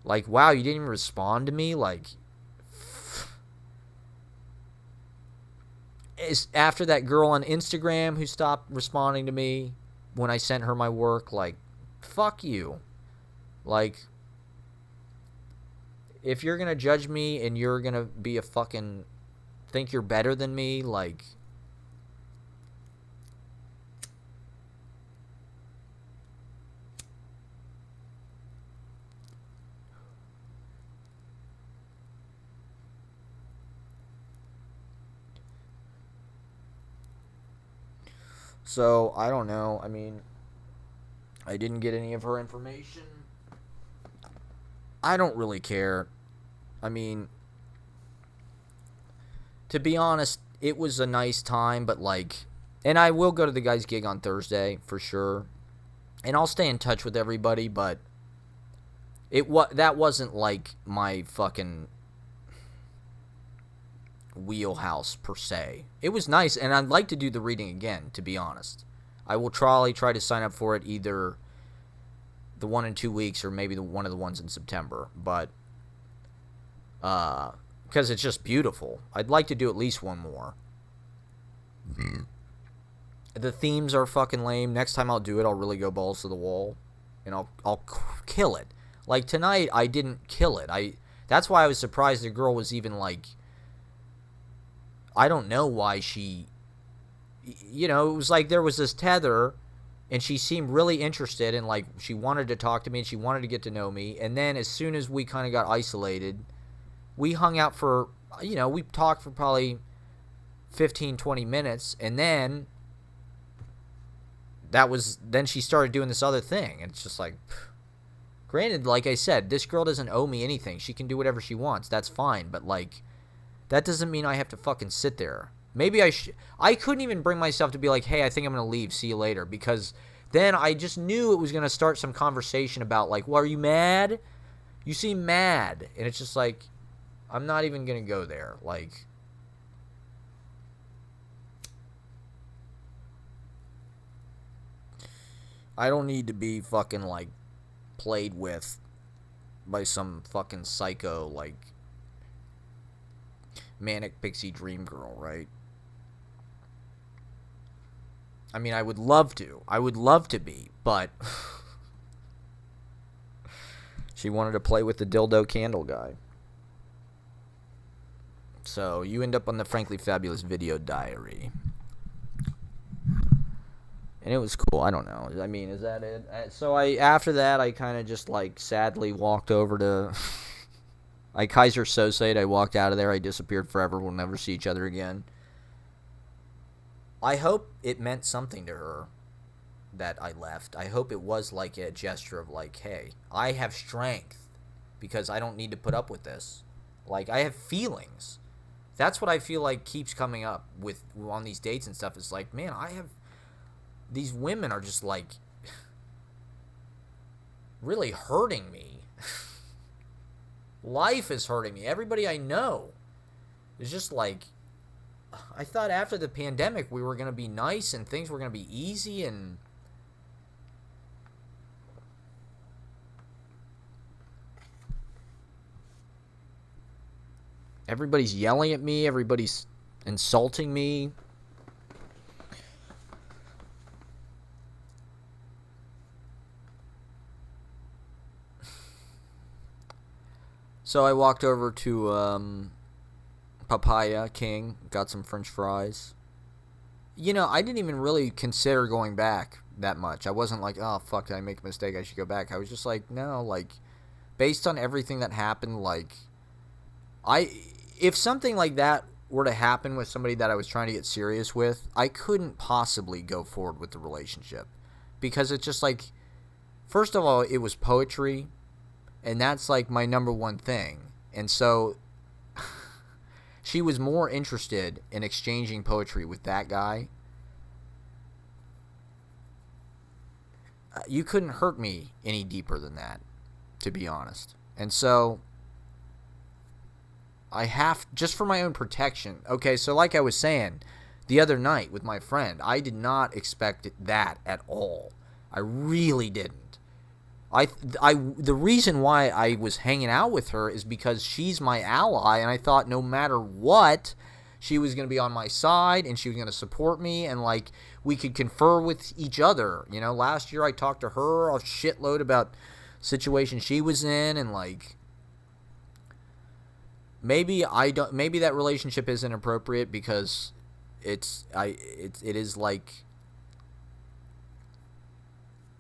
A: Like, wow, you didn't even respond to me? Like, after that girl on Instagram who stopped responding to me when I sent her my work, like, fuck you. Like, if you're going to judge me and you're going to be a fucking, think you're better than me, like, So, I don't know. I mean, I didn't get any of her information. I don't really care. I mean, to be honest, it was a nice time, but like, and I will go to the guy's gig on Thursday for sure, and I'll stay in touch with everybody, but that wasn't like my fucking wheelhouse per se. It was nice, and I'd like to do the reading again, to be honest. I will try to sign up for it, either the one in 2 weeks or maybe one of the ones in September, but because it's just beautiful. I'd like to do at least one more. The themes are fucking lame. Next time I'll do it, I'll really go balls to the wall, and I'll kill it. Like tonight, I didn't kill it. That's why I was surprised the girl was even like. I don't know why she. You know, it was like there was this tether, and she seemed really interested, and like she wanted to talk to me, and she wanted to get to know me. And then as soon as we kind of got isolated, we hung out for, we talked for probably 15, 20 minutes, and then then she started doing this other thing, and it's just like, granted, like I said, this girl doesn't owe me anything. She can do whatever she wants. That's fine, but like, that doesn't mean I have to fucking sit there. Maybe I couldn't even bring myself to be like, hey, I think I'm going to leave. See you later. Because then I just knew it was going to start some conversation about like, well, are you mad? You seem mad. And it's just like, I'm not even going to go there. Like, I don't need to be fucking like played with by some fucking psycho like manic pixie dream girl, right? I mean, I would love to be, but she wanted to play with the dildo candle guy. So you end up on the Frankly Fabulous video diary. And it was cool. I don't know. I mean, is that it? So after that, I kind of just like sadly walked over to Kaiser Sosate. I walked out of there. I disappeared forever. We'll never see each other again. I hope it meant something to her that I left. I hope it was like a gesture of like, hey, I have strength because I don't need to put up with this. Like, I have feelings. That's what I feel like keeps coming up on these dates and stuff. It's like, man, these women are just like really hurting me. Life is hurting me. Everybody I know is just like, I thought after the pandemic we were going to be nice and things were going to be easy, and everybody's yelling at me, everybody's insulting me. So I walked over to Papaya King, got some French fries. I didn't even really consider going back that much. I wasn't like, oh, fuck, did I make a mistake? I should go back. I was just like, no, like, based on everything that happened, like, if something like that were to happen with somebody that I was trying to get serious with, I couldn't possibly go forward with the relationship. Because it's just like, first of all, it was poetry, and that's like my number one thing. And so she was more interested in exchanging poetry with that guy. You couldn't hurt me any deeper than that, to be honest. And so I have, just for my own protection. Okay, so like I was saying the other night with my friend, I did not expect that at all. I really didn't. The reason why I was hanging out with her is because she's my ally, and I thought no matter what, she was going to be on my side, and she was going to support me, and like we could confer with each other. Last year I talked to her a shitload about situations she was in, and like maybe that relationship isn't appropriate because it is like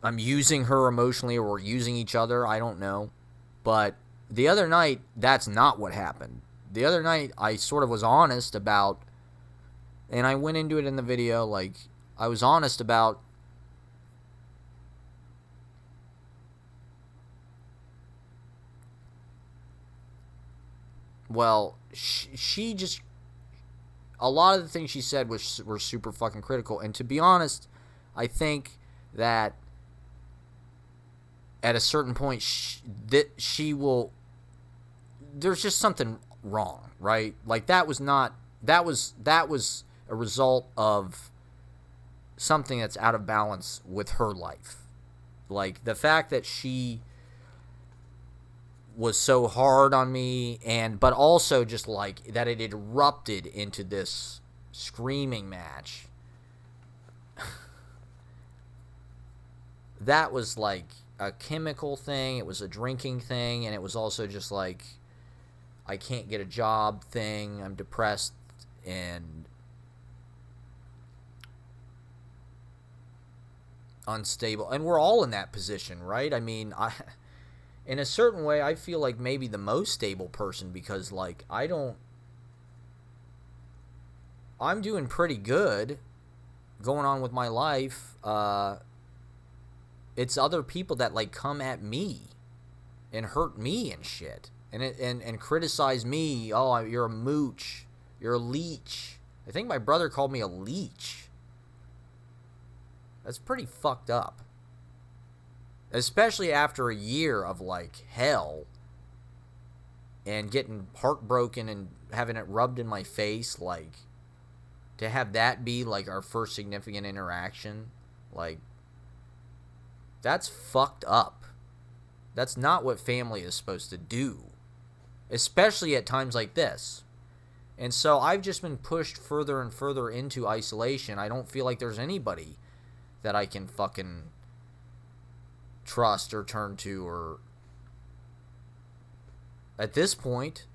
A: I'm using her emotionally, or we're using each other. I don't know. But the other night, that's not what happened. The other night, I sort of was honest about, and I went into it in the video, like, I was honest about well, she just a lot of the things she said were super fucking critical. And to be honest, I think that at a certain point she will. There's just something wrong, right? Like that was a result of something that's out of balance with her life. Like the fact that she was so hard on me, but also just like that it erupted into this screaming match. That was like a chemical thing, it was a drinking thing, and it was also just like I can't get a job thing, I'm depressed and unstable. And we're all in that position, right? I mean, in a certain way, I feel like maybe the most stable person because, like, I'm doing pretty good going on with my life. It's other people that, like, come at me and hurt me and shit. And criticize me. Oh, you're a mooch. You're a leech. I think my brother called me a leech. That's pretty fucked up. Especially after a year of, like, hell. And getting heartbroken and having it rubbed in my face. Like, to have that be, like, our first significant interaction. Like, that's fucked up. That's not what family is supposed to do. Especially at times like this. And so I've just been pushed further and further into isolation. I don't feel like there's anybody that I can fucking trust or turn to, or at this point,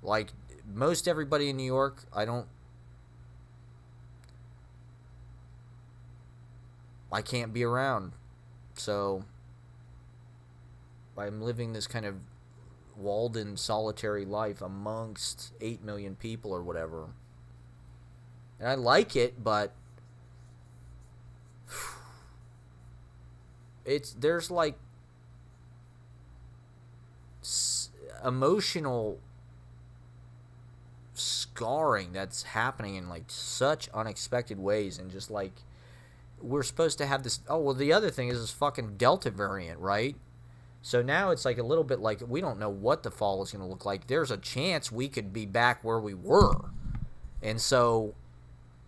A: like most everybody in New York, I can't be around. So I'm living this kind of walled-in solitary life amongst 8 million people or whatever. And I like it, but there's like emotional scarring that's happening in like such unexpected ways, and just like we're supposed to have this. Oh well, the other thing is this fucking Delta variant, right? So now it's like a little bit like we don't know what the fall is going to look like. There's a chance we could be back where we were. And so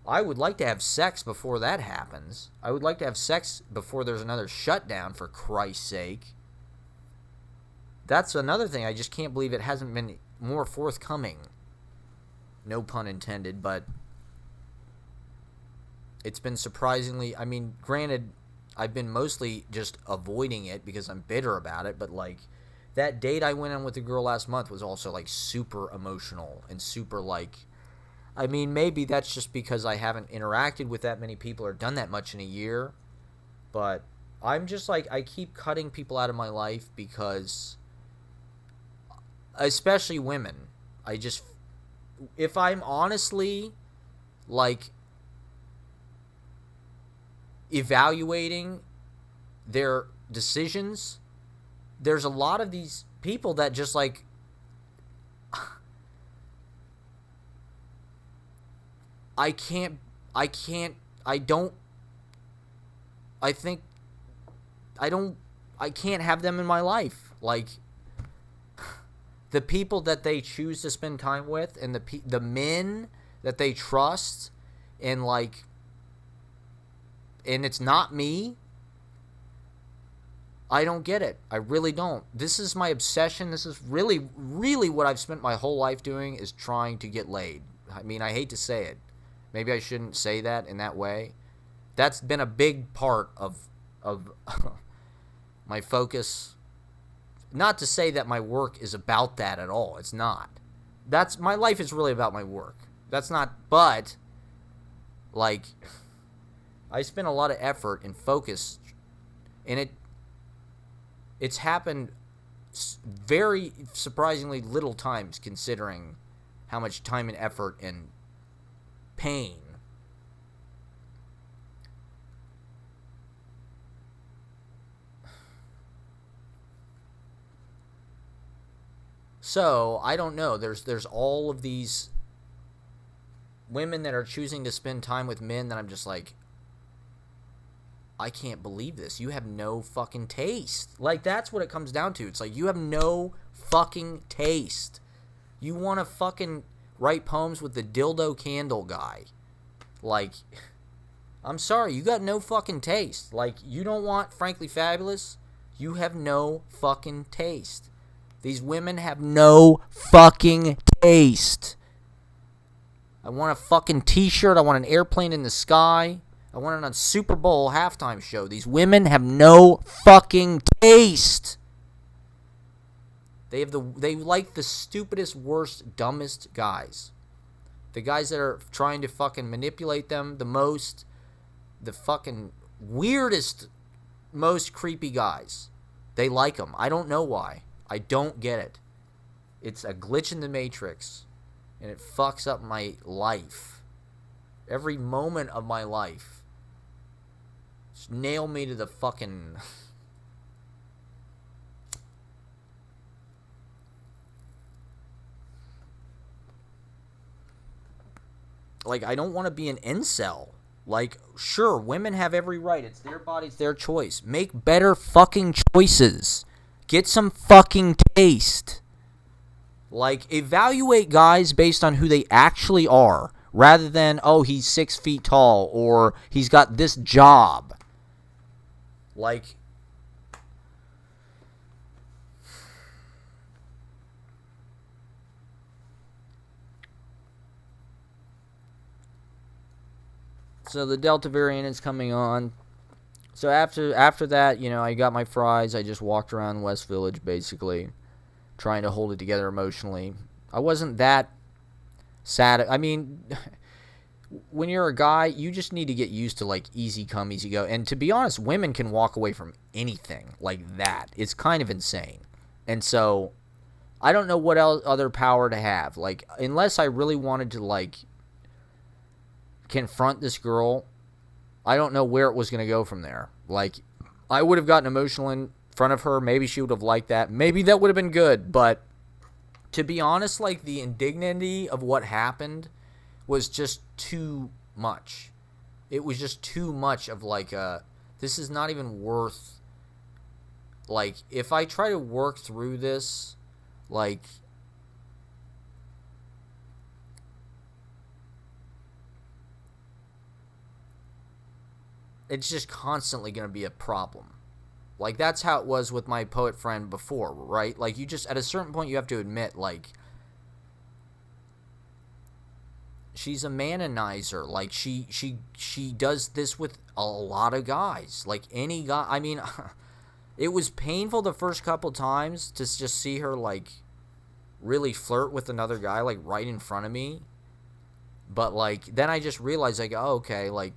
A: I would like to have sex before that happens. I would like to have sex before there's another shutdown, for Christ's sake. That's another thing. I just can't believe it hasn't been more forthcoming. No pun intended, but it's been surprisingly, I mean, granted, I've been mostly just avoiding it because I'm bitter about it, but like that date I went on with the girl last month was also like super emotional and super like, I mean, maybe that's just because I haven't interacted with that many people or done that much in a year, but I'm just like, I keep cutting people out of my life because, especially women, if I'm honestly like evaluating their decisions, there's a lot of these people that just like I can't I can't I don't I think I don't I can't have them in my life. Like the people that they choose to spend time with, and the men that they trust, and like, and it's not me. I don't get it. I really don't. This is my obsession. This is really, really what I've spent my whole life doing, is trying to get laid. I mean, I hate to say it. Maybe I shouldn't say that in that way. That's been a big part of my focus. Not to say that my work is about that at all. It's not. My life is really about my work. That's not, but like I spend a lot of effort and focus, and it's happened very surprisingly little times, considering how much time and effort and pain So I don't know. There's all of these women that are choosing to spend time with men that I'm just like, I can't believe this. You have no fucking taste. Like, that's what it comes down to. It's like, you have no fucking taste. You want to fucking write poems with the dildo candle guy. Like, I'm sorry, you got no fucking taste. Like, you don't want Frankly Fabulous? You have no fucking taste. These women have no fucking taste. I want a fucking t-shirt. I want an airplane in the sky. I want it on Super Bowl halftime show. These women have no fucking taste. They like the stupidest, worst, dumbest guys. The guys that are trying to fucking manipulate them the most. The fucking weirdest, most creepy guys. They like them. I don't know why. I don't get it. It's a glitch in the Matrix. And it fucks up my life. Every moment of my life. Just nail me to the fucking... Like, I don't want to be an incel. Like, sure, women have every right. It's their body, it's their choice. Make better fucking choices. Get some fucking taste. Like, evaluate guys based on who they actually are, rather than, oh, he's 6 feet tall, or he's got this job. Like, so the Delta variant is coming on. So after that, you know, I got my fries. I just walked around West Village, basically, trying to hold it together emotionally. I wasn't that sad. I mean, when you're a guy, you just need to get used to, like, easy come, easy go. And to be honest, women can walk away from anything like that. It's kind of insane. And so, I don't know what other power to have. Like, unless I really wanted to, like, confront this girl, I don't know where it was going to go from there. Like, I would have gotten emotional in front of her. Maybe she would have liked that. Maybe that would have been good. But to be honest, like, the indignity of what happened was just too much. It was just too much of, like, this is not even worth, like, if I try to work through this, like, it's just constantly going to be a problem. Like, that's how it was with my poet friend before, right? Like, you just, at a certain point, you have to admit, like, she's a manonizer. Like, she does this with a lot of guys. Like, any guy, I mean, it was painful the first couple times to just see her, like, really flirt with another guy, like, right in front of me. But, like, then I just realized, like, oh, okay, like,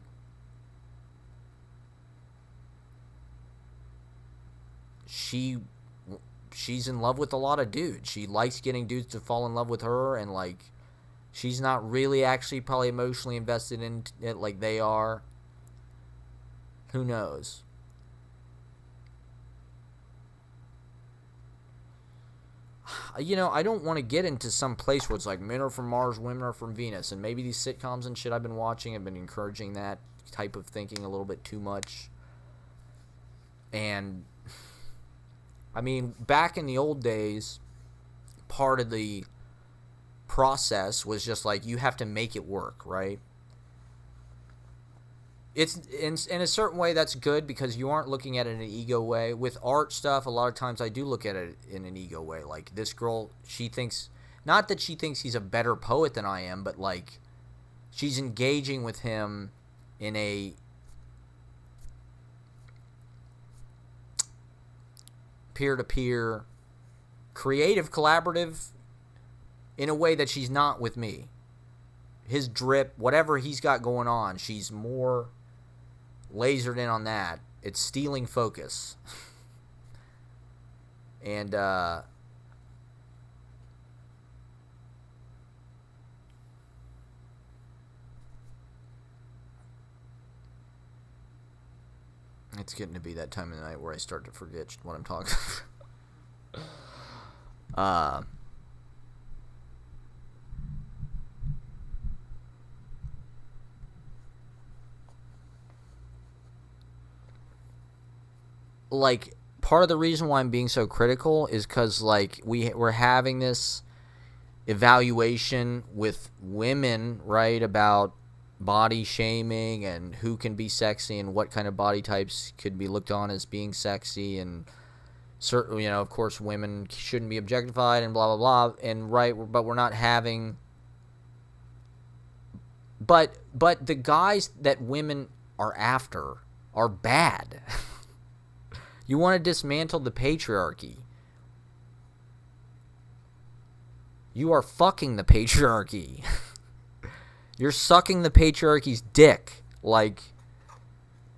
A: she's in love with a lot of dudes. She likes getting dudes to fall in love with her, and, like, she's not really actually probably emotionally invested in it like they are. Who knows? You know, I don't want to get into some place where it's like men are from Mars, women are from Venus, and maybe these sitcoms and shit I've been watching have been encouraging that type of thinking a little bit too much. And I mean, back in the old days, part of the process was just like, you have to make it work, right? It's in a certain way that's good because you aren't looking at it in an ego way. With art stuff, a lot of times I do look at it in an ego way. Like, this girl, she thinks, not that she thinks he's a better poet than I am, but, like, she's engaging with him in a peer-to-peer, creative, collaborative, in a way that she's not with me. His drip, whatever he's got going on, she's more lasered in on that. It's stealing focus. And, it's getting to be that time of the night where I start to forget what I'm talking about. like, part of the reason why I'm being so critical is because, like, we're having this evaluation with women, right, about body shaming and who can be sexy and what kind of body types could be looked on as being sexy, and certain, of course, women shouldn't be objectified and blah blah blah, and right, but we're not having. But the guys that women are after are bad. You want to dismantle the patriarchy. You are fucking the patriarchy. You're sucking the patriarchy's dick. Like,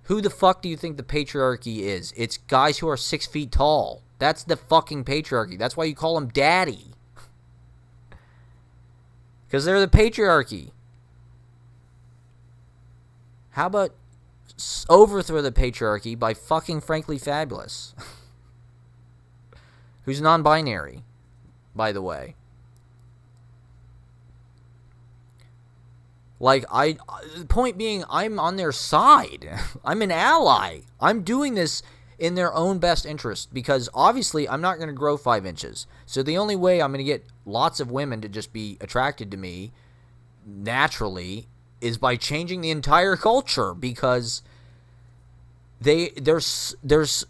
A: who the fuck do you think the patriarchy is? It's guys who are 6 feet tall. That's the fucking patriarchy. That's why you call them daddy. Because they're the patriarchy. How about overthrow the patriarchy by fucking Frankly Fabulous? Who's non-binary, by the way. Like, the point being, I'm on their side. I'm an ally. I'm doing this in their own best interest because obviously I'm not going to grow 5 inches. So the only way I'm going to get lots of women to just be attracted to me naturally is by changing the entire culture, because there's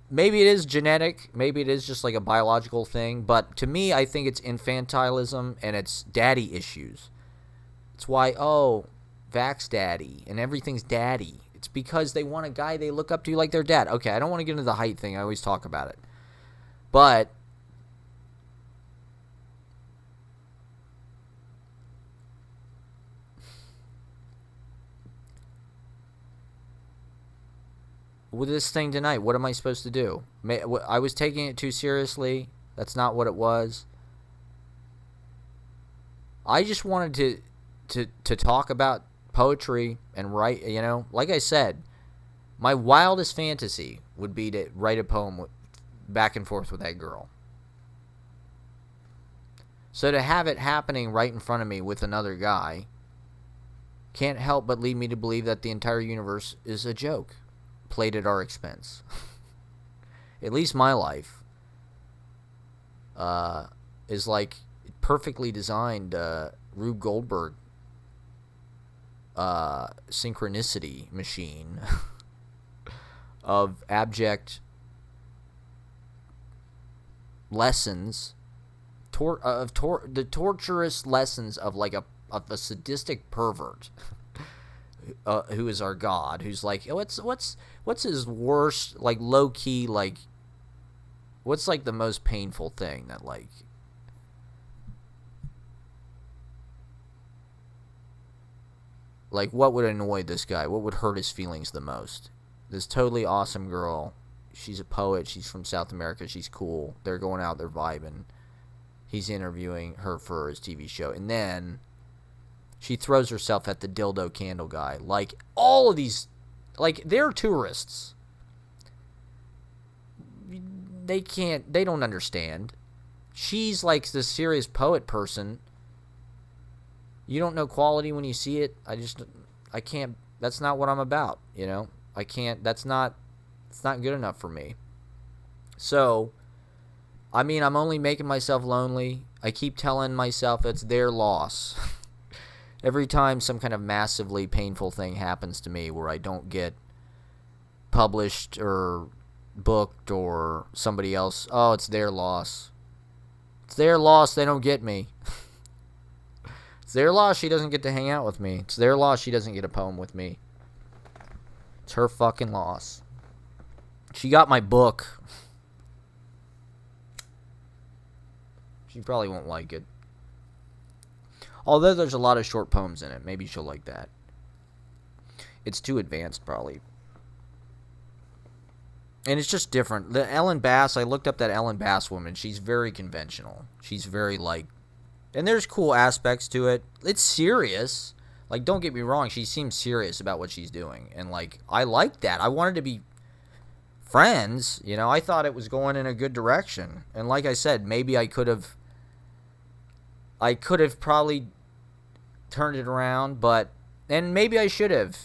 A: maybe it is genetic, maybe it is just like a biological thing, but to me, I think it's infantilism and it's daddy issues. It's why, Vax daddy and everything's daddy. It's because they want a guy they look up to like their dad. Okay, I don't want to get into the height thing. I always talk about it. But with this thing tonight, what am I supposed to do? I was taking it too seriously. That's not what it was. I just wanted to talk about poetry and write, like I said, my wildest fantasy would be to write a poem back and forth with that girl. So to have it happening right in front of me with another guy can't help but lead me to believe that the entire universe is a joke played at our expense. At least my life is like perfectly designed Rube Goldberg synchronicity machine of abject lessons, the torturous lessons of like a sadistic pervert who is our god, who's like, what's his worst, like, low key, like, what's like the most painful thing that, like, what would annoy this guy? What would hurt his feelings the most? This totally awesome girl. She's a poet. She's from South America. She's cool. They're going out. They're vibing. He's interviewing her for his TV show. And then she throws herself at the dildo candle guy. Like, all of these, like, they're tourists. They don't understand. She's like the serious poet person. You don't know quality when you see it. I can't, that's not what I'm about, I can't, it's not good enough for me. So, I mean, I'm only making myself lonely. I keep telling myself it's their loss. Every time some kind of massively painful thing happens to me where I don't get published or booked or somebody else, it's their loss. It's their loss, they don't get me. It's their loss she doesn't get to hang out with me. It's their loss she doesn't get a poem with me. It's her fucking loss. She got my book. She probably won't like it. Although there's a lot of short poems in it. Maybe she'll like that. It's too advanced, probably. And it's just different. The Ellen Bass, I looked up that Ellen Bass woman. She's very conventional. She's very, like... And there's cool aspects to it. It's serious. Like, don't get me wrong. She seems serious about what she's doing. And, like, I like that. I wanted to be friends. I thought it was going in a good direction. And like I said, maybe I could have probably turned it around. But And maybe I should have,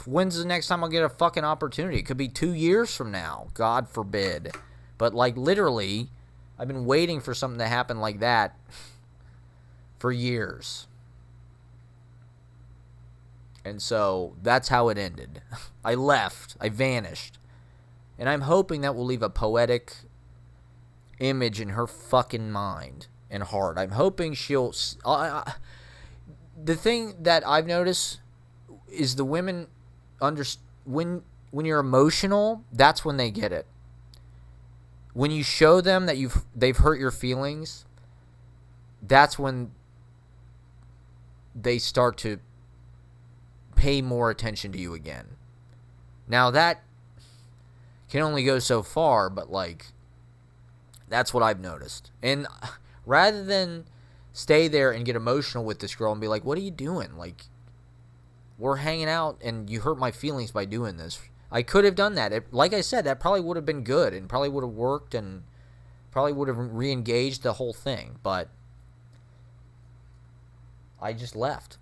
A: when's the next time I'll get a fucking opportunity? It could be 2 years from now, God forbid. But like literally, I've been waiting for something to happen like that for years. And so that's how it ended. I left. I vanished. And I'm hoping that will leave a poetic image in her fucking mind and heart. I'm hoping she'll... the thing that I've noticed is the women when you're emotional, that's when they get it. When you show them that they've hurt your feelings, that's when they start to pay more attention to you again. Now that can only go so far, but like that's what I've noticed. And rather than stay there and get emotional with this girl and be like, what are you doing? Like, we're hanging out and you hurt my feelings by doing this. I could have done that. Like I said, that probably would have been good and probably would have worked and probably would have re-engaged the whole thing. But I just left.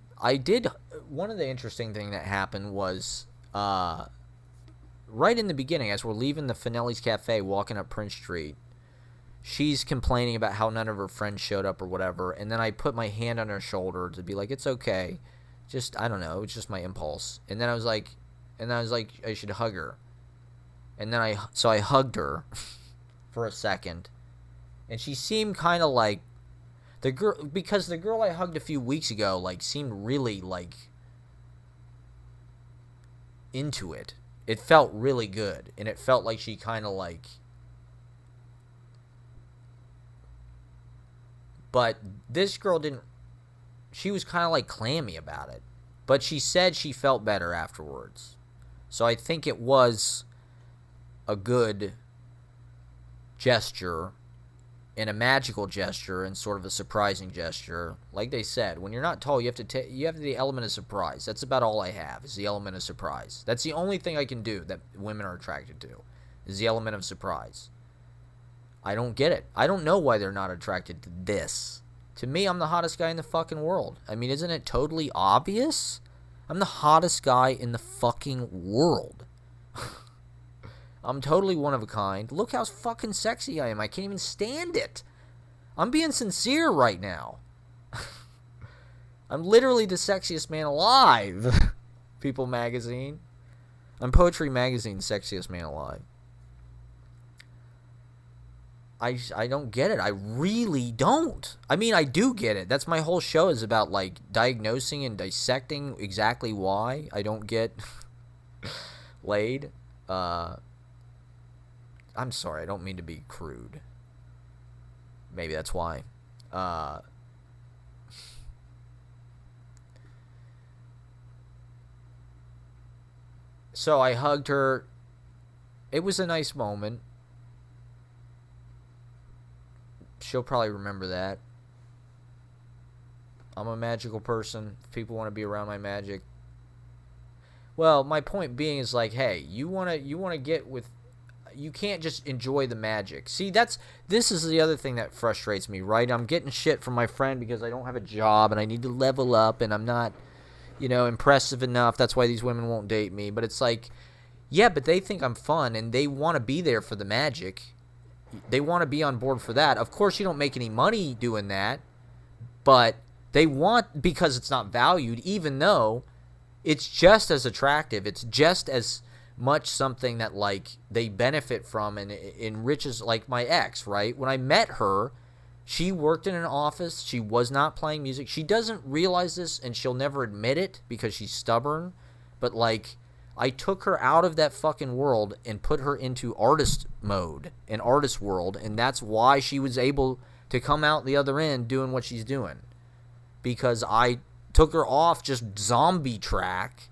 A: One of the interesting thing that happened was right in the beginning, as we're leaving the Finelli's Cafe, walking up Prince Street, she's complaining about how none of her friends showed up or whatever, and then I put my hand on her shoulder to be like, it's okay. Just, I don't know, it's just my impulse. And then I was like, I should hug her. And then I hugged her for a second. And she seemed kind of like, because the girl I hugged a few weeks ago, like, seemed really, like, into it. It felt really good. And it felt like she kind of, like... But this girl didn't... She was kind of, like, clammy about it. But she said she felt better afterwards. So I think it was a good gesture and a magical gesture and sort of a surprising gesture. Like they said, when you're not tall, you have the element of surprise. That's about all I have, is the element of surprise. That's the only thing I can do that women are attracted to, is the element of surprise. I don't get it. I don't know why they're not attracted to this. To me, I'm the hottest guy in the fucking world. I mean, isn't it totally obvious? I'm the hottest guy in the fucking world. I'm totally one of a kind. Look how fucking sexy I am. I can't even stand it. I'm being sincere right now. I'm literally the sexiest man alive. People Magazine. I'm Poetry Magazine's sexiest man alive. I don't get it. I really don't. I mean, I do get it. That's my whole show, is about, like, diagnosing and dissecting exactly why I don't get laid. I'm sorry. I don't mean to be crude. Maybe that's why. So I hugged her. It was a nice moment. She'll probably remember that. I'm a magical person. If people want to be around my magic. Well, my point being is like, hey, you want to get with... You can't just enjoy the magic. See, this is the other thing that frustrates me, right? I'm getting shit from my friend because I don't have a job and I need to level up and I'm not, impressive enough. That's why these women won't date me. But it's like, yeah, but they think I'm fun and they want to be there for the magic. They want to be on board for that. Of course, you don't make any money doing that, but they want, because it's not valued, even though it's just as attractive. It's just as much something that, like, they benefit from and enriches, like my ex, right? When I met her, she worked in an office. She was not playing music. She doesn't realize this, and she'll never admit it because she's stubborn, but, like, I took her out of that fucking world and put her into artist mode, an artist world, and that's why she was able to come out the other end doing what she's doing. Because I took her off just zombie track.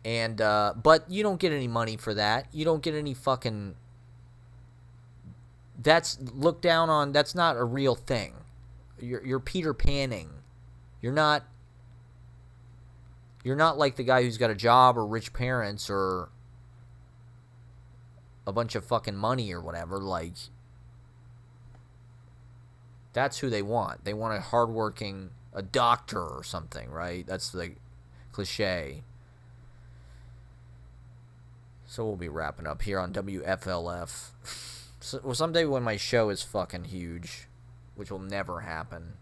A: And, but you don't get any money for that. You don't get any fucking... That's looked down on. That's not a real thing. You're Peter Panning. You're not like the guy who's got a job or rich parents or a bunch of fucking money or whatever. Like, that's who they want. They want a hardworking, a doctor or something, right? That's the cliche. So we'll be wrapping up here on WFLF. So, someday when my show is fucking huge, which will never happen.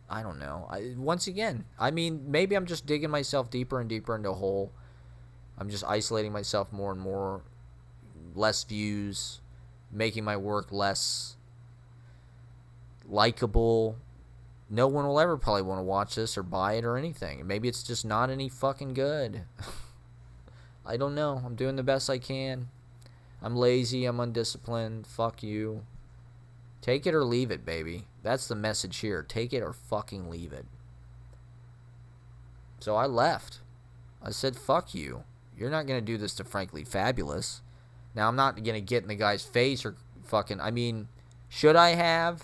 A: I don't know. Once again, I mean, maybe I'm just digging myself deeper and deeper into a hole. I'm just isolating myself more and more. Less views, making my work less likable. No one will ever probably want to watch this or buy it or anything. Maybe it's just not any fucking good. I don't know. I'm doing the best I can. I'm lazy. I'm undisciplined. Fuck you. Take it or leave it, baby. That's the message here. Take it or fucking leave it. So I left. I said, fuck you. You're not going to do this to Frankly Fabulous. Now, I'm not going to get in the guy's face or fucking... I mean, should I have?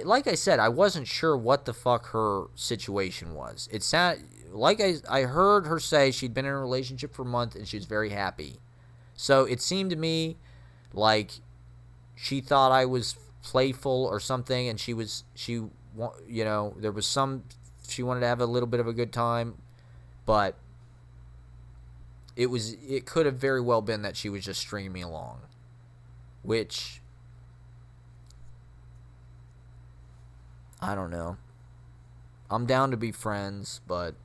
A: Like I said, I wasn't sure what the fuck her situation was. It sounded... Like I heard her say she'd been in a relationship for a month and she was very happy. So it seemed to me like she thought I was playful or something, and she there was some... She wanted to have a little bit of a good time, but... It could have very well been that she was just stringing me along, which I don't know. I'm down to be friends, but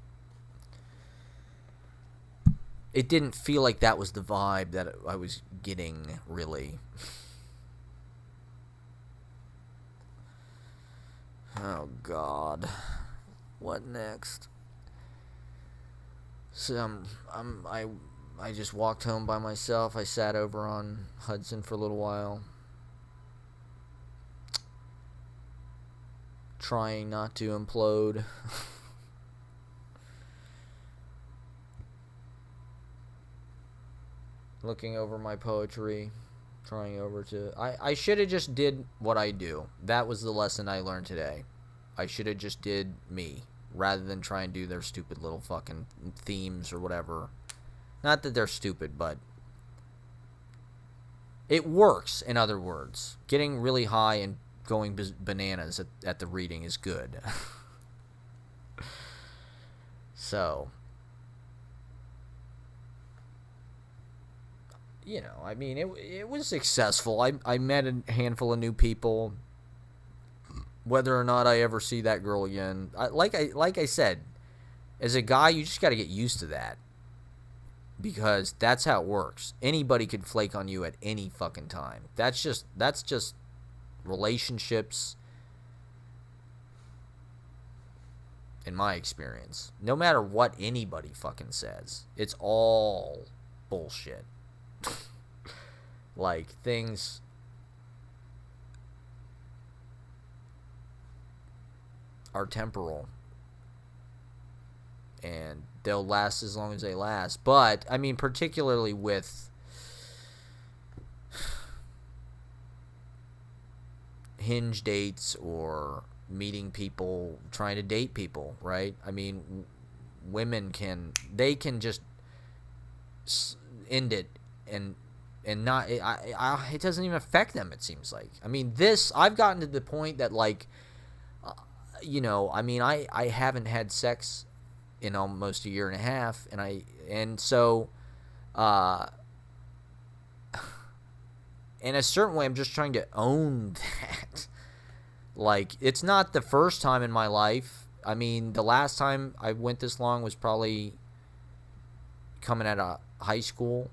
A: it didn't feel like that was the vibe that I was getting, really. Oh God, what next? So I just walked home by myself. I sat over on Hudson for a little while, trying not to implode. Looking over my poetry, trying over to... I should have just did what I do. That was the lesson I learned today. I should have just did me, rather than try and do their stupid little fucking themes or whatever. Not that they're stupid, but it works, in other words. Getting really high and going bananas at the reading is good. So, you know, I mean, it was successful. I met a handful of new people. Whether or not I ever see that girl again, like I said, as a guy, you just got to get used to that, because that's how it works. Anybody could flake on you at any fucking time. That's just relationships, in my experience. No matter what anybody fucking says, it's all bullshit. Like, things are temporal, and they'll last as long as they last. But I mean, particularly with Hinge dates or meeting people, trying to date people, right? I mean, women can just end it and not it doesn't even affect them, it seems like. I mean, I've gotten to the point that, like, you know, I mean, I haven't had sex in almost a year and a half, and so in a certain way, I'm just trying to own that. Like, it's not the first time in my life. I mean, the last time I went this long was probably coming out of high school.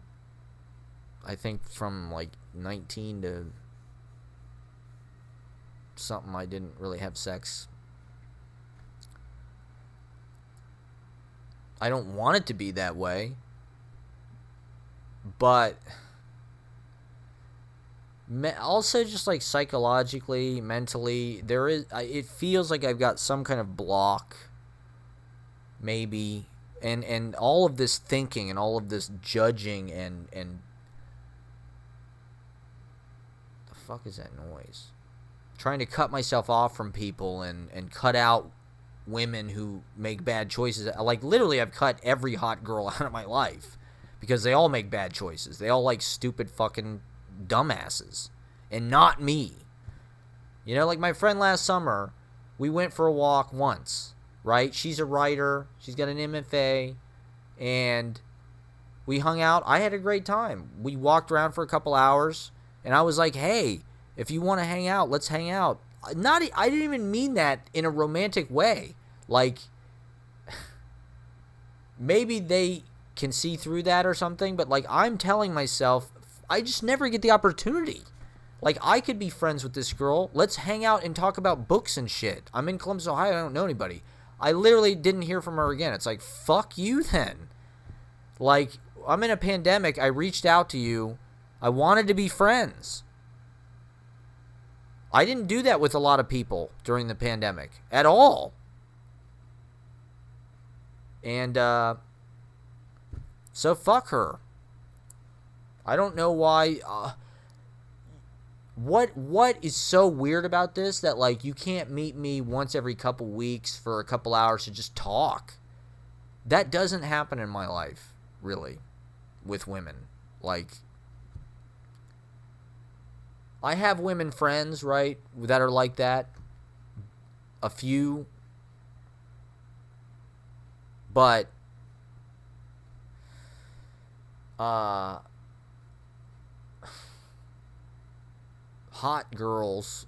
A: I think from like 19 to something, I didn't really have sex. I don't want it to be that way, but also just like psychologically, mentally, it feels like I've got some kind of block, maybe, and all of this thinking and all of this judging and the fuck is that noise? Trying to cut myself off from people and cut out women who make bad choices. Like, literally, I've cut every hot girl out of my life because they all make bad choices. They all like stupid fucking dumbasses, and not me. You know, like my friend last summer, we went for a walk once, right? She's a writer. She's got an MFA. And we hung out. I had a great time. We walked around for a couple hours. And I was like, hey, if you want to hang out, let's hang out. I didn't even mean that in a romantic way. Like, maybe they can see through that or something. But, like, I'm telling myself, I just never get the opportunity. Like, I could be friends with this girl. Let's hang out and talk about books and shit. I'm in Columbus, Ohio. I don't know anybody. I literally didn't hear from her again. It's like, fuck you then. Like, I'm in a pandemic. I reached out to you. I wanted to be friends. I didn't do that with a lot of people during the pandemic at all. And, so fuck her. I don't know why... What is so weird about this that, like, you can't meet me once every couple weeks for a couple hours to just talk? That doesn't happen in my life, really, with women. Like, I have women friends, right, that are like that. A few. But, hot girls,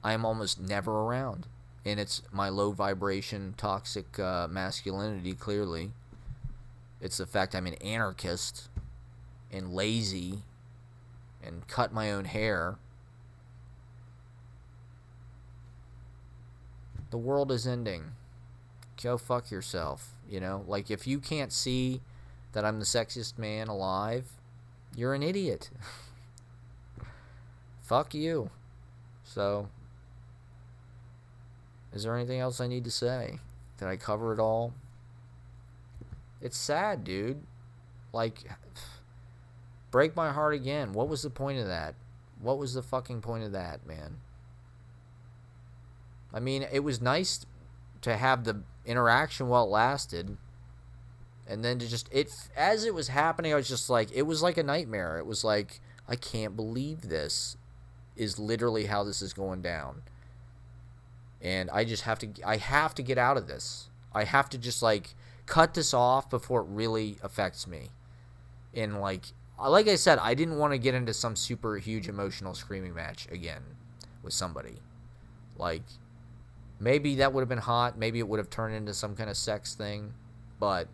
A: I am almost never around. And it's my low vibration, toxic masculinity, clearly. It's the fact I'm an anarchist and lazy and cut my own hair. The world is ending. Go fuck yourself, you know? Like, if you can't see that I'm the sexiest man alive, you're an idiot. Fuck you. So, is there anything else I need to say? Did I cover it all? It's sad, dude. Like, break my heart again. What was the point of that? What was the fucking point of that, man? I mean, it was nice to have the interaction while it lasted. And then to just, as it was happening, I was just like, it was like a nightmare. It was like, I can't believe this is literally how this is going down. And I have to get out of this. I have to just, like, cut this off before it really affects me. And, like I said, I didn't want to get into some super huge emotional screaming match again with somebody. Like, maybe that would have been hot. Maybe it would have turned into some kind of sex thing. But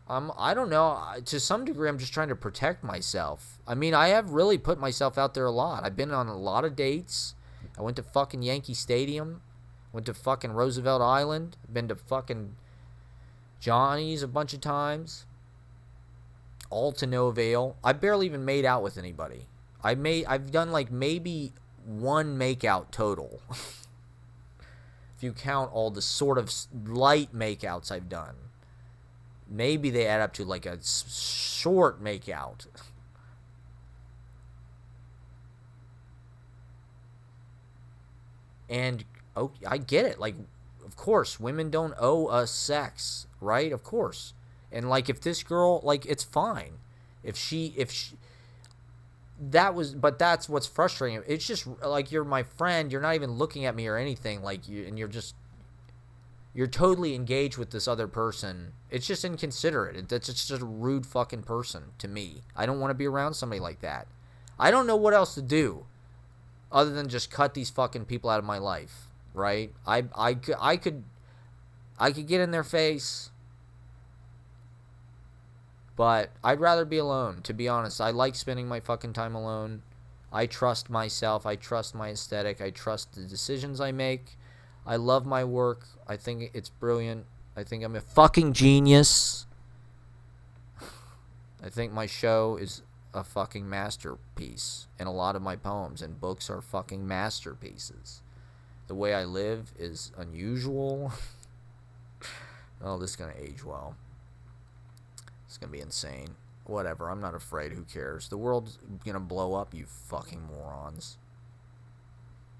A: I don't know. To some degree, I'm just trying to protect myself. I mean, I have really put myself out there a lot. I've been on a lot of dates. I went to fucking Yankee Stadium. Went to fucking Roosevelt Island. Been to fucking Johnny's a bunch of times. All to no avail. I barely even made out with anybody. I've done, like, maybe one makeout total. If you count all the sort of light makeouts I've done. Maybe they add up to, like, a short makeout. And I get it. Like, of course, women don't owe us sex, right? Of course. And, like, if this girl, like, it's fine. If she, but that's what's frustrating. It's just, like, you're my friend. You're not even looking at me or anything. Like, you're totally engaged with this other person. It's just inconsiderate. That's just a rude fucking person to me. I don't want to be around somebody like that. I don't know what else to do other than just cut these fucking people out of my life, right? I could get in their face, but I'd rather be alone, to be honest. I like spending my fucking time alone. I trust myself. I trust my aesthetic. I trust the decisions I make. I love my work. I think it's brilliant. I think I'm a fucking genius. I think my show is a fucking masterpiece. And a lot of my poems and books are fucking masterpieces. The way I live is unusual. Oh, this is going to age well. It's going to be insane. Whatever. I'm not afraid. Who cares? The world's going to blow up, you fucking morons.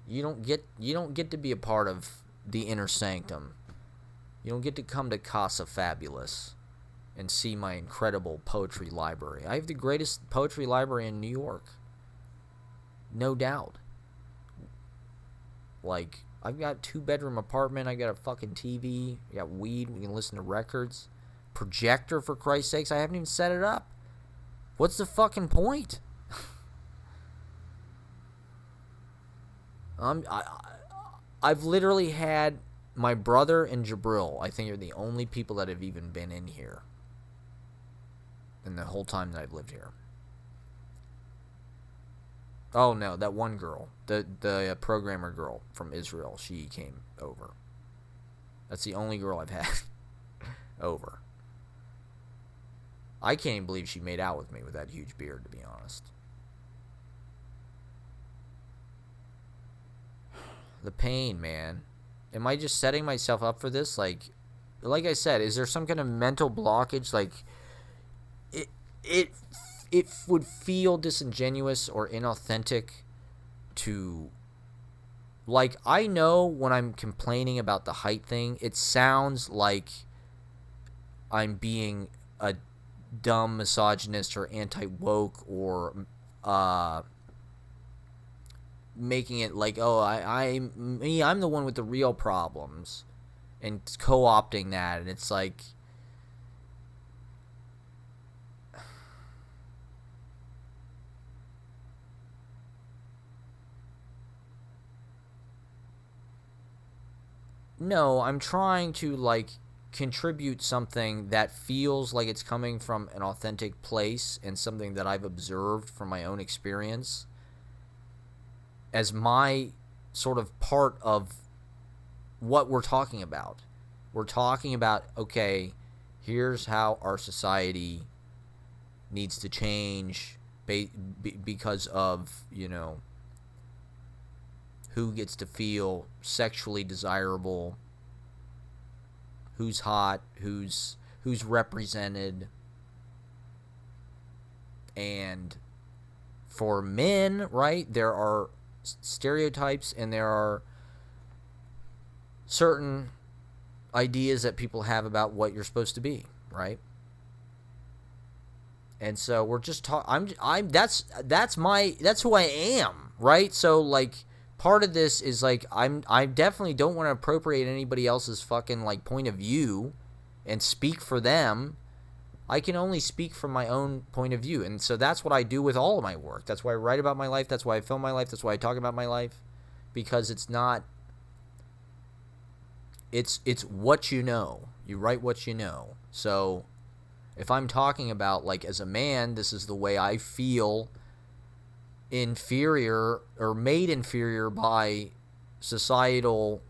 A: You don't get to be a part of the inner sanctum. You don't get to come to Casa Fabulous. and see my incredible poetry library. I have the greatest poetry library in New York. No doubt. Like, I've got a 2-bedroom apartment. I got a fucking TV. I got weed. We can listen to records. Projector, for Christ's sakes. I haven't even set it up. What's the fucking point? I've literally had my brother and Jabril, I think, are the only people that have even been in here in the whole time that I've lived here. Oh no, that one girl, the programmer girl from Israel, she came over. That's the only girl I've had over. I can't even believe she made out with me with that huge beard, to be honest. The pain, man. Am I just setting myself up for this? Like I said, is there some kind of mental blockage? Like, it would feel disingenuous or inauthentic to, like, I know when I'm complaining about the height thing, it sounds like I'm being a dumb misogynist or anti-woke or making it like, oh, I'm the one with the real problems and co-opting that. And it's like, no, I'm trying to, like, contribute something that feels like it's coming from an authentic place and something that I've observed from my own experience as my sort of part of what we're talking about. We're talking about, okay, here's how our society needs to change because of, you know, who gets to feel sexually desirable, who's hot, who's represented. And for men, right, there are stereotypes and there are certain ideas that people have about what you're supposed to be, right? And so we're just that's who I am, right? So, like, part of this is, like, I definitely don't want to appropriate anybody else's fucking, like, point of view and speak for them. I can only speak from my own point of view. And so that's what I do with all of my work. That's why I write about my life. That's why I film my life. That's why I talk about my life. Because it's not... It's what you know. You write what you know. So if I'm talking about, like, as a man, this is the way I feel inferior or made inferior by societal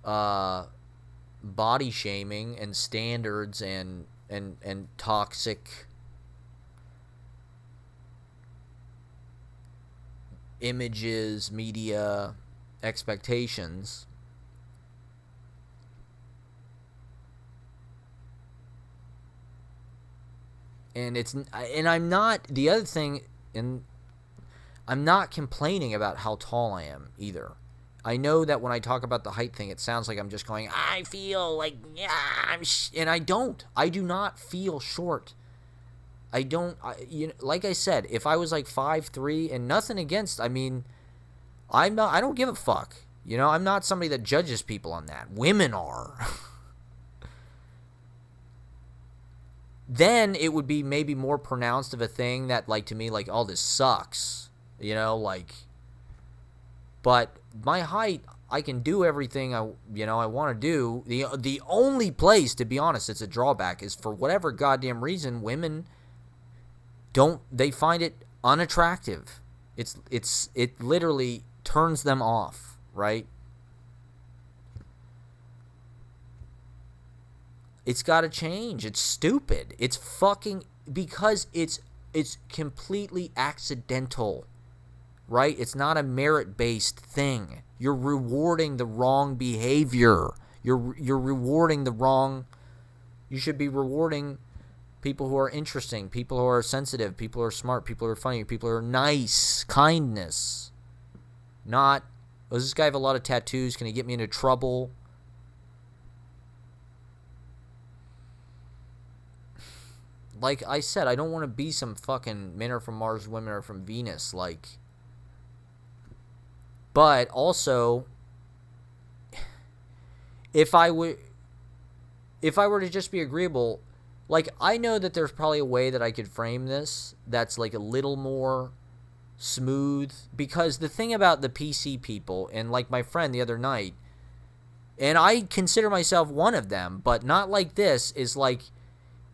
A: body shaming and standards and toxic images, media, expectations. And I'm not, the other thing, and I'm not complaining about how tall I am either. I know that when I talk about the height thing, it sounds like I'm just going, I feel like, yeah, and I don't. I do not feel short. I don't, like I said, if I was like 5'3", and nothing against, I mean, I don't give a fuck. You know, I'm not somebody that judges people on that. Women are. Then it would be maybe more pronounced of a thing that, like, to me, like, oh, this sucks. You know, like, but my height, I can do everything I want to do. The only place, to be honest, it's a drawback is for whatever goddamn reason, women they find it unattractive. It literally turns them off, right? It's got to change. It's stupid. It's fucking, because it's completely accidental, right? It's not a merit-based thing. You're rewarding the wrong behavior. You're rewarding the wrong. You should be rewarding people who are interesting, people who are sensitive, people who are smart, people who are funny, people who are nice, kindness. Not, oh, does this guy have a lot of tattoos? Can he get me into trouble? like I said, I don't want to be some fucking men are from Mars, women are from Venus, like. But also, if I were to just be agreeable, like, I know that there's probably a way that I could frame this that's like a little more smooth, because the thing about the PC people, and like my friend the other night, and I consider myself one of them, but not like this, is like,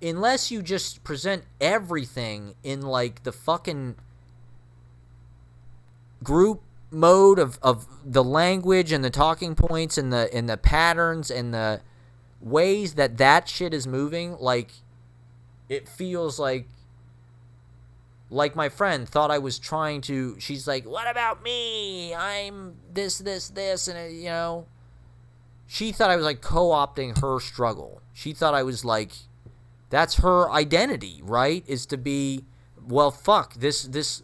A: unless you just present everything in like the fucking group mode of the language and the talking points and the patterns and the ways that shit is moving, like, it feels like my friend thought I was trying to, she's like, what about me? I'm this, and you know, she thought I was like co-opting her struggle. She thought I was like, that's her identity, right? Is to be, well, fuck, this,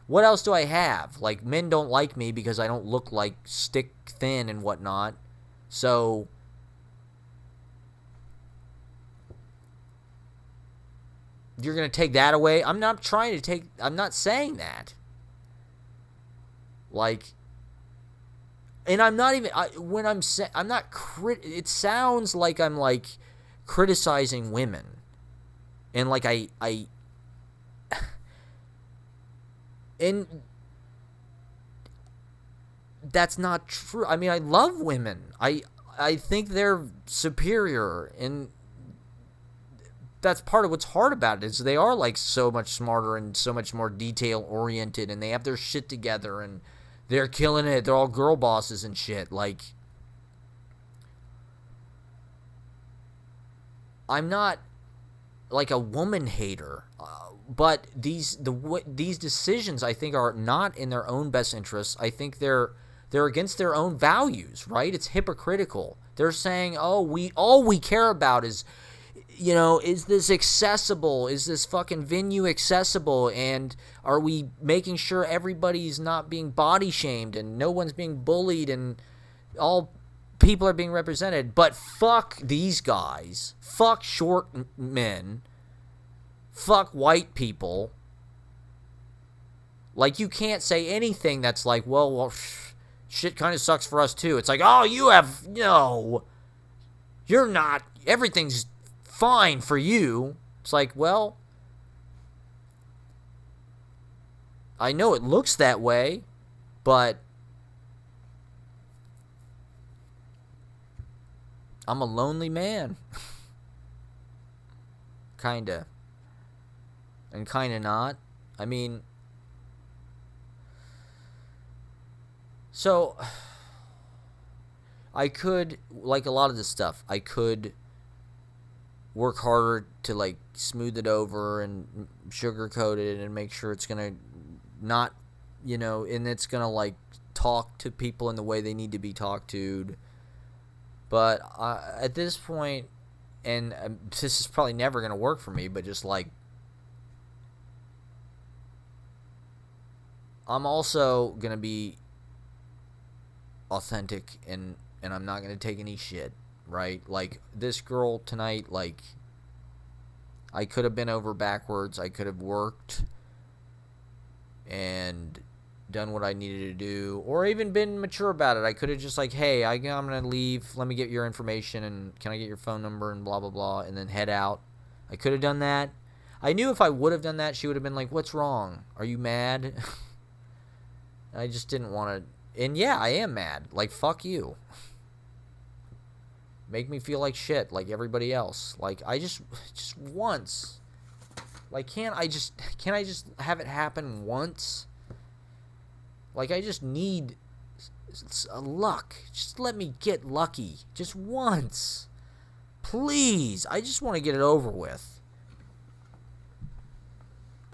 A: what else do I have? Like, men don't like me because I don't look like stick thin and whatnot. So, you're going to take that away? I'm not saying that. Like, and I'm not even, it sounds like I'm like criticizing women. And like and that's not true. I mean, I love women. I think they're superior, and that's part of what's hard about it, is they are like so much smarter and so much more detail oriented, and they have their shit together, and they're killing it. They're all girl bosses and shit. Like, I'm not like a woman hater, but these decisions, I think, are not in their own best interests. I think they're against their own values, right? It's hypocritical. They're saying, all we care about is, you know, is this accessible? Is this fucking venue accessible? And are we making sure everybody's not being body shamed and no one's being bullied and all people are being represented? But fuck these guys. Fuck short men. Fuck white people. Like, you can't say anything that's like, well, shit kind of sucks for us too. It's like, oh, no, you're not, everything's fine for you. It's like, well, I know it looks that way, but I'm a lonely man. Kinda. And kinda not. I mean, so I could, like a lot of this stuff, I could work harder to like smooth it over and sugarcoat it and make sure it's gonna not, you know, and it's gonna like talk to people in the way they need to be talked to. But at this point, and this is probably never gonna work for me, but just like, I'm also gonna be authentic, and I'm not gonna take any shit, right? Like, this girl tonight, like, I could have been over backwards. I could have worked and done what I needed to do, or even been mature about it. I could have just like, hey, I'm gonna leave. Let me get your information, and can I get your phone number, and blah blah blah, and then head out. I could have done that. I knew if I would have done that, she would have been like, what's wrong? Are you mad? I just didn't want to. And yeah, I am mad. Like, fuck you. Make me feel like shit, like everybody else. Like, I just once. Like, can't I just have it happen once? Like, I just need luck. Just let me get lucky. Just once. Please. I just want to get it over with.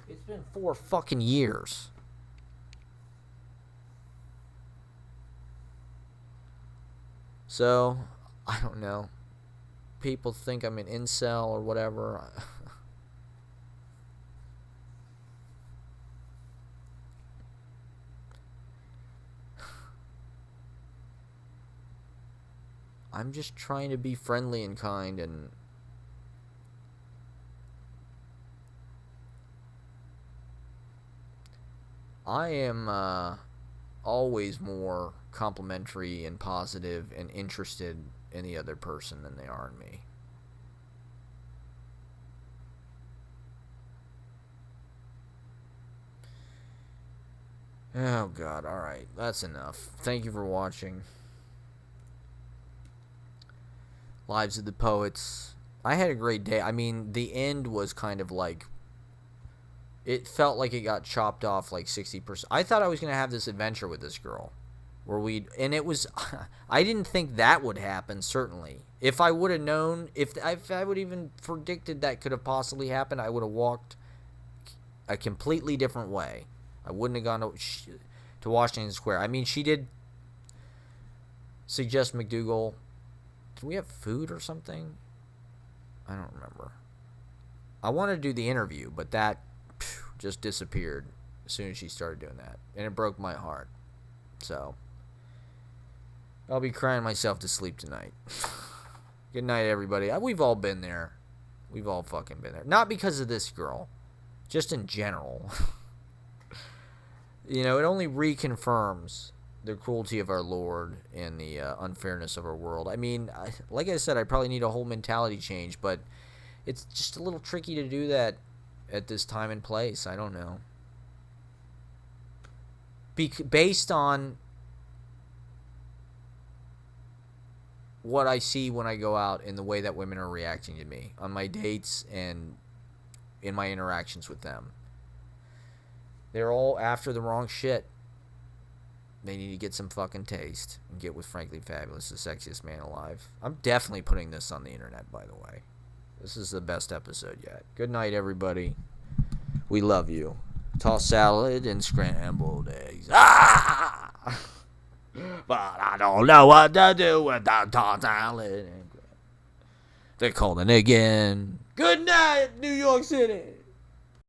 A: It's been 4 fucking years. So, I don't know. People think I'm an incel or whatever. I'm just trying to be friendly and kind, and I am always more complimentary and positive and interested in the other person than they are in me. Oh God, alright, that's enough. Thank you for watching. Lives of the Poets. I had a great day. I mean, the end was kind of like, it felt like it got chopped off like 60%. I thought I was going to have this adventure with this girl and it was, I didn't think that would happen, certainly. If I would have known, if I would even predicted that could have possibly happened, I would have walked a completely different way. I wouldn't have gone to Washington Square. I mean, she did suggest McDougal. Did we have food or something? I don't remember. I wanted to do the interview, but that just disappeared as soon as she started doing that. And it broke my heart. So, I'll be crying myself to sleep tonight. Good night, everybody. We've all been there. We've all fucking been there. Not because of this girl. Just in general. You know, it only reconfirms the cruelty of our Lord and the unfairness of our world. I mean, like I said, I probably need a whole mentality change, but it's just a little tricky to do that at this time and place. I don't know. Based on what I see when I go out and the way that women are reacting to me on my dates and in my interactions with them. They're all after the wrong shit. They need to get some fucking taste and get with Frankly Fabulous, the sexiest man alive. I'm definitely putting this on the internet, by the way. This is the best episode yet. Good night, everybody. We love you. Toss salad and scrambled eggs. Ah! But I don't know what to do without tossed salad. They're calling again. Good night, New York City.